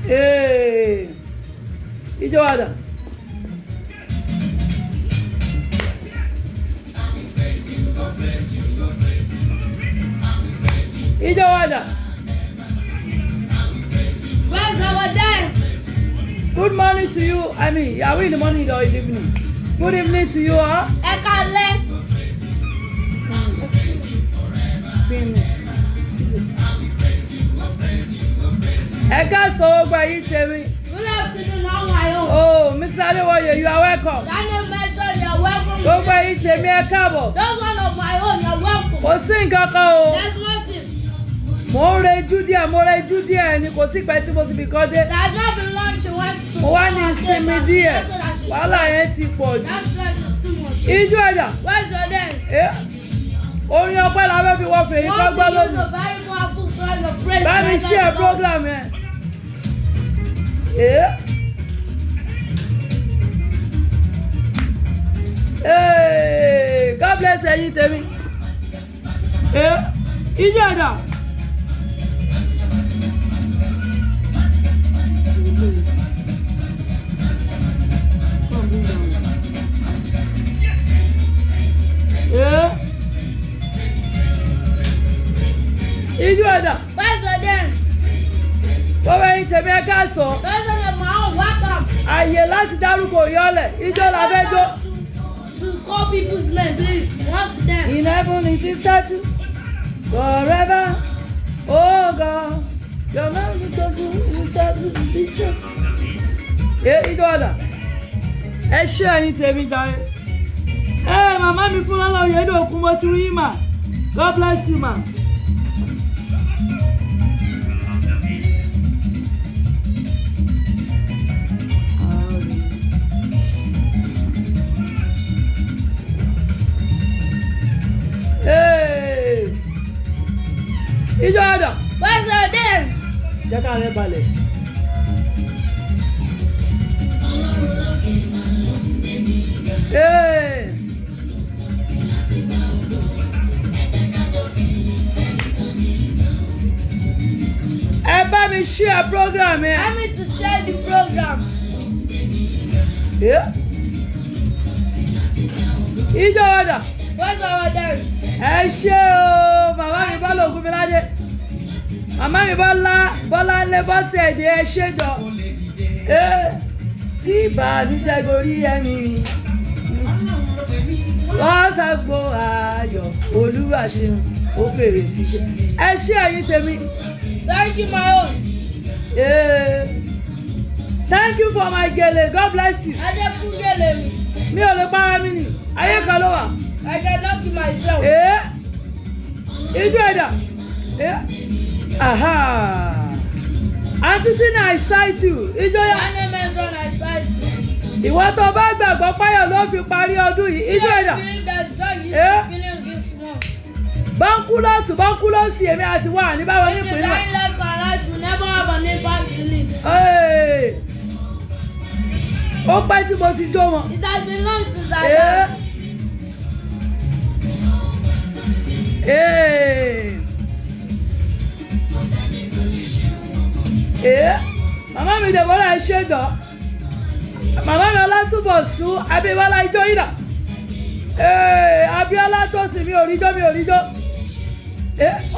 Hey, ijo ada. Ijo ada. Where's our dance? Good morning to you. I mean, are we in the morning or in the evening? Good evening to you, huh? Ekale. Eka so gba yi temi. Good afternoon, how are you? Oh, Mr. Adewoye, you are welcome. Daniel mentioned you're welcome. Go gba yi temi ẹ káàbọ̀. Just one of my own, you're welcome. Kò sí nǹkan kan o. There's nothing. Mo ń rejú díẹ̀ ni kò tí pẹ́ tí mo ti fi kọ́ dé. There's not been long she went to Mo wá ní ìsinmi díẹ̀. Wàhálà yẹn ti pọ̀ jù. That stress is too much. Ijó ẹ̀dà. Where's your dance? Orin ọpẹ́ la fẹ́ fi wọ́n fèyí kọ́ gbọ́ Want to use lónìí. a very powerful song of praise. Bá mi share program yẹn. God bless ẹ̀yin tèmi. Ijó ẹ̀dà. Ijó ẹ̀dà. Where's your dance? Bọ́bá yín tèmi ẹ káàsán. Those of my own, welcome. Àyè láti dárúkọ yọlẹ̀. Ijó la fẹ́ jó. To call people's name, please. Want to dance? In heaven it is settled forever. Oh God, your love is so good. You settled to be settled. Ijó ẹ̀dà. Ẹ ṣé ẹ̀yin tèmi jàre. Màmá mi fún lọ́lọ́ Oyèdòkun mo ti rí mà. God bless you ma. Ijó ẹ̀dà. Where's your dance? Jẹ́ ká rẹ balẹ̀. Ẹ bá mi share program yẹn. I need to share the program. Ijó ẹ̀dà. Where's our dance? Ẹ ṣé o, màmá mi Bọ́lá Ògúnmiládé. Màmá mi Bọ́lá ńlé bọ́sẹ̀ èdè ẹ ṣé jọ. Tí ìbànújẹ́ gorí ẹ̀mí mi. Wọ́n ṣàgbo ayọ̀ Olúwa ṣeun ó fèrè sí ṣe. Ẹ ṣé ẹ̀yin tèmi. Thank you, my own. Thank you for my gele. God bless you. Adé fún gèlè mi. Mi ò lè para mi nì. Ayé kan ló wà. I cannot keep myself. Ijó ẹ̀dà. Aha. Aunty Tina, I sight you. Ijó ya. Daniel mentioned I sight you. Ìwọ tó bá gbàgbọ́ páyọ̀ ló fi parí ọdún yìí. Ijó ẹ̀dà. Feeling that joy is feeling this month. Báńkú lọ́tù báńkú lọ́sì èmi àti wà ní báwọn If you nípìnlẹ̀. die left and right, you never have an impact to live. Ó pẹ́ tí mo ti jó wọn. It has been long since I danced. Màmá mi Dèbórà ẹ ṣé jọ. Màmá mi Ọlátúbọ̀sún Abíọ́lá ijó yìí dà. Abíọ́lá tó sì mi ò ríjó.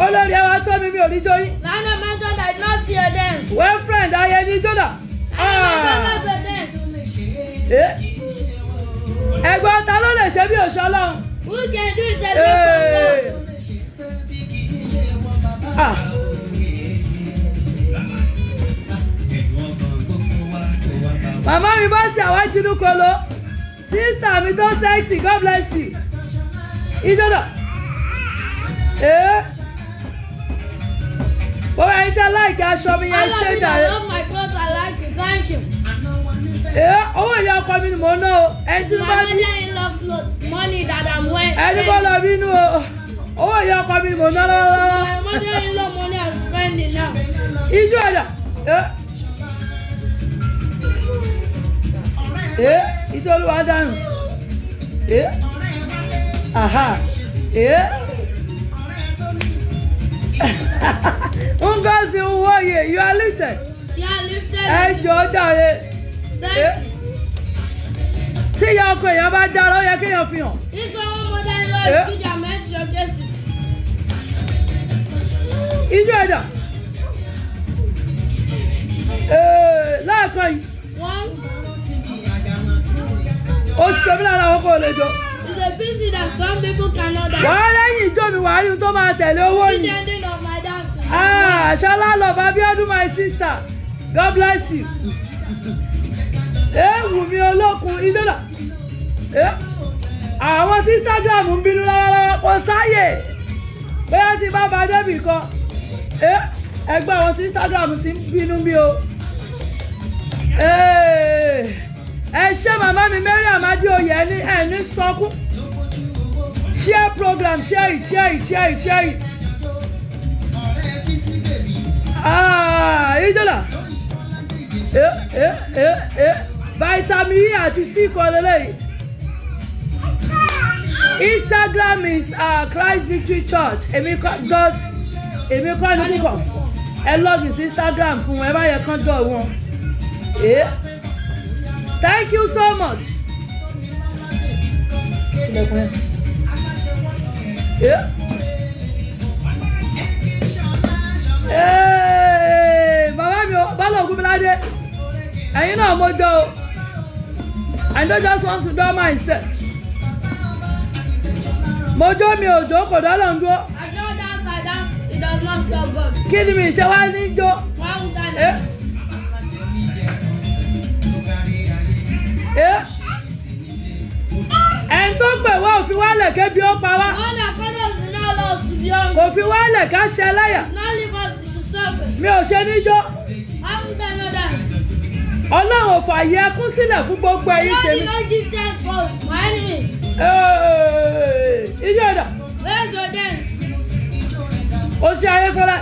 Olórí ẹ wá tó mi ò ríjó yín. Daniel mentioned I did not see a dance. Well friend ayé ní ijó dà. Daniel mentioned a dance. Ẹ̀gbọ́n ta ló lè ṣe bí òṣè Ọlọ́run? Who can do it as well? Màmá mi bá sí àwọn jínú kolo. Sísítà mi tó sẹ́ksì, God bless you. Ijó dà. Bó ẹni tẹ́ láìkí aṣọ mi I yẹn love ṣe you. I dàrẹ́. love my clothes. I like you. Thank you. Owó ìyá ọkọ mi ni mò ń ná o. Ẹni tí My mo bá bí. mother-in-law clothes, money that I'm wearing. Ẹni bọ́ lọ bínú o. Owó ìyá ọkọ mi ni mò ń ná lọ́wọ́lọ́wọ́. My mother-in-law money I'm spending now. Ijó ẹ̀dà. Ìtòlúwa dance. Aha. Ngozi Nwoye, you are lifted. Yeah, lifted. Ẹ jọ̀ọ́ jàre. Thank you. Tí ìyá ọkọ èèyàn bá dára, ó yẹ kéèyàn fi hàn. This one mother-in-law is good. I meant your cases. Ijó ẹ̀dà. Láàkàn yìí, Once, ó ṣe mí lára àwọn kò lè jọ. it's a pity that some people cannot dance. Wàá lẹ́yìn ijó mi, wàá rí ohun tó máa tẹ̀lé owó See ni. the ending of my dancing. Ṣọlá love Abiodun, my sister. God bless you. Wùmí olókun ìdọ́là. Àwọn tí Instagram ń bínú lọ́wọ́lọ́wọ́ kò sáyè. Bóyá ti bá ba débì kan. Ẹgbẹ́ àwọn tí Instagram ti ń bínú bí o. Ẹ ṣé màmá mi Mariam Adéoyè ẹni sọkún. Share program, share it, share it, share it, share it. Ìjọba. Vitamin E àti C kọ lélẹ́yìí. Instagram is Christ Victory Church. Èmi kọ́ ní púpọ̀. Ẹ log sí Instagram fún wọn, ẹ bá yẹ kán dọ̀ wọn. Thank you so much. Bàbá mi ò bọ́lá Ògúnmiládé. Ẹ̀yin náà mo jọ o. I don't just want to do myself. Mo jó mi ò jó kò dọ́lọ̀ ń dúró. I don't dance, I dance. It does not stop God. Kí ni mi ṣe wá ní jó? Why would I dance? Ẹni tó pè wá òfin wálẹ̀ kébi ó pa wá. All the fathers do not allow us to be hungry. Kò fi wálẹ̀ ká ṣe ẹlẹ́yà. Not leave us to suffer. Mi ò ṣe ní jó. Why would I not dance? Ọlọ́run ò fààyè ẹkún sílẹ̀ fún gbogbo ẹ̀yin God tèmi. did not give chance for my enemies. Ijó ẹ̀dà. Where's your dance? Ó ṣe Ayékọ́lá.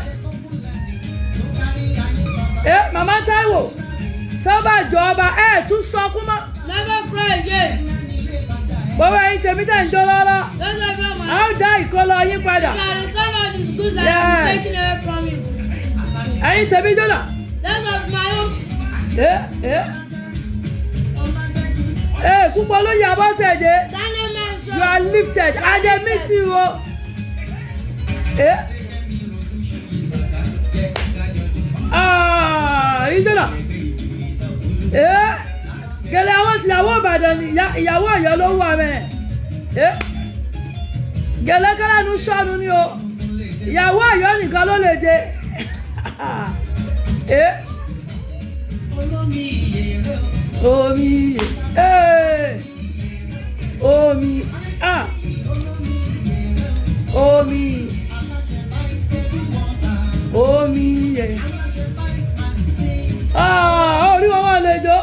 Màmá Táíwò. Sọ́ba jọ ọba tún sọkún mọ́. Never pray again. Gbogbo ẹ̀yin tèmi tẹ̀ ń jó lọ́lọ́. Those of you, A man. ó dá ìkólọ yín padà. You shall return all these goods that have been Yes. taken away from you. Ẹ̀yin tèmi jó náà. Those of my own. Púpọ̀ ló yà bọ́ sẹ̀dẹ̀. Daniel mentioned. You are lifted. I dey miss you o. Ijó náà. Gẹ̀lẹ́ àwọn tìyàwó Ìbàdàn ni ìyàwó Ọ̀yọ́ ló wà mẹ́. Gẹ̀lẹ́ kálánú sọ́nu ni o. Ìyàwó Ọ̀yọ́ nìkan ló lè dé. Omi omi omi orí wọn wà lè jọ.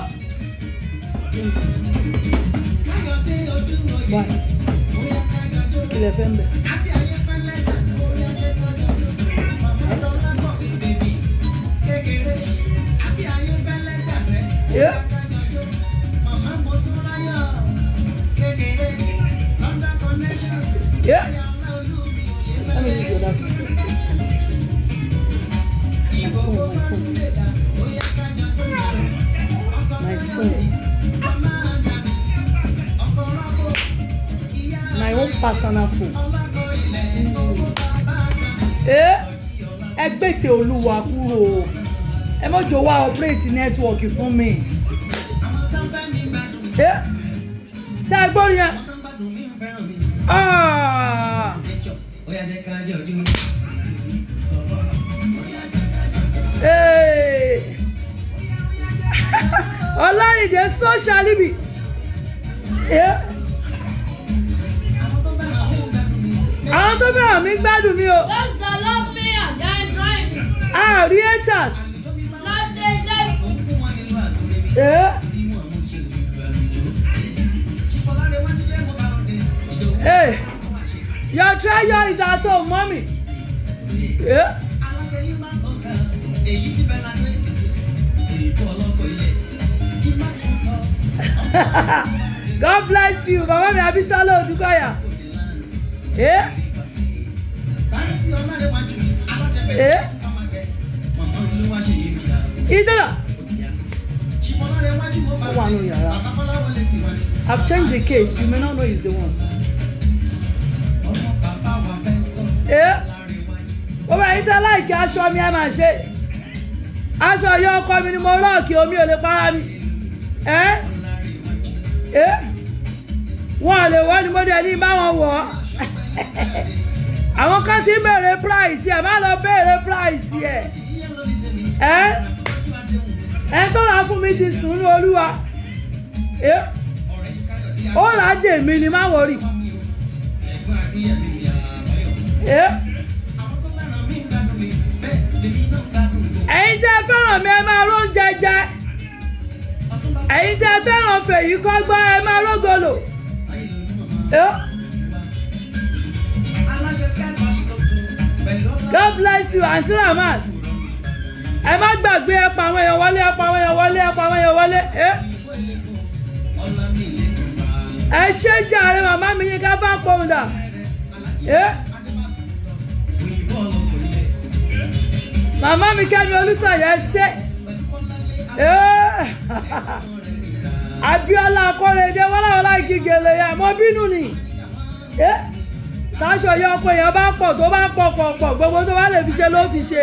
Ilẹ̀ fẹ́ ń bẹ̀. Let me use your dad. My phone. My own personal phone. Ẹgbẹ́ tí Olúwa kúrò. Ẹ mọ́ jọ wá operate network fún mi. Ṣé ẹ gbọ́ yẹn? Ọlárìndé socially be. Àwọn tó fẹ́ràn mi gbádùn mi o. Those that love me, they are enjoying me. rí haters. Los Angeles. Hey, your treasure is at home, mommy. Yeah. God bless you, Mama mi Abisalo Odukoya. Yeah. Yeah. Idora. I've changed the case. You may not know he's the one. Yeah. Bọ́bá yìí tẹ́ láìkí aṣọ mi ẹ máa ṣe. Aṣọ yọ ọkọ mi ni mo rọ́ọ̀kì omi ò lè para mi. Wọ́n lè wọ́n ni mo dẹ̀ ní bá wọn wọ̀. Àwọn kan ti ń bèrè price ẹ̀ má lọ bèrè price ẹ̀. Ẹ tó rà fún mi ti sùn ní Olúwa. Ó rà á dè mí ni má wọrí. Ẹ̀yin tẹ́ fẹ́ràn mi ẹ máa róúnjẹ jẹ. Ẹ̀yin tẹ́ fẹ́ràn fèyí kọ́gbọ́n ẹ máa rógolo. God bless you, Aunty Ramat. Ẹ má gbàgbé ẹ pa àwọn èèyàn wọlé, ẹ pa àwọn èèyàn wọlé, ẹ pa àwọn èèyàn wọlé. Ẹ ṣé jàre màmá mi yín ká bá pòun dà. Màmá mi Kẹ́mi Olúṣàyẹ ṣe. Abíọ́lá Akọ́rẹ́dé wọ́láwọ́lá ìkígèlè yẹn mo bínú ni. Táṣọ yọ ọkọ èèyàn bá pọ̀ tó bá pọ̀ gbogbo tó bá lè fi ṣe ló fi ṣe.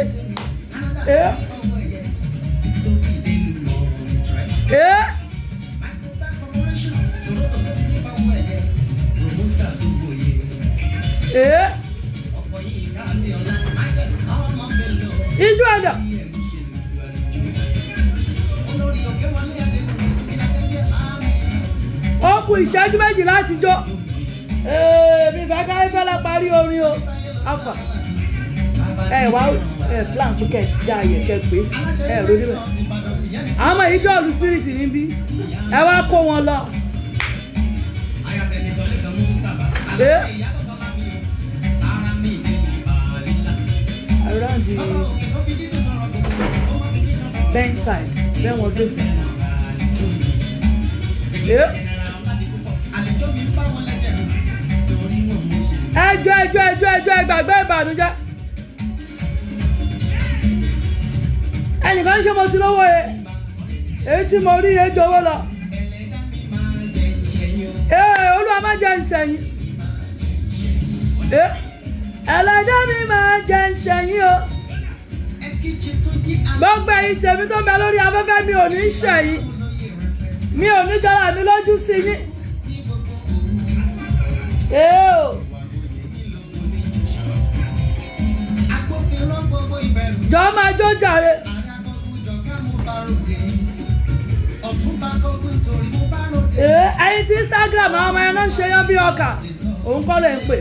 Ijó ẹ̀dá. Ó kù ìṣẹ́jú méjì láti jó. Mi fẹ́ ká Ifẹ̀lá parí orin o. Afa. Wá plan pé kẹ́ já ayẹ̀ kẹ́ pé ronú rẹ̀. Àwọn ọmọ yìí dọ́ọ̀lù spirit níbí. Ẹ wá kó wọn lọ. Around the Ben side, Ben was this. Ẹjọ́ gbàgbé ìbànújẹ́. Ẹnìkan ṣe mo ti lówó e. Èyí tí mo rí ejò owó lọ. Olúwa má jẹ́ ìṣẹ̀yìn. Ẹlẹ́dàá mi máa jẹ́ ìṣẹ̀yìn o. Gbogbo ẹ̀yin tèmi tó ń bẹ lórí afẹ́fẹ́ mi ò ní ṣẹ̀yìn. Mi ò ní jọra mi lójú sí yín. Jọ máa jó jàre. Ẹ̀yin tí Instagram àwọn ọmọ yẹn náà ń ṣe yán bí ọkà. Òun kọ́ lè ń pè.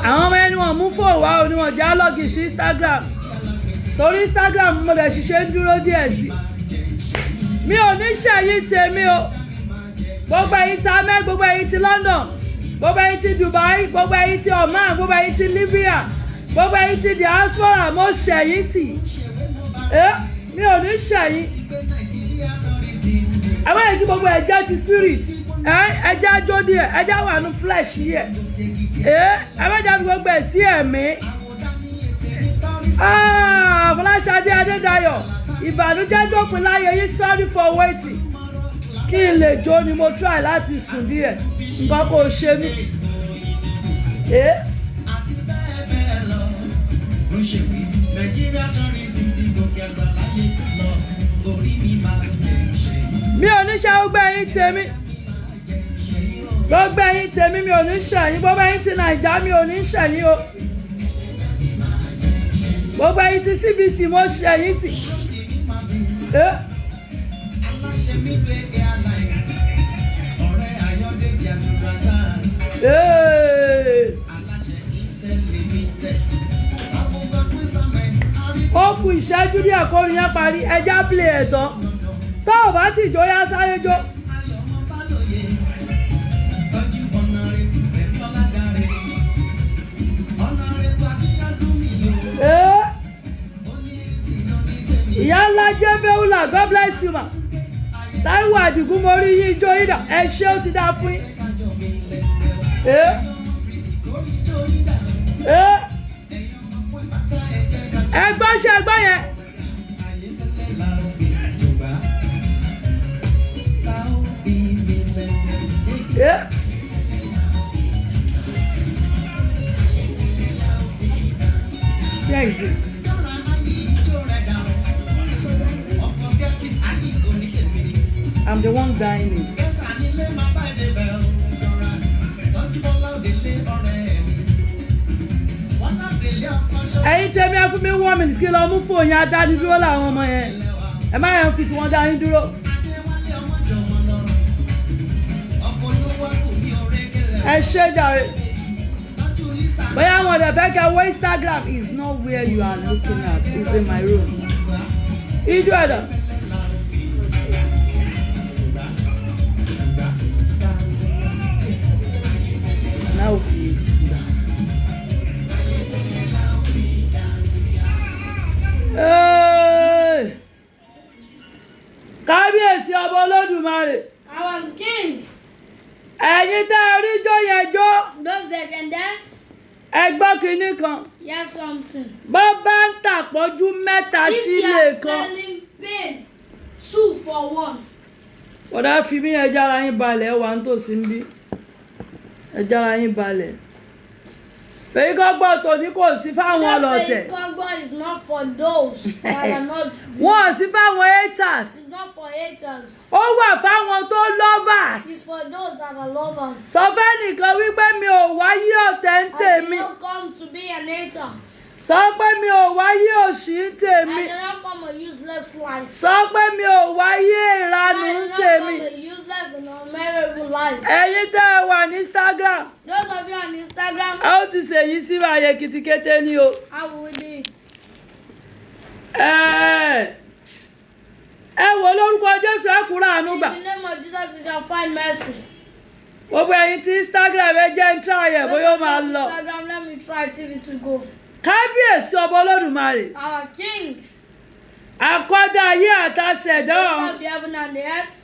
Àwọn ọmọ ẹni wọn mú fóònù wá o ní wọn já lọ́gì sí Instagram torí Instagram mo lè ṣiṣẹ́ ń dúró díẹ̀ sí. Mi ò ní ṣẹ̀yìn tèmi o. Gbogbo ẹ̀yin ti Amẹ́, gbogbo ẹ̀yin ti London, gbogbo ẹ̀yin ti Dubai, gbogbo ẹ̀yin ti Oman, gbogbo ẹ̀yin ti Libya, gbogbo ẹ̀yin ti diaspora mo ṣẹ̀yìn tì. Mi ò ní ṣẹ̀yìn. Ẹ má yẹ kí gbogbo ẹ̀jẹ̀ ti spirit. Ẹjẹ́ ajó díẹ̀, ẹjẹ́ wà ní flesh yẹ. Ẹ má jẹ́ gbogbo ẹ̀ sí ẹ̀mí. Fọláṣadé Adédayọ̀, ìbànújẹ́ dópin láyé yìí, sorry for waiting. Kí n lè jó ni mo try láti sùn díẹ̀, nǹkan kò ṣe mí. Mi ò ní ṣe gbogbo ẹ̀yin tèmi. Gbogbo ẹ̀yin tèmi mi ò ní ṣẹ̀yìn. Gbogbo ẹ̀yin ti Naija mi ò ní ṣẹ̀yìn o. Gbogbo ẹ̀yin ti CBC mo ṣẹ̀yìn tì. Ó kù ìṣẹ́jú díẹ̀ kórin yẹn parí ẹja play ẹ̀ tán tó o bá ti jó yá sáré jó. Ìyá ńlá jẹ́ Bẹ́úlà, God bless you ma. Táíwò Àdìgún mo rí yín ijó yín dà, ẹ ṣé ó ti dá fún yín. Ẹgbọ́n ṣe ẹgbọ́n yẹn. Where is it? I'm the one dying it. Ẹ̀yin tèmi ẹ fún mi 1 minute kí lọ mú fóònù yẹn adáni dúró làwọn ọmọ yẹn. Ẹ má yẹn fi tí wọ́n dá yín dúró. Ẹ ṣé jàre. Bóyá wọn dẹ̀ fẹ́ kẹ́ wo Instagram is not where you are looking at, it's in my room. Ijó ẹ̀dá. Now it. Kábíyèsí ọba Olódùmarè. Our king. Ẹ̀yin tẹ́ ẹ rí jó yẹn jó. Those that can dance. Ẹ gbọ́ kinní kan. Here's something. Bó bá ń tàpọ̀jù mẹ́ta sílé kan. If you are selling pain 2 for 1. Bọ̀dá fi mí ẹ jára yín balẹ̀ wà ń tòsí ń bí. Ẹ jára yín balẹ̀. Fèyí Kọ́gbọ́n tòní kò sí fáwọn ọlọ́tẹ̀. Fèyí Kọ́gbọ́n is not for those that are not. Wọ́n sí fáwọn haters. It's not for haters. Ó wà fáwọn tó lovers. It's for those that are lovers. Sọ fẹ́ nìkan wípé mi ò wáyé ọ̀tẹ̀ ń tèmi. I did not come to be an hater. Sọ pé mi ò wáyé òṣì ń tèmi. I did not come a useless life. Sọ pé mi ò wáyé ìranù ń tèmi. I did not come a useless and unmeasurable life. Ẹ̀yin tẹ́ ẹ wà ní Instagram. Those of you on Instagram. A ó ti ṣèyí sí ààyè kìtìkété ní o. How will we do it? Ẹ wò lórúkọ Jésù ẹ kúrò àánú gbà. In the name of Jesus you shall find mercy. Gbogbo ẹ̀yin tí Instagram ẹ jẹ́ ń try ẹ̀ bóyá ó máa lọ. Instagram, let me try till it will go. Kábíyèsí ọba Olódùmarè. Our king. Àkọ́dá ayé àtàṣẹ̀dá ọ̀run. God of heaven and the earth.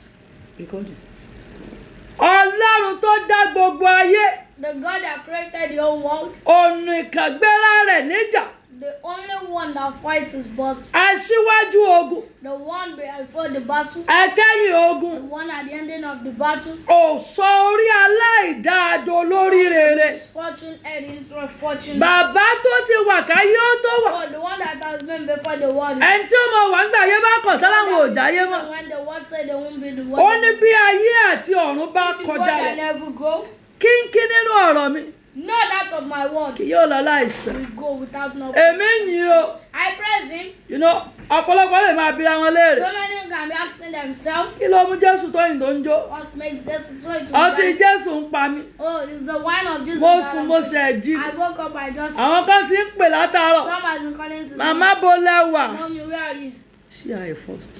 Ọlọ́run tó dá gbogbo ayé. The God that created the whole world. Ònù ìkàgbéra rẹ̀ níjà. The only one that fights is battle. Aṣíwájú ogun. The one before the battle. Akẹ́yìn ogun. The one at the ending of the battle. Òsọ orí aláìdáadọ́ lórí rere. His fortune head into a fortune. Bàbá tó ti wà káyé ó tó wà. Oh, the one that has been before the world. Ẹni tí ó mọ wà ń gbà ayé bá kọ̀ tán láwọn ò jáyé mọ́. When the world said they won't be the world. Ó ní bí ayé àti ọ̀run bá kọjá lọ. lọ. Go. Kínkín nínú ọ̀rọ̀ mi. Not that of my word. Kì yóò lọ láìsàn. We go without no. Èmi yìn o. I praise him. You know, ọ̀pọ̀lọpọ̀ lè máa bira wọn léèrè. So many can be asking themselves. Kí ló mú Jésù tó yìn tó ń jó? What makes Jesus so to Ọtí Jésù ń pa mí. Oh, it's the wine of Jesus. Mo sùn mo ṣe jí. I woke up, I just. Àwọn kan ti ń pè látàárọ̀. Some has been calling to Màmá bo lẹ́wà. Mommy, where are you? Ṣé àyè first?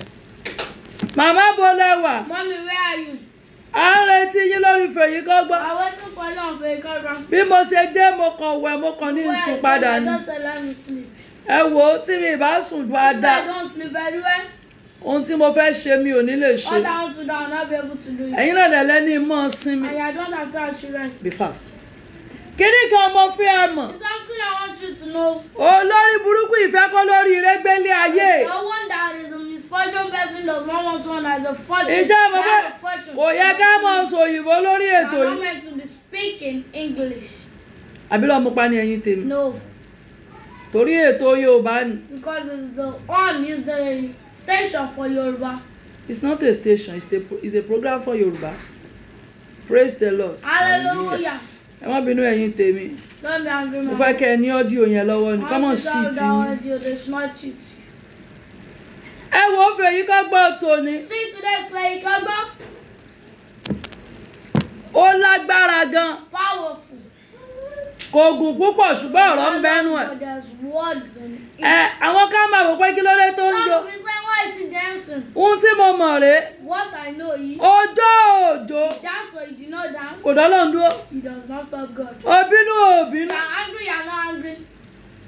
Màmá bo lẹ́wà. Mommy, where are you? À ń retí yín lórí Fèyí Kọ́gbọ́n. I wasn't calling on Fèyí Kọ́gbọ́n. Bí mo ṣe dé mo kàn wẹ̀ mo kàn ní ìsùn padà ni. I just said let me sleep. Ẹ wò ó tí mi bá sùn If dáadáa. I don't sleep very well, Ohun tí mo fẹ́ ṣe mi ò ní lè ṣe. all I want to do, I'll not be able to do it. Ẹ̀yin náà dẹ̀ lẹ́ni mọ́ sinmi. And I don't understand assurance. Be fast. Kíní kan mo fi ẹ mọ̀. It's something I want you to know. Olórí burúkú ìfẹ́ kọ́ lórí ìrégbélé ayé. No one that is a misfortune person does not want someone that is a fortune. Ìjẹ́ mo That fẹ́ is a fortune. kò yẹ ká mọ̀ sọ òyìnbó lórí ètò You are not yìí. meant to be speaking English. Àbí lọ́ọ́ mo pa ní ẹyin tèmi. No, Torí ètò Yorùbá ni. because it's the one is the station for Yoruba. It's not a station, it's a program for Yorùbá. Praise the Lord. Hallelujah. Ẹ má bínú ẹ̀yin tèmi. Don't be angry, Mo man. fẹ́ kẹ́ ẹ ní ọ́díò yẹn lọ́wọ́ ni. Come on, sit in. There's not cheat. Ẹ wo Fèyí Kọ́gbọ́n tòní. See today's Fèyí Kọ́gbọ́n. ó lágbára gan Powerful. kò gùn púpọ̀ ṣùgbọ́n ọ̀rọ̀ ń bẹ́nu ẹ̀. But there's words in it. Àwọn ká máa wò pé kí ló dé tó ń jó. Some people say, why is she dancing? Ohun tí mo mọ̀ rèé What I know is, ọjọ́ òjò dance or you did not dance, kò dọ́lọ́ ń dúró. he does not stop God. Òbínú òbínú You are angry, you are not angry,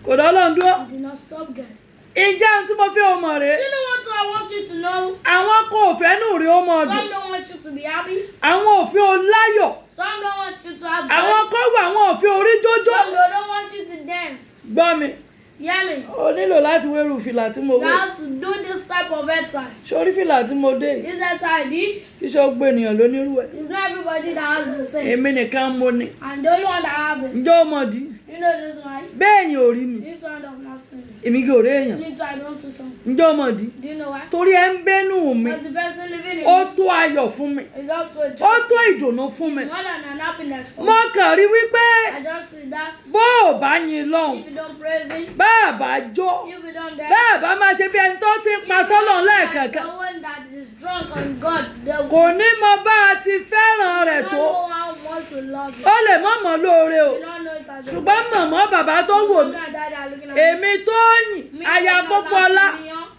kò dọ́lọ́ ń dúró. you did not stop God. Ìjẹ́ ohun tí mo fi ò mọ̀ rèé. You know what I want you to know? Àwọn kò fẹ́ nù rí ó mọ̀ dùn. Some don't want you to be happy. Àwọn òfin oláyọ̀. Some don't want you to have Àwọn joy. kan wà àwọn òfin orí jójó. Some don't want you to dance. Gbọ́ mi, Hear me? o nílò láti wérú fìlà tí mo You wé. have to do this type of exercise. Sórí fìlà tí mo dé yìí, This exercise I did, kí ṣe ó gbé ènìyàn lónírú ẹ̀. it's not everybody that has the same. Èmi nìkan mo ní. And the only one that have it. Ǹjẹ́ o mọ̀ dí? You know this one? Bẹ́ẹ̀yìn ò rí mi. This one does not see me. Èmi kì ò rí èèyàn. Me too, I don't see something. Ǹjẹ́ o mọ̀ dí? Do you know why? Torí ẹ ń bẹ́nu mi. Because the person living in Ó me tó ayọ̀ fún mi. is up to a Ó job. tó ìdùnnú fún mi. More than an happiness for Mo me. kàn rí wípé I just see that. bó ò bá yin lọ́hùn, If you don't praise him, bá a bá jó, if you don't dance, bá a bá máa ṣe bí ẹni tó ti ń pa sọ́lọ̀ lẹ́ẹ̀kẹ̀kẹ́. someone that is drunk on God, they will Kò ní mọ bá a ti fẹ́ràn rẹ̀ not tó. know how much to love you. Ó lè mọ̀ mọ́ lóore o. You don't know it as a Ṣùgbọ́n mọ̀mọ́ bàbá tó wò mí. Mommy and daddy are looking at me. Èmi tó yìn aya Pópóọlá.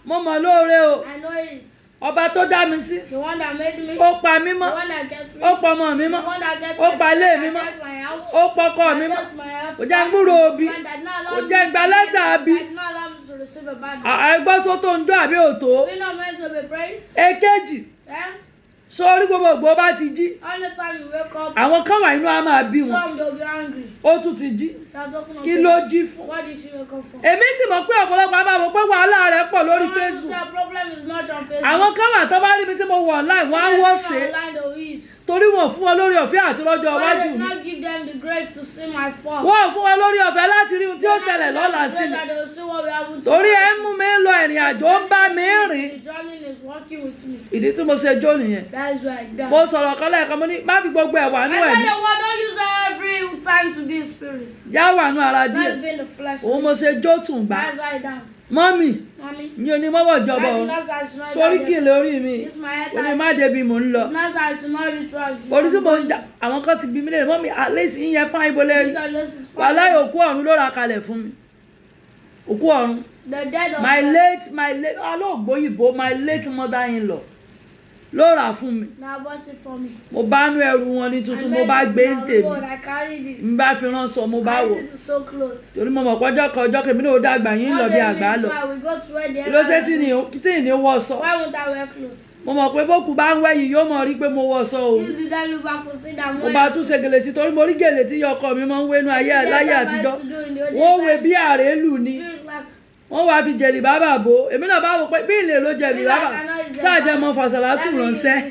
Mo mọ̀ lóore o. I know it. Ọba tó dá mi sí. The one that made me, Ó pa mí the mọ́. one that gets me, Ó pa ọmọ mi the mọ́. one that gets Ó pa ilé mi that mọ́. gets my house, Ó pọkọ mi that mọ́. gets my house, Kò jẹ́ ń gbúròó òbí. and that not Kò allow jẹ́ ń gba lẹ́tà bí. that not allow me to receive a bad word. Àìgbọ́sọ tó ń jó àbí òtó. We're not meant to be praised. Èkejì, Yes. sórí gbogbo ògbó bá ti jí. Only time you wake up, Àwọn kan wà inú á máa bí wọn. some they'll be angry. Ó tún ti jí. They're talking Kí about ló jí fún? what did she wake up for? Èmi sì mọ̀ pé ọ̀pọ̀lọpọ̀ a máa wò pé wàhálà rẹ̀ pọ̀ lórí Facebook. Our problem is not on Facebook. Àwọn kan wà tó bá rí mi tí mo wọ̀ online wọ́n á wọ́ ṣe. Online though is. Torí wọn fún wọn lórí ọ̀fẹ́ àti lọ́jọ́ Why iwájú did mi. not give them the grace to see my fall? Wọ́n fún wọn lórí ọ̀fẹ́ láti rí ohun tí ó ṣẹlẹ̀ lọ́la sí mi. Torí ẹ ń mú mi lọ ìrìn àjò ó ń bá mi rìn. The journey is working with me. Ìdí tí mo ṣe jó nìyẹn. That's why that. Mo sọ̀rọ̀ kan lẹ́ẹ̀kan mo ní má fi gbogbo ẹ̀ wà nú I ẹ̀mí. said the word don't use every time to be in spirit. Yá wà nú ara Let's díẹ̀. be in the flesh. Òun mo ṣe jó tùǹgbà. That's why I dance. Mọ́mì, Mommy. mi ò ní mọ́wọ́ ìjọba That's o. not that I should not Sórí dance. kì í lórí mi. It's my head Ó ní time. má débi mò ń lọ. It's not that I should not reach out. Orí tí mo ń jà àwọn kan ti bí mi léèrè mọ́mì àlẹ́sì ń yẹ fún ibo lẹ́rìí. These are lessons. Wàláhì òkú ọ̀run ló ra kalẹ̀ fún mi. Òkú ọ̀run. The dead of My late alóògbóyìnbó my late mother-in-law ló rà fún mi. Now bought it for me. Mo bá nú ẹrù wọn ní tuntun mo bá gbé ń tèmi. I carried it. N bá fi ránṣọ mo bá I wọ̀. need to sew clothes. Torí mo mọ̀ pọ́jọ́ kan ọjọ́ kèmí náà ó dàgbà yín lọ bí àgbà lọ. We go to where the Ló ṣe tí ní wọ́ sọ. Why won't I wear clothes? Mo mọ̀ pé bókù bá ń wẹ̀yìn yóò mọ̀ rí pé mo wọ́ sọ o. If the daddy look back and see that Mo bá tún ṣe gèlè sí torí mo rí gèlè tí ọkọ mi máa ń wénú ayé láyé àtijọ́. Wọ́n wé bí àrélù ni. Wọ́n wá fi jẹ̀lì bàbà bò. Èmi náà bá wò pé bí ìlè ló jẹ̀lì bàbà. Sáàjẹ́ mọ fàṣàlátù ránṣẹ́.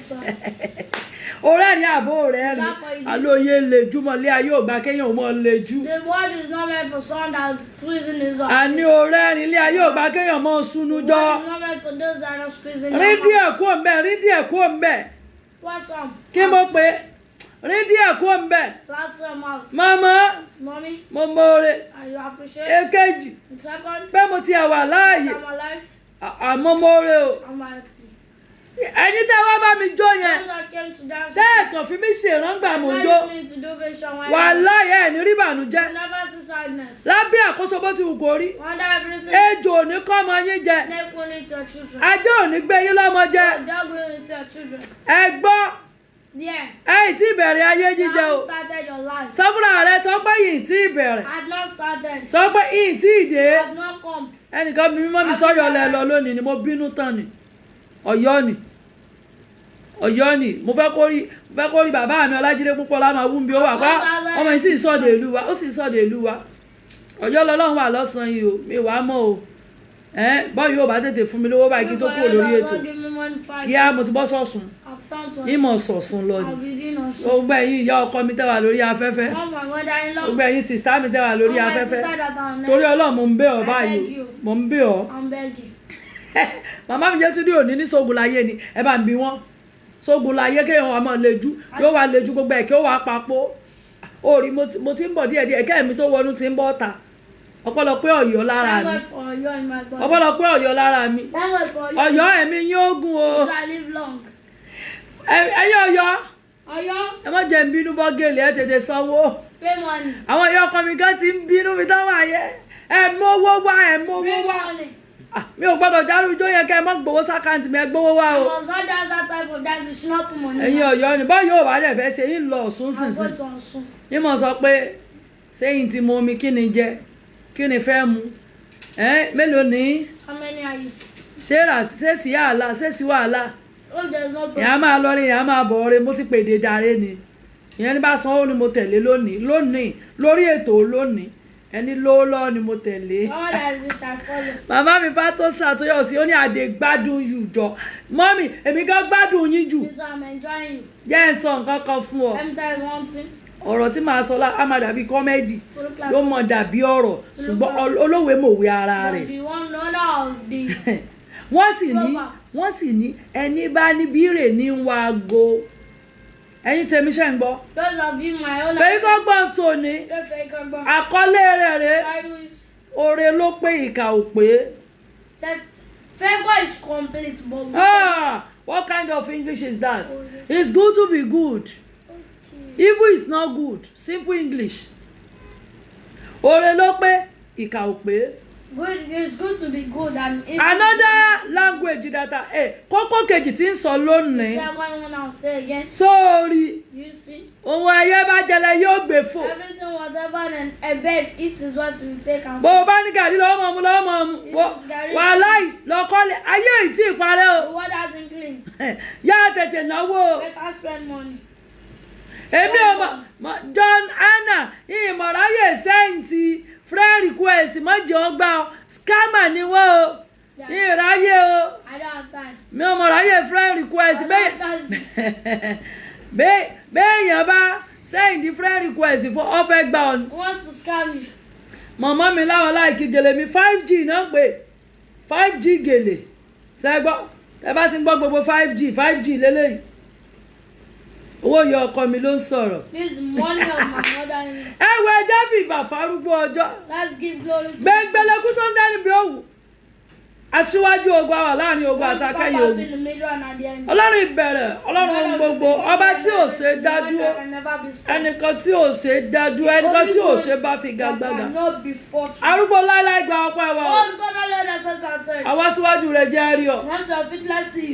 Ọ̀rẹ́ rí àbó rẹ̀ rí. Àlóye lè júmọ̀ lé ayé ògbà kéèyàn ò mọ̀ lè jú. The word is not meant for someone that's squeezing his own. Àní ọ̀rẹ́ rí lé ayé ògbà kéèyàn mọ̀ sunú The jọ. word is not meant for those that are squeezing Rí their díẹ̀ mouth. kú òǹbẹ̀, rí díẹ̀ kú òǹbẹ̀. What's up? Kí mo pè é? Rí díẹ̀ kú òǹbẹ̀. What's your mouth? Màmá, Mommy, mo mọ̀ọ́rẹ́. are you appreciate? Èkejì, The second, pé mo ti wà láàyè. I'm alive. Àmọ́ mọ̀ọ́rẹ́ o. I'm happy. Ẹni tẹ́ wá bá mi jó yẹn. Those that came to dance. Tẹ́ẹ̀kan fi mí ṣèràngbà mò ń jó. Advise me to do vision when Wàláhì ẹ̀ ní rí ìbànújẹ́. I never see sadness. Lábẹ́ àkóso bó ti wù kó rí. Wonder everything. Ejò ò ní kọ́ ọmọ yín jẹ. Snake will eat your children. Ajá ò ní gbé yín lọ́mọ jẹ. Dog will eat your children. Ẹ gbọ́, Yeah. ẹ ì tí ìbẹ̀rẹ̀ ayé I jíjẹ o. haven't started your life. Sọ fúnra rẹ sọ pé yìí tí ìbẹ̀rẹ̀. I had not started. Sọ pé yìí tí ìdè. I have not come. Ẹnìkan bí mímọ́ mi sọ́yọ̀ lẹ lọ lónìí ni mo bínú tán ni. Ọ̀yọ́ ni. Ọ̀yọ́ ni. Mo fẹ́ kó rí bàbá mi Ọlájídé púpọ̀ láma wú bí ó wà pa. Ọmọ yìí sì ń sọ̀dẹ̀ ìlú wa. Ó sì ń sọ̀dẹ̀ ìlú wa. Ọ̀yọ́ lọ́lọ́run wà lọ́sàn-án yìí o. Mi wàá mọ̀ o. Bọ́ọ̀ yóò bá tètè fún mi lówó báyìí kí tó kúrò lórí ètò. Kíá mo ti bọ́ sọ̀sùn. Ìmọ̀ sọ̀sùn lọ ni. Gbogbo ẹ̀yin ìyá ọkọ mi tẹ́ wà lórí afẹ́fẹ́. Gbogbo ẹ̀yin sìstá mi tẹ́ wà lórí afẹ́fẹ́. Torí Ọlọ́run mo ń bẹ̀ ọ́ báyìí o. Mo ń bẹ̀ ọ́. I'm begging. Màmá mi jẹ́ tún ní òní ní sógun láyé ni. Ẹ bá ń bi wọ́n. Sógun láyé kéèyàn wà máa lejú. Yóò wá lejú gbogbo ẹ̀ kí ó wà papọ̀. Orí mo ti ń bọ̀ díẹ̀díẹ̀ ẹ̀kẹ́ mi tó wọnú ti ń bọ̀ ta. Ọpọlọpẹ Ọ̀yọ́ lára mi. Thank God for Ọ̀yọ́ in my body. Ọpọlọpẹ Ọ̀yọ́ lára mi. Thank God for Ọ̀yọ́. Ọ̀yọ́ ẹ̀mí yín ogun o. So I live long. Ẹ̀yin Ọ̀yọ́ Ọ̀yọ́. ẹ má jẹ́ ń bínú bọ́gẹ̀lì ẹ tètè sanwó. Pay money. àwọn ìyá ọkọ mi gan ti ń bínú mi táwọn àyẹ ẹ mówó wá ẹ mówó Pay wá. money. Mi ò gbọ́dọ̀ járújó yẹn kẹ́ ẹ mọ́ gbowó sákàǹtì mi ẹ gbowó wá o. I must not dance that type of dance. You should not put money. ẹ̀yin Ọ̀yọ́ ni bọ́ yóò wá dẹ̀ fẹ́ ṣe yín lọ Ọ̀ṣun I'll go sínsìn. to Ọ̀ṣun. yín mọ̀ sọ pé sẹ́yìn tí mo mi kí ni jẹ kí ni fẹ́ mu mélòó ní How many are you? ṣé sí wàhálà Oh, there's no problem. ìyá máa lọ rí ìyá máa bọ̀ ọ́rẹ́ mo ti pèdè dàrẹ́ ni ìyẹn ní bá sanwó ni mo tẹ̀lé lónìí lórí ètò lónìí ẹni lówó lọ́wọ́ ni mo tẹ̀lé. Someone that is rich I follow. màmá mi bá tó ṣàtúnyọ̀ sí ó ní àdè gbádùn yù jọ mọ́mì èmi gan gbádùn yín jù So I'm enjoying you. jẹ́ ń sọ nǹkan kan fún ọ Let me tell you one thing. ọ̀rọ̀ tí màá sọ á máa dàbí kọ́mẹ́dì Look like yóò mọ̀ dàbí ọ̀rọ̀ ṣùgbọ́n olówe mòwe ara rẹ̀. the one owner of the wọ́n sì ní ẹni bá ní bírè ní wago ẹ̀yin tèmi ṣe ń gbọ́. those of you my own. fèyí kọ́ gbọ́n tó ní àkọlé rẹ̀ rẹ̀ oore ló pé ìkà ò pé. Test. Favor is complete, but What kind of English is that? It's good to be good. Evil is not good. Simple English. Oore ló pé ìkà ò pé. Good. It's good to be good and evil. Another language that kókó kejì tí ń sọ lónìí. Second one I'll say again. Sórí You see. ohun ẹyẹ bá jẹlẹ yóò gbé fò. Everything whatever and a bed it is what you take and. Bó o bá ní gàdí lọ́wọ́ mu wàláì lọ́kọ́lé ayé ì tí ì parẹ́ o. The water isn't clean. Yá tètè náwó. Better spend money. Èmi ọmọ John Anna ìmọ̀ráyè sẹ́ǹtì friend request mọ́jọ́ ọgbà ọ scammer ni wọ́n o ìráyè o I don't have time. mi ò mọ̀ráyè friend request béèyàn bá send friend request fún ọ̀fẹ́ gbà ọ. Who wants to scam you? Màmá mi láwọn láìkí gèlè mi 5G náà pé 5G gèlè ṣẹ́gbọ́ ẹ bá ti ń gbọ́ gbogbo 5G lélẹ́yìí. Owó ìyá ọkọ mi ló ń sọ̀rọ̀. This is money of my mother. Ẹ wo ẹjẹ́ fìbà farúgbó ọjọ́. Let's give glory to Gbẹ̀ngbẹ̀lẹ̀kú tó ń dání bí òwú. Aṣíwájú ogun àwà láàrin ogun àtàkẹ́yìn ogun. in the middle and at the end. Ọlọ́run ìbẹ̀rẹ̀, Ọlọ́run gbogbo, ọba tí ò ṣe dádúró. Ẹnìkan tí ò ṣe dádúró, ẹnìkan tí ò ṣe bá fi gagbága. Arúgbó láíláí gba ọpẹ́ wa. Àwa síwájú rẹ̀ jẹ́ rí ọ.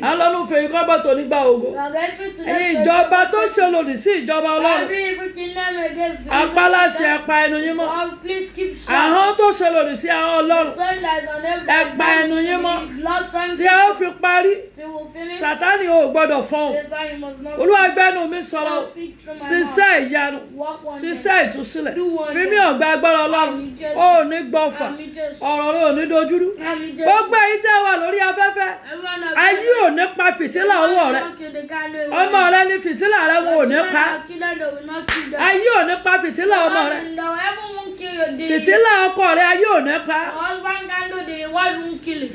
À ń lọ́nu fèyí kọ́bọ̀ tó nígbà ogo. Ẹ̀yin ìjọba tó ṣe lòdì sí ìjọba Ọlọ́run. Apáláṣẹ ẹ̀pa ẹnu yín mọ́. Ahọ́n tó ṣe lòdì sí ahọ́n Ọlọ́run. Ẹ̀pa ẹnu yín mọ́. Tí a ó fi parí. Sátánì ò gbọ́dọ̀ fọ́n. Olúwa gbẹ́nu mi sọ̀rọ̀. Ṣiṣẹ́ ìyanu. Ṣiṣẹ́ ìtúsílẹ̀. Fi mí ọ̀gbà agbára Ọlọ́run. Ó ní gbọ́fà. Ọ̀rọ̀ rẹ̀ ò ní dojúrú. Gbogbo èyí tẹ́ wà lórí afẹ́fẹ́. Ayé ò ní pa fìtílà ọwọ́ rẹ̀. Ọmọ rẹ̀ ní fìtílà rẹ̀ wọn ò ní pa. Ayé ò ní pa fìtílà ọmọ rẹ̀. Fìtílà ọkọ rẹ̀ ayé ò ní pa.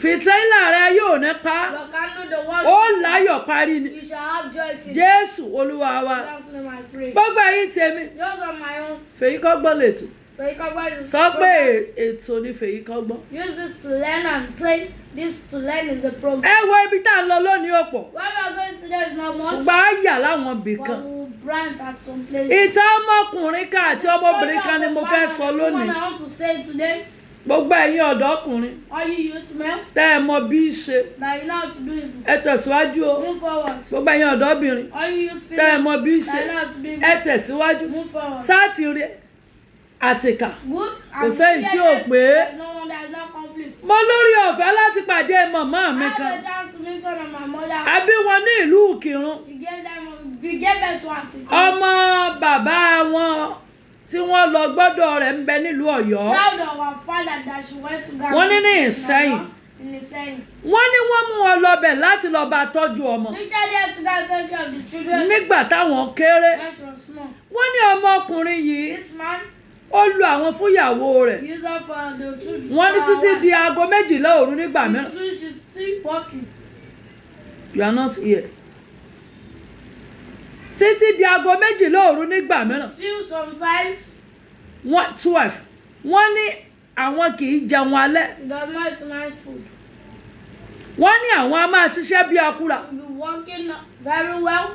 Fìtílà rẹ̀ ayé ò ní pa. Ó láyọ̀ parí ni. Jésù Olúwa wa. Gbogbo èyí tèmi. Fèyí kọ́gbọ́n lètò. Sọ pé ètò ni fèyí kọ́gbọ́n. Use this to learn and say this to learn is a program. Ẹ wo ibi tá a lọ lónìí ọ̀pọ̀. Where we are going today is not much. Ṣùgbọ́n á yà láwọn ibì But kan. we will branch at some places. Ìtàn ọmọkùnrin kan àti ọmọbìnrin kan ni mo fẹ́ sọ lónìí. I want to say today. Gbogbo ẹ̀yin ọ̀dọ́kùnrin All you youth men tẹ́ ẹ mọ bí í ṣe. that you know how to do it. Ẹ tẹ̀síwájú o. Move forward. Gbogbo ẹ̀yin ọ̀dọ́bìnrin All you youth tẹ́ ẹ female mọ bí í ṣe. that you know how to do it. Ẹ tẹ̀síwájú. Move forward. Sáàtì rí àtìkà. Good. Kò sẹ́yìn tí ò pé. There is no one that is not complete. Mo lórí ọ̀fẹ́ láti pàdé màmá mi I have kan. a chance to meet one of my mother. A bí wọn ní ìlú Ìkìrun. We gave birth to auntie. Ọmọ bàbá wọn tí wọ́n lọ gbọ́dọ̀ rẹ̀ ń bẹ nílùú Ọ̀yọ́. Child of our father that she went to Ghana. Wọ́n ní ní Ìsẹ́yìn. In Ìsẹ́yìn. Wọ́n ní wọ́n mú wọn lọbẹ̀ láti lọ bá tọ́jú ọmọ. We got there to go take care of the children. Nígbà táwọn kéré. When she was small. Wọ́n ní ọmọkùnrin yìí This man ó lu àwọn fúnyàwó rẹ̀. used her for the children. Wọ́n ní títí di aago 12 òru nígbà mìíràn. She's still working. You are not here. Títí di aago 12 òru nígbà mìíràn. Still sometimes 12. Wọ́n ní àwọn kì í jẹun alẹ́. she does not eat night food. Wọ́n ní àwọn a máa ṣiṣẹ́ bí akúra. She'll be working very well.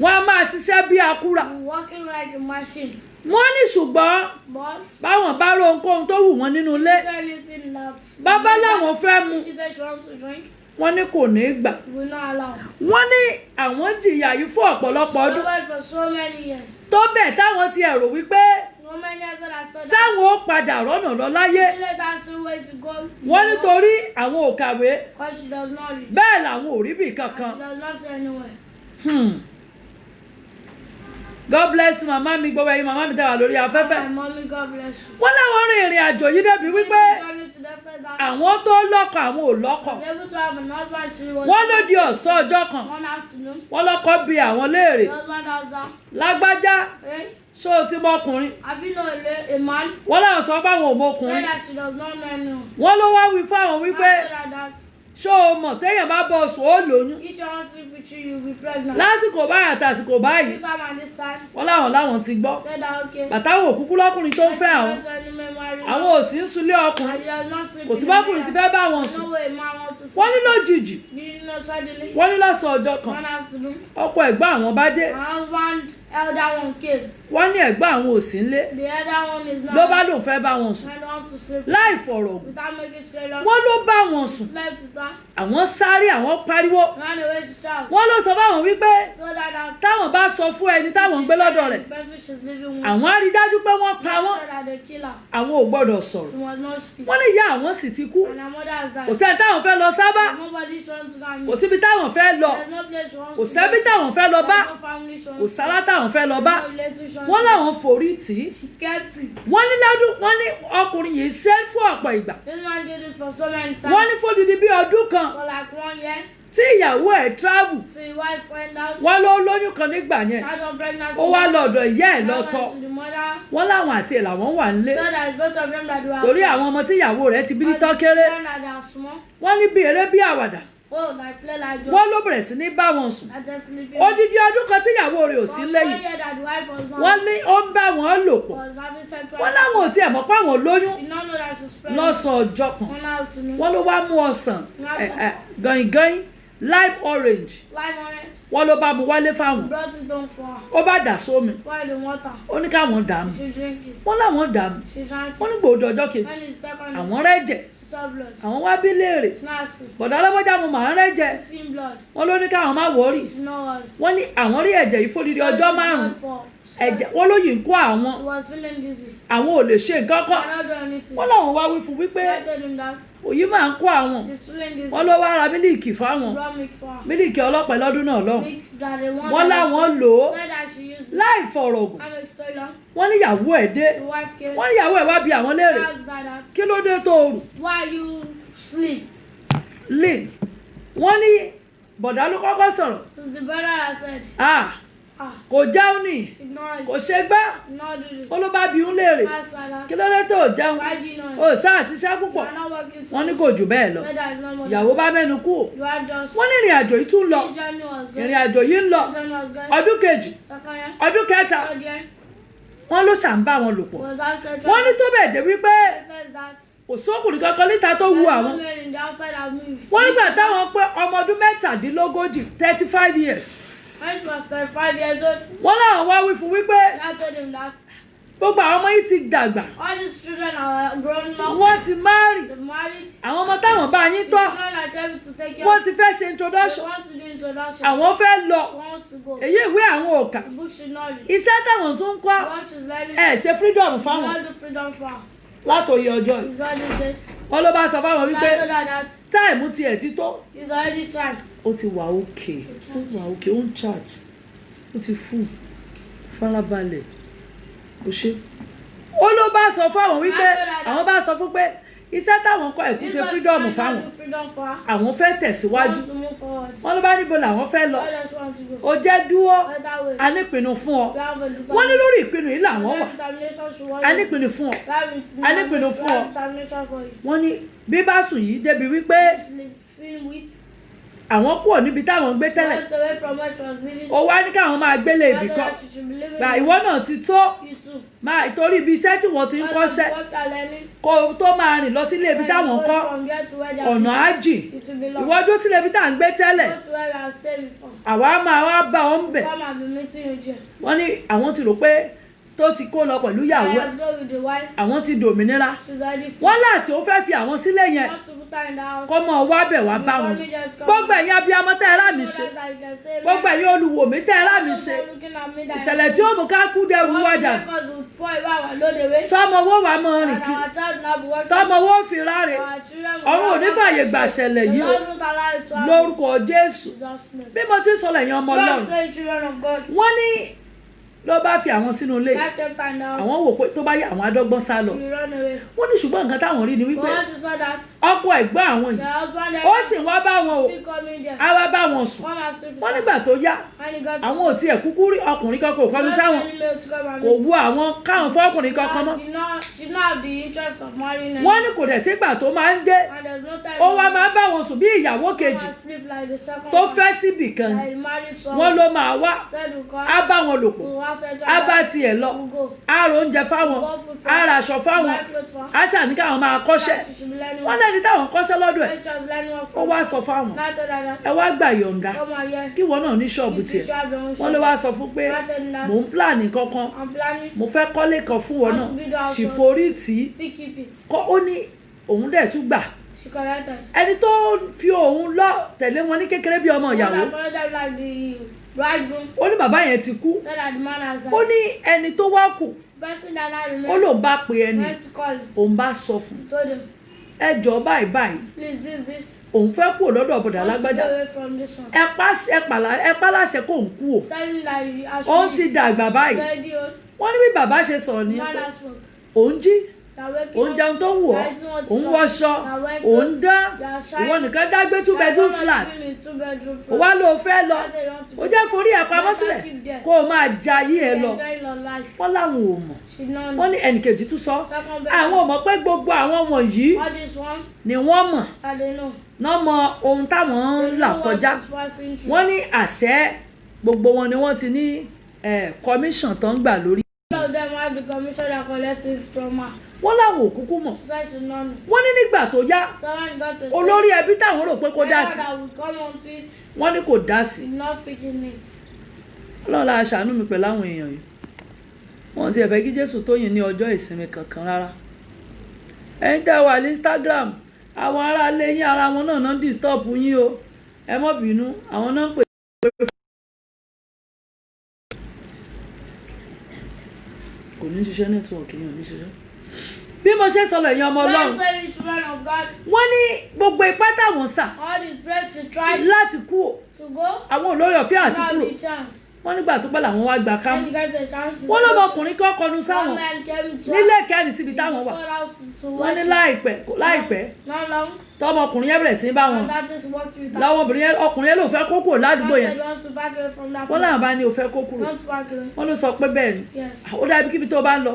wọ́n á máa ṣiṣẹ́ bí akúra. Working like a machine. wọ́n ní ṣùgbọ́n But báwọn bá ro ohunkóhun tó wù wọ́n nínú ilé is there anything that bàbá làwọn fẹ́ mu Jesus wants to drink? wọ́n ní kò ní gbà. We will not allow. wọ́n ní àwọn jìyà yìí fún ọ̀pọ̀lọpọ̀ ọdún Suffered for so many years. tó bẹ̀ táwọn ti ẹ̀rò wípé So many years that I saw that. sáwọn ó padà rọ́nà lọ láyé. Let us see where to go. wọ́n nítorí àwọn ò kàwé Because she does not read. bẹ́ẹ̀ làwọn ò rí bì She kankan. does not see anywhere. God bless màmá mi gbogbo ẹ̀yin màmá mi tẹ́ wà lórí afẹ́fẹ́. My mommy, God bless you. wọ́n láwọn rin ìrìn àjò yìí débi wípé Journey to the fact that àwọn tó lọ́kọ àwọn ò lọ́kọ. I was able to have an husband till he was wọ́n ló di ọ̀sán ọjọ́ kan one afternoon. wọ́n lọ́kọ bi àwọn léèrè The husband asked her, lágbájá hey, ṣó o ti mọ ọkùnrin. have you known a man? wọ́n láwọn sọ pé àwọn ò mọ Said ọkùnrin. that she does not know anyone. wọ́n ló wá wí fáwọn wípé I told her that ṣó o mọ̀ téèyàn bá bọ oṣù ó lóyún. each one sleep with you, you'll be pregnant. lásìkò báyìí àtàsìkò báyìí This time and this time. wọ́n láwọn ti gbọ́. Said that okay. bàtàwọn òkúkú lọ́kùnrin tó ń fẹ́ àwọn àwọn ò sí ń sunlé ọkùnrin kò sí bọ́kùnrin ti fẹ́ bá wọn sùn. No way, man want to wọ́n ní sleep. lójijì Didn't know suddenly. wọ́n ní lọ́sàn ọjọ́ kan One afternoon. ọkọ ẹ̀gbọ́n àwọn bá dé My husband, elder one came. wọ́n ní ẹ̀gbọ́n àwọn ò sí ńlé The elder one is not. ló bá lóun fẹ́ bá wọn sùn And wants to sleep. láì fọ̀rọ̀ gùn Without making straight up. wọ́n ló bá wọn sùn Slept with her. àwọn sáré àwọn pariwo Ran away to child. wọ́n ló sọ fáwọn wípé So that táwọn bá sọ fún ẹni táwọn ń gbé lọ́dọ̀ rẹ̀ the person she's living with. àwọn á rí dájú pé wọ́n pa wọ́n So that they kill her. àwọn ò gbọ́dọ̀ sọ̀rọ̀ She must not speak. wọ́n ní ìyá àwọn sì ti kú And her mother has kò died. sẹ́ni táwọn fẹ́ lọ sábà Nobody trying to go and kò meet. síbi táwọn fẹ́ lọ There's no place she wants kò to sẹ́bí go. táwọn fẹ́ lọ bá There's no family she kò wants to sálá táwọn fẹ́ lọ bá go. No relative she wants wọ́n to láwọn forí tì í go. She kept it. wọ́n ní lọ́dún wọ́n ní ọkùnrin yìí ṣe fún ọ̀pọ̀ ìgbà This man did this for so many times. wọ́n ní fódìdí bí ọdún kan For like 1 year. tí ìyàwó ẹ̀ travel So his wife went out. wọ́n ló lóyún kan nígbà yẹn Had one pregnancy. ó wá lọ́dọ̀ ìyá ẹ̀ Now lọ́tọ̀ went to the mother. wọ́n láwọn àti ẹ̀ làwọn wà nílé So that it's both of them that do have. torí àwọn ọmọ tí ìyàwó rẹ̀ ti bí ní tán kéré That they are small. wọ́n ní bí eré bí àwàdà Oh, like play like joke. wọ́n ló bẹ̀rẹ̀ sí ní bá wọn sùn That they're sleeping. odidi ọdún kan tí ìyàwó rẹ̀ ò sí For 1 lẹ́yìn year that the wife was not. wọ́n ní ó ń bá wọn lò pọ̀ Was having sexual. wọ́n láwọn ò tiẹ̀ mọ̀ pé àwọn lóyún Did not know that she's pregnant. lọ́sàn ọjọ́ kan One afternoon. wọ́n ló wá mú ọsàn gàngán live orange Lime on it. wọ́n ló bá mu wálé fáwọn Brought it down for her. ó bá dà sómi Boiled the water. ó ní káwọn dà mú She drank it. wọ́n láwọn dà mú She drank wọ́n ní it. gbòòdò ọjọ́ kejì When it's second, àwọn rẹ́jẹ̀ she saw blood. àwọn wá bí léèrè Nazi. bọ̀dá alábọ́jà mo màá rẹ́jẹ̀ Seen blood. wọ́n ló ní káwọn má wọ́ọ̀rì She know what. wọ́n ní àwọn rí ẹ̀jẹ̀ yìí fódìdí ọjọ́ márùn-ún ẹ̀jẹ̀ wọ́n ló yìí ń kó àwọn She was feeling dizzy. àwọn ò lè ṣe nǹkan kan Cannot do anything. wọ́n láwọn wá wí fún wípé I told him that. òyì máa ń kó àwọn She's feeling dizzy. wọ́n ló wá ra mílíìkì fáwọn Brought milk for her. mílíìkì ọlọ́pàá lọ́dún náà lọ́hùn Milk that they want. wọ́n láwọn lò ó Said that she used it. láì fọ̀rọ̀ gùn I make story long. wọ́n ní ìyàwó ẹ̀ dé The wife came. wọ́n ní ìyàwó ẹ̀ wá bi àwọn léèrè Asked her that. kí ló dé tó rù Why you sleep? lane wọ́n ní bọ̀dá ló kọ́kọ́ sọ̀rọ̀ It's the brother that said, kò jáun ní ignore kò it. ṣe gbá Not do this. ó ló bá bi ń léèrè Asked her that. kí ló dé tó jáun Why do you know ó it? sáà ṣiṣẹ́ púpọ̀ You are not working wọ́n ní too. kò jù bẹ́ẹ̀ lọ Said that it's not more. ìyàwó bá mẹ́nu kú ò You are just. wọ́n ní ìrìn àjò yìí tún lọ This journey was good. ìrìn àjò yìí ń lọ This journey was good. ọdún kejì Second year. ọdún kẹta Third year. wọ́n ló ṣà ń bá wọn lò pọ̀ Was outside. wọ́n ní tó bẹ̀ dé wípé Says that. kò sókùnrin kankan níta tó wu There's àwọn no man in the outside of me. wọ́n nígbà táwọn pé ọmọ ọdún mẹ́tàdínlógójì 35 years When she was 5 years old, wọ́n láwọn wá wí fún wípé I told him that gbogbo àwọn ọmọ yìí ti dàgbà all these children are grown up. wọ́n ti márì They're married. àwọn ọmọ táwọn bá yín It's tọ́ not like able to take care wọ́n of. ti fẹ́ ṣe They introduction want to do introduction. àwọn fẹ́ lọ She wants to go. èyí ìwé àwọn òkà The book should not read. iṣẹ́ táwọn tún ń kọ́ What she's learning. ẹ̀ ṣe freedom She fáwọn want the freedom for her. látòye ọjọ́ yìí She's already this. wọ́n ló bá sọ fáwọn So wípé I told her that táìmù tiẹ̀ ti tó it's already time. ó ti wà òkè ó wà òkè ó ń charge ó ti fún farabalẹ̀ ó ṣe ó ló bá sọ fáwọn wípé àwọn bá sọ fún pé iṣẹ́ táwọn kọ́ ẹ̀kú This ṣe one freedom she fáwọn want the freedom for her. àwọn fẹ́ She tẹ̀síwájú wants to move forward. wọ́n ló bá níbo làwọn fẹ́ lọ Where does she want to go? ó jẹ́ dúró Other way. a nípinnu fún ọ We have a wọ́n ní determination. lórí ìpinnu yìí làwọn wà Determination she wants. a nípinnu fún ọ We have a nípinnu fún ọ determination for you. wọ́n ní bí bá sùn yìí débi wípé Sleeping with àwọn kúrò níbi táwọn ń gbé tẹ́lẹ̀ Went away from where she was living. ó wá ní káwọn máa gbélé ibì Went kan that she should be living. gbà ìwọ náà ti tó You too. máa torí ibi iṣẹ́ tí wọ́n ti ń kọ́ṣẹ́ What are learning? kó tó máa rìn lọ sílé ibi táwọn ń kọ́ From here to where they are ọ̀nà á jìn it will be long. ìwọ dúró sílé ibi tá à ń gbé tẹ́lẹ̀ Go to where we are staying before. àwa máa wá bá wọn ń bẹ̀ Come and be meeting you here. wọ́n ní àwọn ti rò pé tó ti kó lọ pẹ̀lú ìyàwó ẹ̀ Let's go with the wife. àwọn ti dòmìnira She's already free. wọ́n láàsì ó fẹ́ fi àwọn sílẹ̀ yẹn Want to put her in the house. kó mọ wá bẹ̀ wá bá wọn gbogbo ẹ̀yin abiyamọ tẹ́ ẹ rá mi ṣe gbogbo ẹ̀yin olùwò mi tẹ́ ẹ rá mi ṣe ìṣẹ̀lẹ̀ tí ó mú ká kú dẹrù wájà tọmọ owó wa mọ rìn kí tọmọ owó fi ráre ọ̀run ò ní fàyè gbà ṣẹlẹ̀ yìí o lórúkọ Jésù bí mo ti sọ lẹ́yìn ọmọ Ọlọ́run wọ́n ní ló bá fi àwọn sínú ilé àwọn wò pé tó bá yá àwọn adọ́gbọ́n sá lọ wọ́n ní ṣùgbọ́n nǹkan táwọn rí ni wípé ọkọ ẹ̀gbọ́n àwọn yìí ó sì wá bá wọn o á wá bá wọn sùn wọ́n nígbà tó yá àwọn ò tiẹ̀ kúkú rí ọkùnrin kankan kọ́ mi sáwọn kò wú àwọn káwọn fọ́kùnrin kankan mọ́ wọ́n ní kò dẹ̀ sígbà tó máa ń dé ó wá máa ń bá wọn sùn bí ìyàwó kejì tó fẹ́ síbì kan wọ́n ló máa wá á bá wọn lò pọ̀ á bá tiẹ̀ lọ á ro oúnjẹ fáwọn á ra aṣọ fáwọn á ṣàní káwọn máa kọ́ṣẹ́ wọ́n lẹ́ni táwọn kọ́ṣẹ́ lọ́dọ̀ ẹ̀ ó wá sọ fáwọn ẹ wá gbà yọ̀ǹda kí wọ́n náà ní ṣọ́ọ̀bù tiẹ̀ wọ́n ló wá sọ fún pé mò ń pláàní kankan mo fẹ́ kọ́lé kan fún wọn náà sì forí tì í kọ́ ó ní òun dẹ̀ tún gbà ẹni tó fi òun lọ tẹ̀lé wọn ní kékeré bí ọmọ ìyàwó ó ní bàbá yẹn ti kú ó ní ẹni tó wá kù ó lòun bá pe ẹni òun bá sọ fún ẹ jọ báyìí báyìí òun fẹ́ kú lọ́dọ̀ ọ̀bọ̀dà lágbájá ẹ pa láṣẹ kó ń kú o òun ti dàgbà báyìí wọ́n ní bí bàbá ṣe sọ̀rọ̀ ní òun jí òun jẹun tó wù ọ́ òun wọṣọ òun dá ìwọ nìkan dá gbé 2 bedroom flat ó wá ló fẹ́ lọ ó jẹ́ forí ẹ̀ pamọ́ sílẹ̀ kó o máa jayé ẹ lọ wọ́n láwọn ò mọ̀ wọ́n ní ẹnìkejì tún sọ àwọn ò mọ̀ pé gbogbo àwọn wọ̀nyí ni wọ́n mọ̀ náà mọ ohun táwọn ń là kọjá wọ́n ní àṣẹ gbogbo wọn ni wọ́n ti ní commission tó ń gbà lórí. wọ́n láwọn òkúkú mọ̀ wọ́n ní nígbà tó yá olórí ẹbí táwọn rò pé kó dá sí wọ́n ní kò dá sí. Ọlọ́run la ṣàánú mi pẹ̀lú àwọn èèyàn yìí wọ́n ti ẹ̀fẹ́ kí Jésù tó yìn ní ọjọ́ ìsinmi kankan rárá. ẹ̀yin tẹ́ wà ní Instagram àwọn ará ilé yín ara wọn náà náà disturb yín o ẹ má bínú àwọn náà ń pè é kò ní ṣiṣẹ́ nẹ́tíwọ̀kì yẹn ò ní ṣiṣẹ́ bí mo ṣe sọ̀rọ̀ èèyàn ọmọ Ọlọ́run wọ́n ní gbogbo ipá táwọn sà láti kú àwọn olórí ọ̀fẹ́ àti kúrò wọ́n nígbà tó pẹ́ làwọn wá gbà kámú wọ́n lọ́mọkùnrin kan kọnu sáwọn nílé kẹ́rin síbi táwọn wà wọ́n ní láìpẹ́ tọmọkùnrin yẹn bẹ̀rẹ̀ sí bá wọn lọ́wọ́ ọkùnrin yẹn ló fẹ́ kó kúrò ládùúgbò yẹn wọ́n láwọn bá ní ó fẹ́ kó kúrò wọ́n ló sọ pé bẹ́ẹ̀ ni ó dàbí kíbi tó bá ń lọ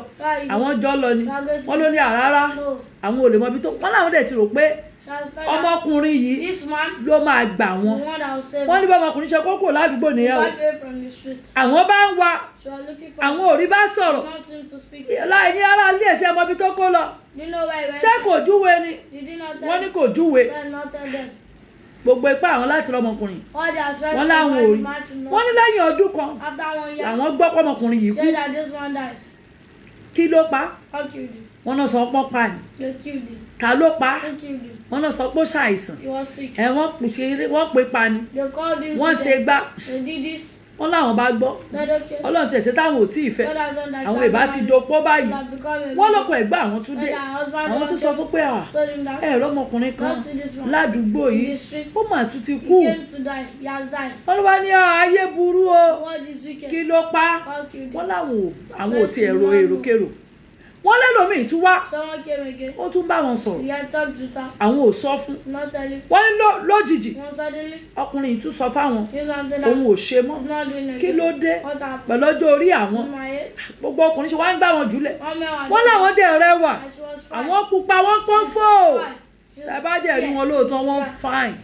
àwọn jọ lọ ni wọ́n ló ní àrárá àwọn ò lè mọ ibi tó wọ́n láwọn dẹ̀ ti rò pé ọmọkùnrin yìí ló máa gbà wọn wọ́n ní bá ọmọkùnrin ṣe kókò ládùúgbò nìyẹn o àwọn bá ń wá àwọn òrí bá sọ̀rọ̀ láì ní ara ilé ẹ̀ṣẹ̀ ọmọ ibi tó kó lọ ṣé kò júwe ni wọ́n ní kò júwe gbogbo ipá àwọn láti rọ ọmọkùnrin wọ́n láwọn ò rí wọ́n ní lẹ́yìn ọdún kan làwọn gbọ́ pé ọmọkùnrin yìí kú kí ló pa wọ́n náà sọ pọ́n pa ni ta ló pa wọ́n náà sọ pé ó ṣàìsàn wọ́n pe pa ni wọ́n ṣe gbá wọ́n láwọn bá gbọ́ Ọlọ́run tẹ̀sẹ̀ táwọn ò tí ì fẹ́ àwọn ìbá ti dopó báyìí wọ́n lọ́kọ̀ ẹ̀gbá àwọn tún dé àwọn tún sọ fún pé ẹ̀rọ ọmọkùnrin kan ládùúgbò yìí ó mà tún ti kú wọ́n ló bá ní ayé burú o kí ló pa wọ́n láwọn àwọn ò tí ẹ̀rọ èròkèrò wọ́n lẹ́lòmíì tún wá ó tún bá wọn sọ̀rọ̀ àwọn ò sọ fún wọ́n ní lójijì ọkùnrin yìí tún sọ fáwọn òun ò ṣe mọ́ kí ló dé pẹ̀lú ọjọ́ orí àwọn gbogbo ọkùnrin ṣe wá ń gbá wọn jùlẹ̀ wọ́n láwọn dẹ̀ rẹwà àwọn pupa wọ́n pọ́n fò ẹ bá dẹ̀ rí wọn lóòótọ́ wọ́n fine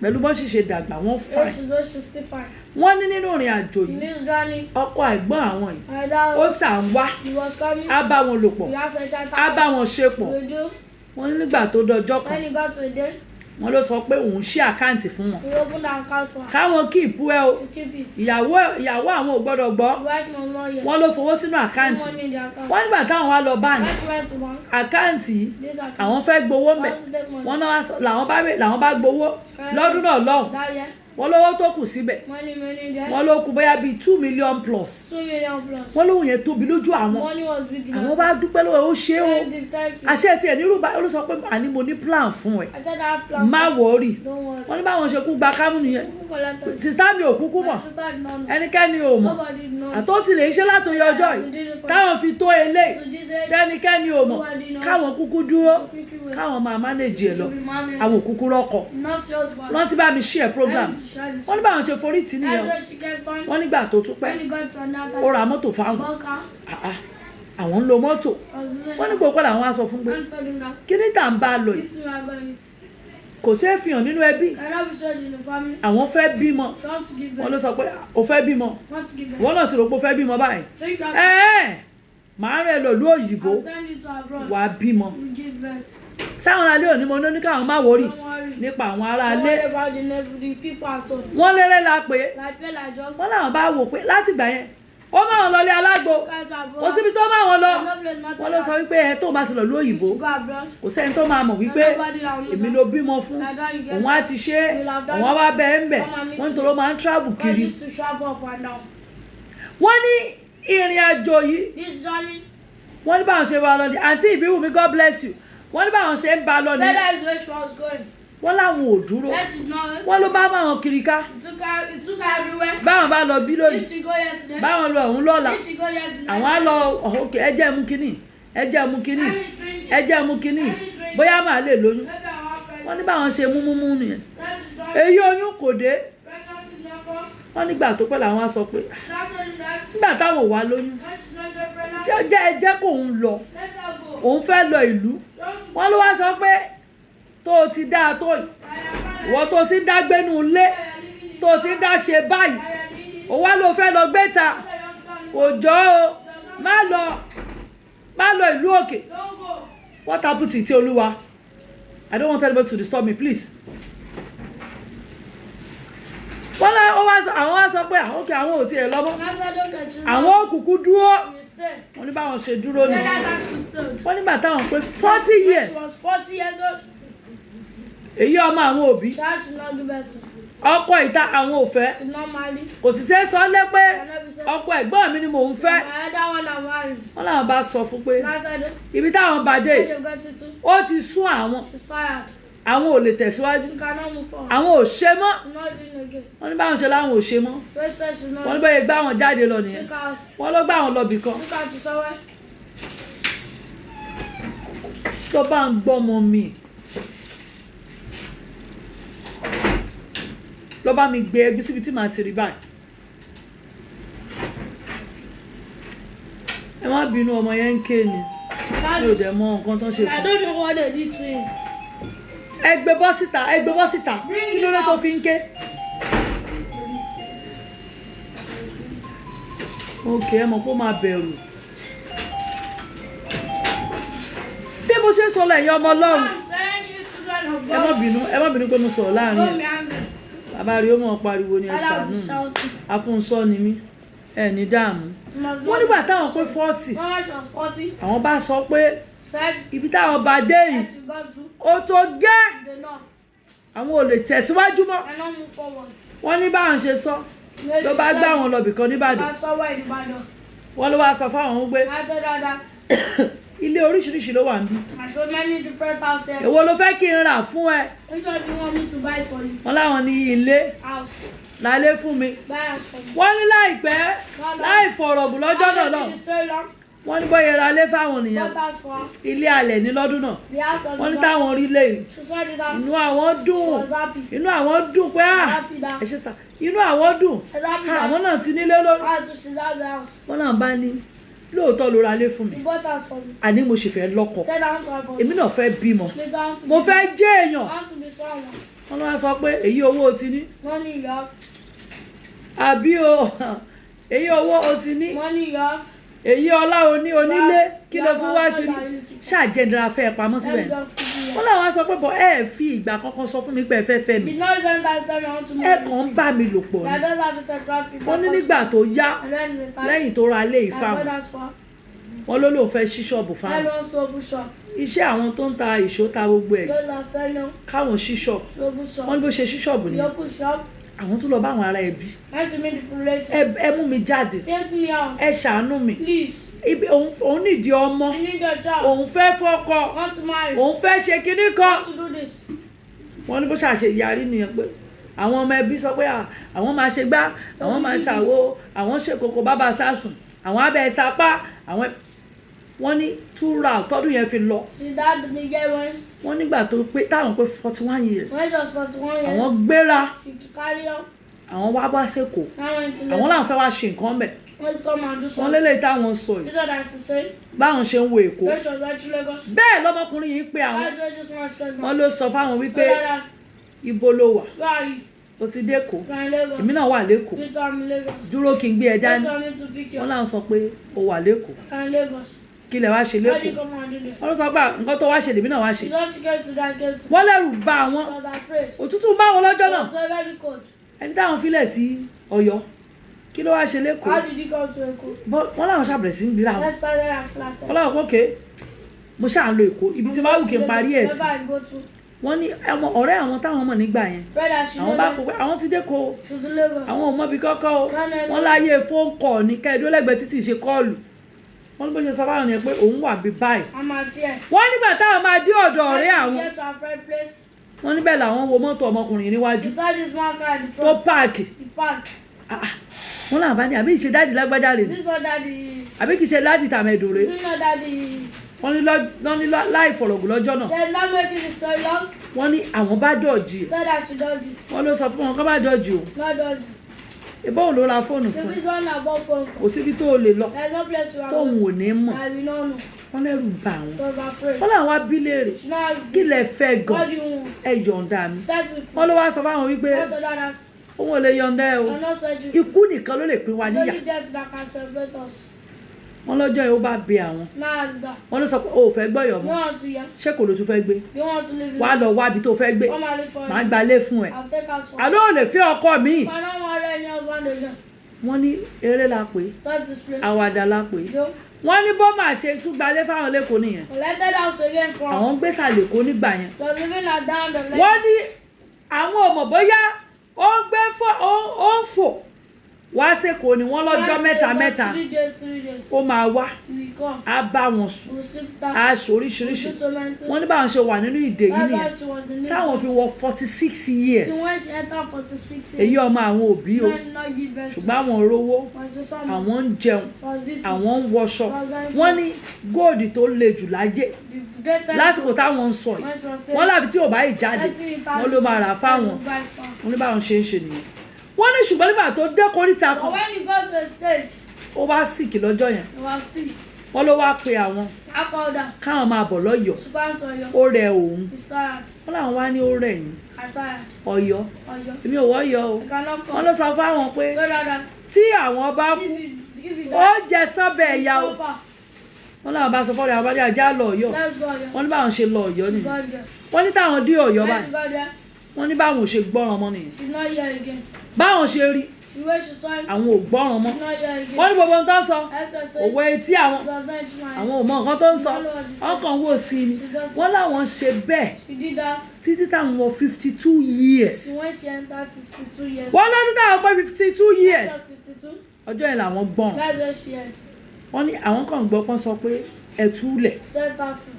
pẹ̀lú bọ́n sì ṣe dàgbà wọ́n fà She's still fine. wọ́n ní nínú ìrìn àjò In yìí this journey, ọkọ ẹ̀gbọ́n àwọn yìí either ó sà ń wá he was coming, á bá wọn lò pọ̀ we have sexual á bá wọn ṣe pọ̀ we do. wọ́n ní nígbà tó dọjọ́ kan When he got to the day, wọ́n ló sọ pé òun ṣí àkáǹtì fún wọn we opened our account for her. káwọn kíìpù ẹ o We keep it. ìyàwó àwọn ò gbọ́dọ̀ gbọ́ The wife no more yet. wọ́n ló fowó sínú No àkáǹtì money in the account. wọ́n nígbà táwọn wá lọ báńkì When she went to bank, àkáǹtì yìí this account, àwọn fẹ́ gbowó mẹ́ want to take money. wọ́n náà làwọn bá gbowó lọ́dún náà lọ́hùn That year, wọ́n lówó tó kù síbẹ̀ money there. wọ́n ló kù bóyá bíi 2 million plus 2 million plus. wọ́n lóhùn yẹn tóbi lójú àwọn Money was big enough. àwọn bá dúpẹ́ lọ́wọ́ ó ṣe é o Thank you. àṣẹ tiẹ̀ nírú bá ó sọ pé àní mo ní plan fún ẹ I said I have plan. má wọ̀ọ́rì Don't worry. wọ́n ní báwọn ṣe kú gba kámú nìyẹn Who collected? sísá mi ò kúkú mọ̀ My sister did not know. ẹnikẹ́ni ò mọ̀ Nobody knows. àtọ́tì lè ṣe látòyè ọjọ́ yìí táwọn fi tó eléyìí So this age, tẹ́nikẹ́ni ò mọ̀ káwọn kúkú dúró quickly wait. káwọn máa mánéjì ẹ̀ lọ To be managed. àwọn òkúkú rọ́kọ̀ Not serious, but rántí bá mi share program wọ́n ní báwọn ṣe forí tì nìyẹn that's where she kept on. wọ́n nígbà tó tún pẹ́ When he got to another ó ra mọ́tò fáwọn bunker, àwọn ń lo mọ́tò I was using wọ́n ní gbogbo àwọn á sọ fún pé and told him that kí ní tà ń bá a lọ yìí this thing we are going with. kò ṣeé fi hàn nínú ẹbí Cannot be church in the family. àwọn fẹ́ bímọ She wants to give wọ́n ló birth. sọ pé o fẹ́ bímọ Want to give birth. wọ́n náà ti rò pé o fẹ́ bímọ báyìí So you can màá rìn lọ lú òyìnbó I'll send you to abroad. wà á bímọ We give birth. sáwọn aráalé òní mo ní káwọn má wọrí Don't worry. nípa àwọn Don't aráalé worry about the people at all. wọ́n lérè la pé Like play like jog. wọ́n làwọn bá wò pé láti gbà yẹn ó má wọn lọlé alágbo Guys are kò abroad. síbi tó má wọn lọ No place matter. wọ́n ló sọ wípé ẹ tó bá ti lọ lú òyìnbó Go abroad. kò sẹ́ni tó máa mọ̀ wípé èmi ló bímọ fún òun á ti ṣe é òun á wá bẹ́ẹ̀ ń bẹ̀ wọ́n nítorí ó máa ń travel God kiri used to travel up and down. wọ́n ní ìrìn àjò yìí This journey, wọ́n ní báwọn ṣe bá lọ ní àǹtí ìbíwùmí God bless you wọ́n ní báwọn ṣe ń bá lọ ní said that is where she was going. wọ́n láwọn ò dúró That she's not. wọ́n ló bá máwọn kiri ká It took her everywhere. báwọn bá lọ bí lónìí If she go here today, báwọn lọ òun lọ́la if she go there tonight, àwọn á lọ òkè ẹjẹ́ mú kínní ẹjẹ́ mú kínní ẹjẹ́ mú kínní bóyá máa lè lóyún maybe I want pregnant. wọ́n ní báwọn ṣe múmúmú nìyẹn That she's not. èyí oyún kò dé Pregnancy never. wọ́n nígbà tó pẹ́ làwọn á sọ pé Not only that, nígbà táwọn ò wá lóyún that she's not get pregnant. jẹ́ ẹjẹ́ kò ń lọ Let her go. òun fẹ́ lọ ìlú Don't wọ́n ló wá sọ pé tó o ti dáa tó yìí ìwọ tó o ti ń dá gbénu ilé tó o ti ń dá ṣe báyìí ó wá ló fẹ́ lọ gbé ta kò jọ o má lọ ìlú òkè Don't go. what happened to ìtì olúwa I don't want anybody to disturb me please wọ́n lọ àwọn wá sọ pé ok àwọn ò tiẹ̀ lọ́mọ́ Master, don't get you. àwọn òkùnkùn dúró You stay. wọ́n ní báwọn ṣe dúró ni Then that she stood. wọ́n nígbà táwọn pé 40 years She was 40 years old. èyí ọmọ àwọn òbí That should not give birth to. ọkọ ìta àwọn ò fẹ́ She's not married. kò sì ṣe é sọ lé pé Cannot be said. ọkọ ẹ̀gbọ́n mi ni mò ń fẹ́ My other one I'm married. wọ́n làwọn bá sọ fún pé Master, ibi táwọn bá dé where you got it to? ó ti sún àwọn She's fired. àwọn ò lè tẹ̀síwájú She cannot move forward. àwọn ò ṣe mọ́ She's not doing again. wọ́n ní báwọn ṣe láwọn ò ṣe mọ́ Where says she's not. wọ́n ní bóyá gbá wọn jáde lọ nìyẹn Take her. wọ́n ló gbá wọn lọ bì kan Take her to somewhere. tó bá ń gbọ́mọ mi ló bá mi gbé ẹbí síbi tí màá ti rí báyìí ẹ má bínú ọmọ yẹn ń ké ni That mi ò is- dẹ̀ mọ nǹkan tó ń ṣe I fún don't know what they did to him. ẹ gbé bọ́ síta kí ló dé tó fi ń ké. ok ẹ mọ̀ pé ó máa bẹ̀rù bí mo ṣe ń sọ lẹ́yìn ọmọ ọlọ́run I'm saying you children of ẹ má God. bínú pé mo sọ̀rọ̀ láàrin Don't ẹ̀ be angry. bàbá rí ó mọ̀ pariwo ní ẹ Father ṣàánú will be mi shouting. afúnṣọ́ ni mí ẹ ní dààmú You must wọ́n not nígbà be- táwọn pé 40 When she was 40, àwọn bá sọ pé said ibi táwọn bá dé yìí that you got to ó tó gẹ́ the north. àwọn ò lè tẹ̀síwájú mọ́ Cannot move forward. wọ́n ní báwọn ṣe sọ ló bá gbá àwọn lọ bìkan nìbàdàn I saw where the battle. wọ́n ló wá sọ fáwọn pé I told her that. ilé oríṣiríṣi ló wà níbí I so many different houses. èwo ló fẹ́ kí n rà fún ẹ Which one do you want me to buy for you? wọ́n láwọn ní ilé House. lálé fún mi Buy house for me. wọ́n ní láìpẹ́ láì fọ̀rọ̀gùn lọ́jọ́ náà náà The story long. wọ́n ní bóyá ra lé fáwọn nìyẹn Bought house for her. ilé alẹ̀ ní lọ́dún náà The house of wọ́n ní the táwọn rí lé yìí She saw this house. inú àwọn dùn She was happy. inú àwọn dùn pé Happy that. ẹ ṣe sà inú àwọn dùn She was happy àwọn that. náà ti nílé lórí How to she has the house. wọ́n náà bá ní lóòótọ́ ló ra lé fún mi You bought house for me. àní mo sì fẹ́ lọ́kọ Said I want to have a èmi náà fẹ́ bímọ Maybe I want to mo be- fẹ́ jẹ́ èèyàn I want to be someone. wọ́n ló wá sọ pé èyí owó o ti ní Money you have. àbí o èyí owó o ti ní Money you have. èyí ọlá oní onílé kí ló tún wá kiri ṣàjẹndra fẹ́ pamọ́ Let síbẹ̀ me just give you. wọ́n làwọn sọ pé bọ́ ẹ fi ìgbà kankan sọ fún mi pé ẹ fẹ́ fẹ́ mi You know them that tell me I want to ẹ marry. kàn ń bá mi lò pọ̀ I ni don't have a separate people. wọ́n ní nígbà tó yá And then the time. lẹ́yìn tó ra ilé My ìfáwọn brother's for. wọ́n ló lóun fẹ́ ṣí ṣọ́ọ̀bù I fáwọn want to open shop. iṣẹ́ àwọn tó ń ta ìṣó ta gbogbo ẹ̀ Those that sell no. káwọn ṣí ṣọ́ọ̀bù To open shop. wọ́n ní bó ṣe ṣí ṣọ́ọ̀bù ni You open shop. àwọn tún lọ bá àwọn ará ẹbí Like to meet people later. ẹ mú mi jáde Take me out. ẹ ṣàánú mi Please. ibi òun nídìí ọmọ I need a job. òun fẹ́ fọ́kọ Want to marry. òun fẹ́ ṣe kinní I kan want to do this. wọ́n ní bó ṣàṣe yarí nìyẹn pé àwọn ọmọ ẹbí sọ pé àwọn máa ṣe gbá àwọn máa ṣàwo àwọn ṣe kókó bàbá sásùn àwọn abẹ́ sapá àwọn wọ́n ní túra tọ́dún yẹn fi lọ See that the girl went. wọ́n nígbà tó pé táwọn pé 41 years When she was 41 years. àwọn gbéra She carry up. àwọn wá bá sẹ́kọ̀ọ́ Now went to àwọn Lagos. làwọn fẹ́ wá ṣe nǹkan bẹ̀ Let's come and do wọ́n something. lélẹ̀ táwọn sọ yìí This is what I have to say. báwọn ṣe ń wo èkó When she was at Lagos. bẹ́ẹ̀ lọ́mọkùnrin yìí pé àwọn That's why this one spent wọ́n now. ló sọ fáwọn wípé Where ibo ló wà are you? ó ti dẹ́kọ̀ọ́ We're in Lagos. èmi náà wà lẹ́kọ̀ọ́ Me too, I'm in Lagos. dúró kí n gbé ẹ That's dání why I need to pick you. wọ́n láwọn sọ pé ó wà lẹ́kọ̀ọ́ I'm in Lagos. kí lẹ wá ṣe How do you lẹ́kọ̀ọ́ come and do this? wọ́n ló sọ pé nǹkan tó wá ṣe lèmi náà wá ṣe You don't get to that gate. wọ́n lẹ́rù bà àwọn I was afraid. òtútù bá wọn lọ́jọ́ náà It was very cold. ẹni táwọn filẹ̀ sí Ọ̀yọ́ kí ló wá ṣe lẹ́kọ̀ọ́ How did you come to Eko? wọ́n láwọn ṣàbẹ̀rẹ̀ sí ń gbéra wọn Let's start there and slash wọ́n láwọn pé mo ṣáà ń lo Èkó ibi tí máa wù kí n parí ẹ̀ sí Wherever I go to. wọ́n ní ẹwọn ọ̀rẹ́ àwọn táwọn mọ̀ nígbà yẹn Brother, she àwọn know bá that. kó pé àwọn ti dẹ́kọ̀ọ́ She's in Lagos. àwọn ò mọbi kọ́kọ́ o wọ́n láyé fóun kọ̀ ní kẹ́ẹ̀dó lẹ́gbẹ̀ẹ́ títí ṣe kọ́ọ̀lù wọ́n ní bó ṣe sọ fáwọn yẹn pé òun wà bí báyìí I'm at here. wọ́n nígbà táwọn máa dé ọ̀dọ̀ ọ̀rẹ́ When àwọn we get to our friend place, wọ́n níbẹ̀ làwọn wo mọ́tò ọmọkùnrin níwájú we saw this man car in the tó front. páàkì He parked. wọ́n làwọn bá ní àbí ìṣe dáàdì lágbájá rè This is not daddy. àbí kìí ṣe dáàdì tàmẹ̀dò rè This is not daddy. wọ́n ní láì fọ̀rọ̀gùn lọ́jọ́ náà They're not making the story long. wọ́n ní àwọn bá dọ̀jì ẹ̀ Said that she does it. wọ́n ló sọ fún wọn kọ́ bá dọ̀jì o Not does it. ìbọn ló ra fóònù If fún ẹ it's one about phone kò call, síbi tó o lè lọ there's no place to tóun ò ní mọ̀ I will not know. wọ́n lẹ́rù bà wọ́n So I was afraid. wọ́n làwọn abílẹ̀ rè She now has kí lẹ fẹ́ gan What do you want? ẹ yọ̀ǹda mi Start with wọ́n ló wá sọ fáwọn wípé What the Lord has. òun ò lè yọ̀ǹda ẹ o I'm not surgery. ikú nìkan ló lè pín wa níyà Only death that can separate us. wọ́n lọ́jọ́ yìí ó bá bẹ àwọn Now it's that. wọ́n ló sọ pé o ò fẹ́ gbọ́yọ̀ You mọ́ want to hear? ṣé kò ló tún fẹ́ gbé You want to live in wàá lọ wá ibi tó fẹ́ gbé Come and live for màá me. gbalé fún ẹ I'll take us for àlọ́ ò lè fẹ́ ọkọ mi I don't want any husband again. wọ́n ní eré la pè é Touch this place. àwàdà la pè é Yo. wọ́n ní bó máa ṣe tún gbalé fáwọn lẹ́kọ̀ọ́ nìyẹn Collected house again from. àwọn ń gbé sàlẹ̀kọ́ nígbà yẹn Just living at down the lane. wọ́n ní àwọn ò mọ̀ bóyá ó ń gbé ó ń fò wá sẹ́kọ̀ọ́ ni wọ́n lọ́jọ́ mẹ́ta mẹ́ta 3 days. ó máa wá We come. á bá wọn sùn We'll sit down. á sọ oríṣiríṣi Do so many things. wọ́n ní báwọn ṣe wà nínú ìdè yìí That's nìyẹn why she was in it. táwọn fi wọ 46 years She when she entered 46 èyí ọmọ àwọn òbí o She not give birth. ṣùgbọ́n àwọn rówó Was just some. àwọn ń jẹun Was it àwọn ń wọṣọ wọ́n ní góòdì tó le jù láyé the greatest. lásìkò táwọn ń sọ yìí When she was saying. wọ́n láfi tí ò bá yìí jáde wọ́n ló máa rà fáwọn wọ́n ní báwọn ṣe ń ṣe nìyẹn wọ́n ní ṣùgbọ́n nígbà tó dé koríta But kan when you go to a stage, ó wá sìkì lọ́jọ́ yẹn you will see. wọ́n ló wá pe àwọn I called her. káwọn máa bọ̀ lọ́yọ̀ọ́ She can't tell you. ó rẹ òun He's tired. wọ́n làwọn wá ní ó rẹ̀ yín I'm tired. Ọ̀yọ́ Or you. èmi ò wọ́yọ̀ o I cannot wọ́n come. ló sọ fáwọn pé Go down. tí àwọn bá kú Give it ó that. jẹ sọ́bẹ̀ ẹ̀yà o So far. wọ́n làwọn bá sọ fọ́ọ̀rẹ́ àwọn bá dé ajá lọ Ọ̀yọ́ Let's go there. wọ́n ní báwọn ṣe lọ Ọ̀yọ́ She nìyẹn got there. wọ́n ní táwọn dé Ọ̀yọ́ When báyìí she got there, wọ́n ní báwọn ò ṣe gbọ́ràn mọ́ nìyẹn she's not here again. báwọn ṣe rí The way she saw him, àwọn ò gbọ́ràn mọ́ she's not here again. wọ́n ní gbogbo ohun tó ń sọ That's what I said. òwe etí àwọn She was not trying. àwọn ò mọ nǹkan tó ń sọ ọkàn wò sí ni wọ́n láwọn ṣe bẹ́ẹ̀ She did that. títí táwọn wọ 52 years When she entered 52 years. wọ́n lọ́dún táwọn pé 52 years That's 52. ọjọ́ yẹn làwọn gbọ́n That's what she had. wọ́n ní àwọn kan gbọ́ pọ́n sọ pé ẹ̀túlẹ̀ Set her free.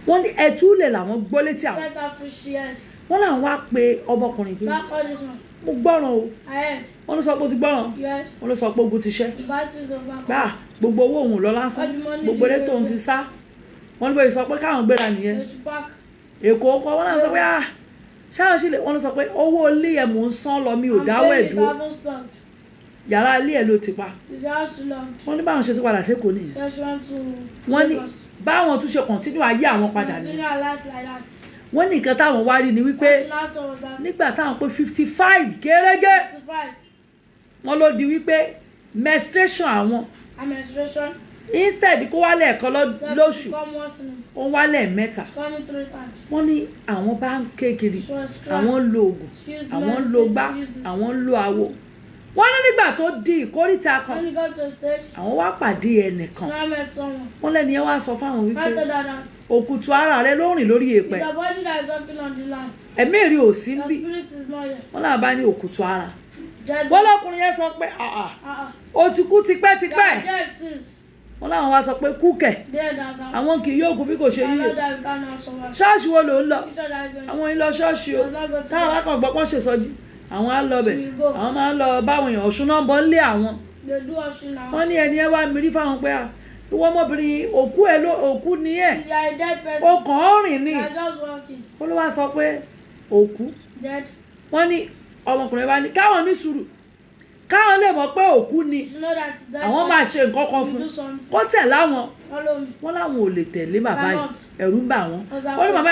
wọ́n ní ẹ̀túlẹ̀ làwọn gbọ́ létí àwọn Set her free, she had. wọ́n làwọn wá pe ọmọkùnrin pé Back all this one. mo gbọ́ràn o I had. wọ́n ló sọ pé ó ti gbọ́ràn You had. wọ́n ló sọ pé ogun ti ṣẹ́ The battles of back. gbà gbogbo owó òun ò lọ lásán gbogbo eré tóun ti sá wọ́n ló bẹ̀rẹ̀ sọ pé káwọn gbéra nìyẹn Go to back. èkó kọ wọ́n náà sọ pé ṣáà sí lè wọ́n ló sọ pé owó ilé ẹ̀ mò ń san lọ mi ò dáwọ́ ẹ̀ dúró I haven't stopped. yàrá ilé ẹ̀ ló ti pa. Is the house too long? Wọ́n ní báwọn ṣe tún padà sékòó nìyẹn. So she went to Wọ́n ní Lagos. báwọn tún ṣe continue ayé àwọn padà Continue nìyẹn. her life like that. Wọ́n ní nǹkan táwọn wá rí ni wípé What she now saw was that nígbà táwọn pé 55 gẹ́rẹ́gẹ́ 55 wọ́n ló di wípé menstruation àwọn her menstruation. instead kó wálẹ̀ ẹ̀kan Said lóṣù to come once in ó wálẹ̀ mẹ́ta. coming 3 times. Wọ́n ní àwọn bá ń ké kiri She was crying. àwọn ń lo oògùn She used àwọn ń medicine, lo gbá she used this. àwọn ń lo àwo. Wọ́n ní nígbà tó di ìkóríta kan When you got to the stage, àwọn wá pàdé ẹnìkan. she now met someone. Wọ́n lẹ́ni yẹn wá sọ fáwọn I wípé told her that òkùtù ara rẹ ló rìn lórí it's èèpẹ̀ the body that is walking on the land. ẹ̀mí èrè ò sí The níbí. spirit is not here. Wọ́n náà bá ní òkùtù ara. Dead. Wọ́n lọ́kùnrin yẹn sọ pé ó ti kú tipẹ́tipẹ́. Dead since. Wọ́n láwọn wá sọ pé kú kẹ̀ Dead as a. àwọn kì yóò kú bí kò ṣe I know yíyẹ. that we cannot survive. Ṣọ́ọ̀ṣì wo ló ń lọ? Which other is going? Àwọn yìí lọ ṣọ́ọ̀ṣì o táwọn akọ̀ gbọ́ pọ́n ṣèṣọ́jú àwọn á lọ bẹ̀ àwọn máa ń lọ báwọn èèyàn ọ̀ṣun náà bọ́ lé àwọn. They do us now. Wọ́n ní ẹni ẹ wá mi rí fáwọn pé ìwọ ọmọbìnrin òkú ni ẹ̀ You are a dead person. ó kàn án rìn ní. You are just walking. Ó ló wá sọ pé òkú. Dead. Wọ́n ní ọmọkùnrin bá ní káwọn ní sùúrù káwọn lè mọ̀ pé òkú ni You know that dead. àwọn máa ṣe nǹkan kan You fún do something. kó tẹ̀ láwọn. Follow me. Wọ́n láwọn ò lè tẹ̀lé bàbá yìí Cannot. ẹ̀rù ń bà wọ́n. Ọ̀sà Ó ní bàbá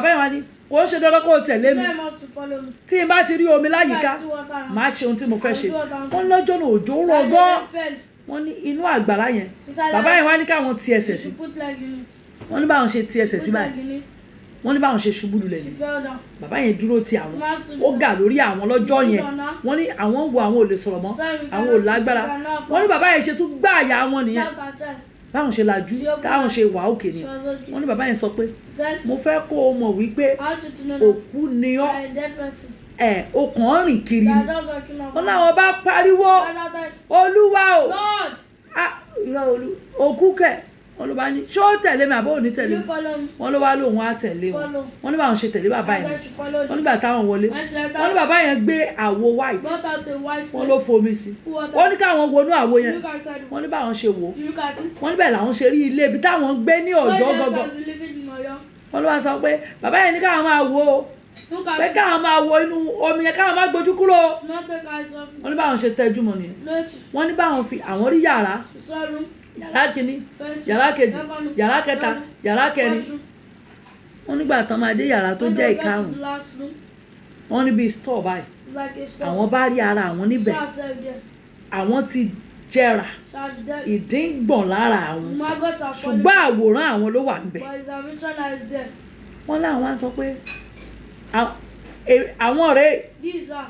yìí wá ní kò ṣe dandan kó o tẹ̀lé mi You must to follow me. tí n bá ti rí omi láyìíká I see water around. màá ṣe ohun tí mo fẹ́ ṣe. I'll do what I'm Wọ́n lọ́jọ́ náà òjò rọ̀ And gan. they fell. Wọ́n ní inú àgbàrá yẹn Inside bàbá that- yẹn wá ní káwọn ti ẹsẹ̀ sí. She put leg in it. Wọ́n ní báwọn ṣe ti ẹsẹ̀ sí Put báyìí leg in it. wọ́n ní báwọn ṣe ṣubú lulẹ̀ She ni fell down. bàbá yẹn dúró ti àwọn ó gà lórí àwọn lọ́jọ́ yẹn wọ́n ní àwọn wo àwọn ò lè sọ̀rọ̀ mọ́ àwọn ò lágbára. Wọ́n ní bàbá yẹn ṣe tún gbá àyà wọn nìyẹn Slapped her chest. báwọn ṣe lajú táwọn ṣe wà òkè She nìyẹn. was okay. Wọ́n ní bàbá yẹn sọ pé He said, mo fẹ́ kó o mọ̀ wípé I want you to know that òkú ni you ọ́ are a dead person. ó kàn án rìn kiri You ni. are just walking up. Wọ́n láwọn bá pariwo olúwa o Lord, irọ́ òkú kẹ̀ wọ́n ló bá ní ṣé ó tẹ̀lé mi àbó ò ní tẹ̀lé you mi. follow me. Wọ́n ló wá lóun á tẹ̀lé wọn. Follow. Wọ́n ní báwọn ṣe tẹ̀lé bàbá I yẹn. said she followed Wọ́n you. nígbà táwọn wọlé When she entered, wọ́n ní bàbá yẹn gbé àwo white brought out the white wọ́n ló plate. fomi sí. Who water? Ó ní káwọn wọnú àwo yẹn Look outside. wọ́n ní báwọn ṣe wò ó. You look at it. Wọ́n ní bẹ́ẹ̀ làwọn ṣe rí ilé ibi táwọn ń gbé ní ọ̀jọ́ Why gangan. shall be living in Oyo? Wọ́n ló wá sọ pé bàbá yẹn ní káwọn máa wo ó Look pé at it. káwọn máa wo inú omi yẹn káwọn máa gbójú kúrò. Not take eyes off Wọ́n ní it. báwọn ṣe tẹ́jú mọ́ nìyẹn. No, Wọ́n ní báwọn fi àwọn rí yàrá she saw room. yàrá kìíní First yàrá kejì second room, yàrá kẹta third room, yàrá kẹrin. fourth room. Wọ́n nígbà tán máa dé yàrá tó When jẹ́ they got to ìkarùn-ún the last room, wọ́n ní bíi store báyìí like a store. àwọn bá rí ara àwọn níbẹ̀ Saw herself there. àwọn ti jẹrà She was dead. ìdí ń gbọ̀n lára àwọn Maggots are falling. ṣùgbọ́n àwòrán àwọn ló wà níbẹ̀. But his original is there. Wọ́n láwọn á sọ pé àwọn rèé These are.